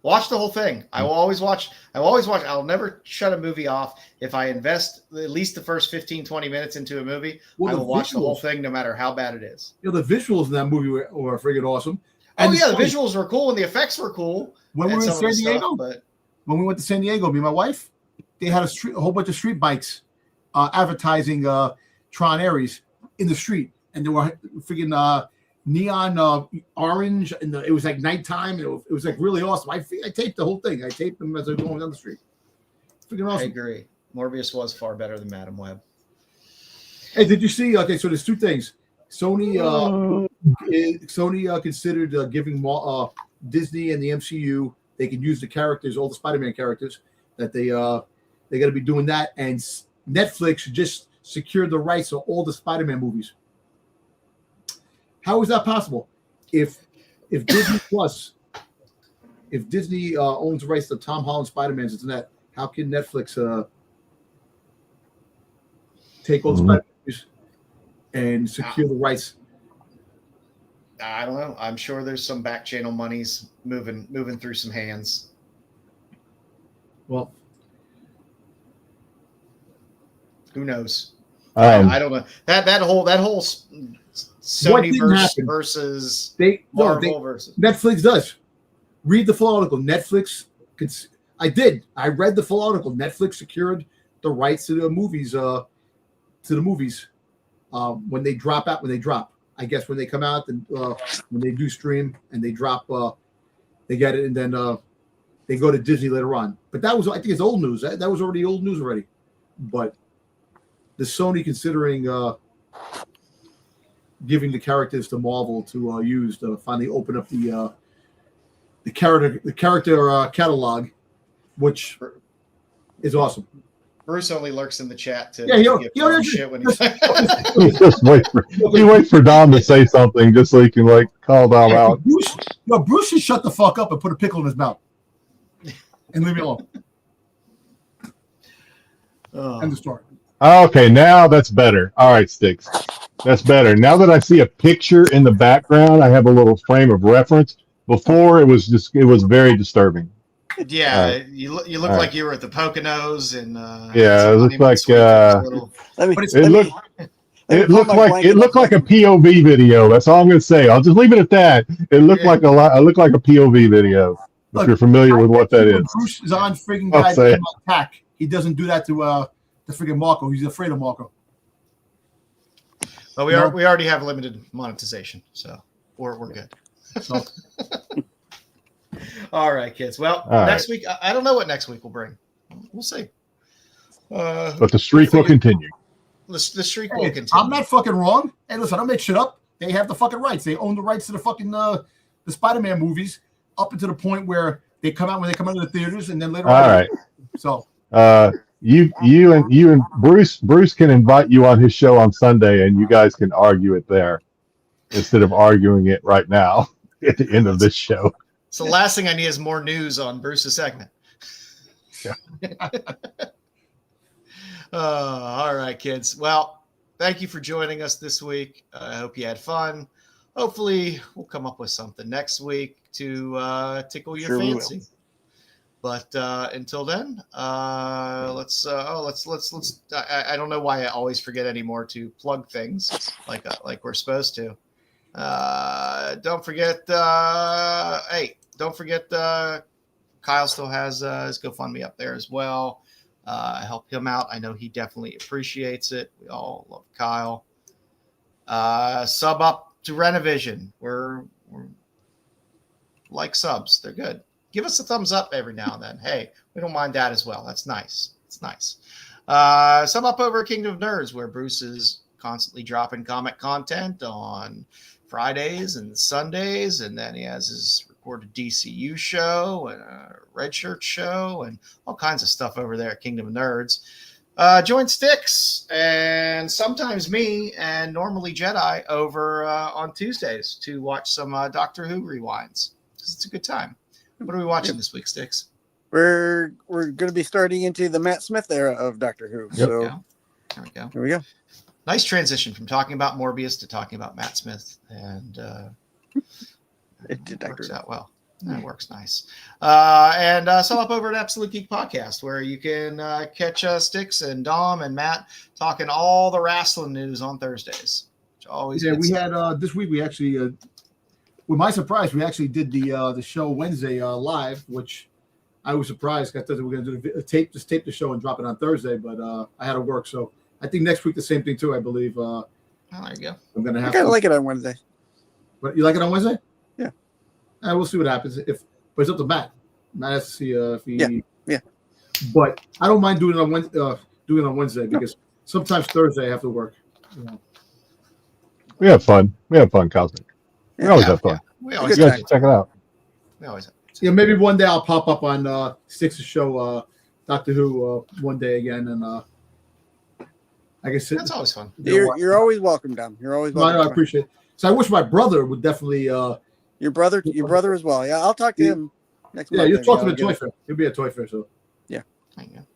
Watch the whole thing. I will always watch. I'll never shut a movie off. If I invest at least the first 15, 20 minutes into a movie, I will watch the whole thing no matter how bad it is.
You know, the visuals in that movie were friggin' awesome.
And the visuals were cool and the effects were cool.
When we were in San Diego, when we went to San Diego, me and my wife, they had a whole bunch of street bikes advertising Tron Ares in the street. And they were friggin' neon orange, and it was like nighttime. It was like really awesome. I taped the whole thing. I taped them as I was going down the street. Freaking awesome.
I agree. Morbius was far better than Madam Web.
Hey, did you see? Okay, so there's two things. Sony considered giving Disney and the MCU. They can use the characters, all the Spider-Man characters. That they're going to be doing that, and Netflix just secured the rights to all the Spider-Man movies. How is that possible? If Disney Plus, if Disney owns the rights to Tom Holland Spider-Man's internet, how can Netflix take all the Spider-Man movies and secure the rights?
I don't know. I'm sure there's some back channel monies moving through some hands.
Well,
who knows? I don't know. That whole Sonyverse versus Marvel versus
Netflix does. Read the full article. Netflix. I read the full article. Netflix secured the rights to the movies. When they drop out. When they drop, I guess when they come out and when they do stream and they drop, they get it, and then they go to Disney later on. But that was, I think, it's old news. That was already old news already. But the Sony considering giving the characters to Marvel to use to finally open up the character catalog, which is awesome.
Bruce only lurks in the chat to
give
shit when
he waits for Dom to say something just so he can like call Dom out.
Bruce should shut the fuck up and put a pickle in his mouth and leave me alone. End the story.
Okay, now that's better. All right, Styx. That's better. Now that I see a picture in the background, I have a little frame of reference. Before, it was very distinctive.
Yeah, you look like you were at the Poconos and
it looked like it looked like a POV video. That's all I'm going to say. I'll just leave it at that. It looked like a lot. It looked like a POV video. If you're familiar with what that is.
Bruce is on friggin' guys attack. He doesn't do that to the friggin' Marco. He's afraid of Marco.
Well, we already have limited monetization, so we're good.
So.
All right, kids. Well, next week, I don't know what next week will bring. We'll see.
But the streak will continue.
The streak will continue.
I'm not fucking wrong. Hey, listen, I don't make shit up. They have the fucking rights. They own the rights to the fucking the Spider-Man movies up until the point where they come out into the theaters, and then later on.
All right.
So.
You and Bruce can invite you on his show on Sunday, and you guys can argue it there instead of arguing it right now at the end of this show.
So the last thing I need is more news on Bruce's segment.
Yeah.
All right, kids. Well, thank you for joining us this week. I hope you had fun. Hopefully, we'll come up with something next week to tickle your fancy. But until then, let's. I don't know why I always forget anymore to plug things like we're supposed to. Don't forget. Don't forget. Kyle still has his GoFundMe up there as well. Help him out. I know he definitely appreciates it. We all love Kyle. Sub up to Rennavision. We're like subs. They're good. Give us a thumbs up every now and then. Hey, we don't mind that as well. That's nice. It's nice. Sub up over Kingdom of Nerds, where Bruce is constantly dropping comic content on Fridays and Sundays, and then he has his recorded DCU show and a Red Shirt show and all kinds of stuff over there at Kingdom of Nerds. Join Styx and sometimes me and normally Jedi over on Tuesdays to watch some Doctor Who rewinds. It's a good time. What are we watching this week, Styx?
We're going to be starting into the Matt Smith era of Doctor Who.
Yep.
So
There we go.
here we go.
Nice transition from talking about Morbius to talking about Matt Smith, and
It
works out well. That works nice. And sum up over at Absolute Geek Podcast, where you can catch Styx and Dom and Matt talking all the wrestling news on Thursdays. Which always
We had this week. We actually, with my surprise, we actually did the show Wednesday live, which I was surprised. I thought we were going to do tape the show and drop it on Thursday, but I had to work. So I think next week the same thing too. I believe.
Oh, there you go.
I'm going to
I
have.
kind of like it on Wednesday.
But you like it on Wednesday?
Yeah.
We'll see what happens. But it's up to Matt. Matt has to see if he.
Yeah.
But I don't mind doing it on Wednesday because sometimes Thursday I have to work. You know.
We have fun. We have fun, Cosmic. We always have fun.
We
Good
always
You
have
guys should check it out.
We always have.
Yeah, maybe one day I'll pop up on Styx's show, Doctor Who, one day again, and I guess
That's always fun.
You're always welcome, Dom. You're always
No, I
welcome.
appreciate it. So I wish my brother would definitely.
Your brother as well. Yeah, I'll talk to him next
Yeah,
month.
you'll talk to him
I'll
at
get
Toy
it.
Fair. He'll be at Toy Fair. So
There you go.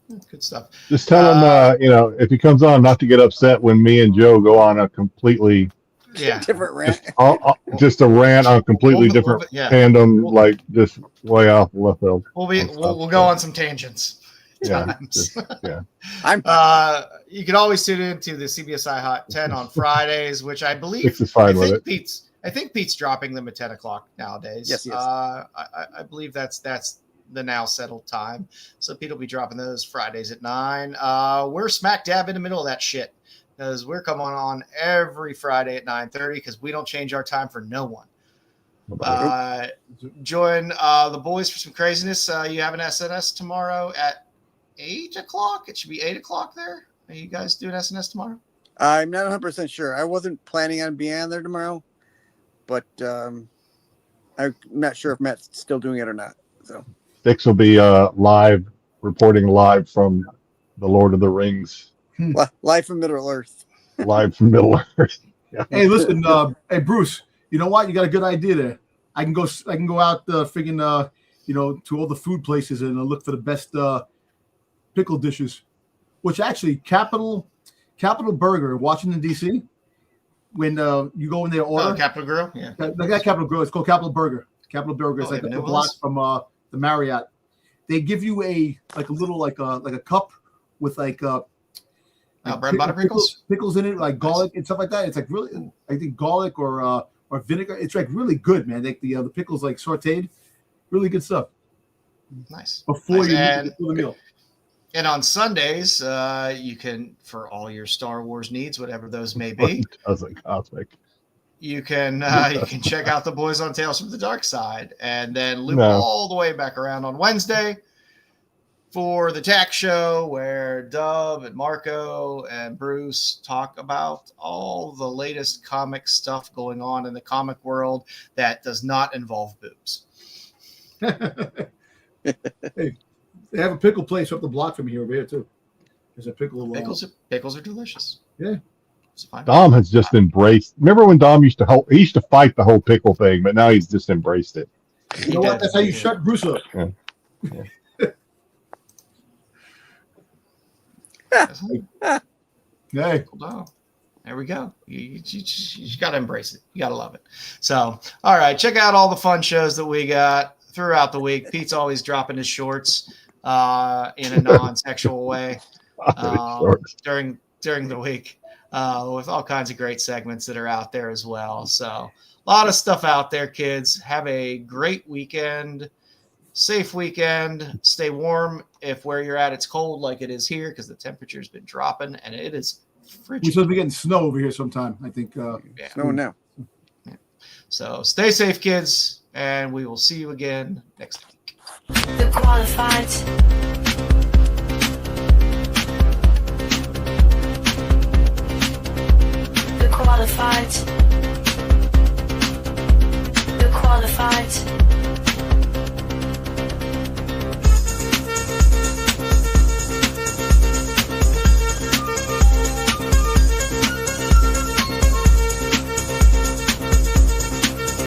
Yeah, good stuff.
Just tell him, if he comes on, not to get upset when me and Joe go on a completely,
Yeah.
Different rant.
just a rant on completely different
Yeah.
fandom, like just way off left field.
We'll go on some tangents.
Yeah,
Times.
just, yeah.
I'm
You can always tune in to the CBSI Hot 10 on Fridays, which I believe
Styx is fine with it.
I think Pete's dropping them at 10 o'clock nowadays.
Yes, he is.
I believe that's the now settled time. So Pete will be dropping those Fridays at 9. We're smack dab in the middle of that shit because we're coming on every Friday at 9:30 because we don't change our time for no one. Join the boys for some craziness. You have an SNS tomorrow at 8 o'clock. It should be 8 o'clock there. Are you guys doing SNS tomorrow?
I'm not 100% sure. I wasn't planning on being on there tomorrow, but I'm not sure if Matt's still doing it or not. So
Styx will be reporting live from the Lord of the Rings,
live from Middle Earth.
live from Middle Earth. Yeah.
hey, listen, hey Bruce, you know what? You got a good idea there. I can go out friggin' to all the food places and look for the best pickle dishes. Which actually, Capital Burger in Washington D.C. When you go in there order,
Capital Grill. Yeah.
they got Capital Grill. It's called Capital Burger. Capital Burger is
Oh,
like
they have
a
new
block
ones?
from the Marriott. They give you a little like a cup with like
bread and butter
pickles in it, like garlic and stuff like that. It's like really, I think garlic or vinegar. It's like really good, man. Like the pickles like sautéed, really good stuff.
Nice.
Before
Nice.
you
And-
do the meal.
And on Sundays, you can, for all your Star Wars needs, whatever those may be,
Doesn't Cosmic.
you can check out the boys on Tales from the Dark Side, and then loop
No.
all the way back around on Wednesday for the Tack Show, where Dub and Marco and Bruce talk about all the latest comic stuff going on in the comic world that does not involve boobs.
Hey, they have a pickle place up the block from here over here too. There's a pickle.
Pickles are delicious.
Yeah.
It's fine.
Dom has just embraced. Remember when Dom used to fight the whole pickle thing, but now he's just embraced it.
You know what? That's how you shut Bruce up. Hey.
There we go. You got to embrace it. You got to love it. So, all right, check out all the fun shows that we got throughout the week. Pete's always dropping his shorts in a non-sexual way during the week with all kinds of great segments that are out there as well. So a lot of stuff out there, kids. Have a great weekend. Safe weekend. Stay warm if where you're at it's cold like it is here because the temperature's been dropping and it is frigid.
We're supposed to be getting snow over here sometime, I think.
Snow now.
Yeah. So stay safe, kids, and we will see you again next week.
The qualified. The qualified.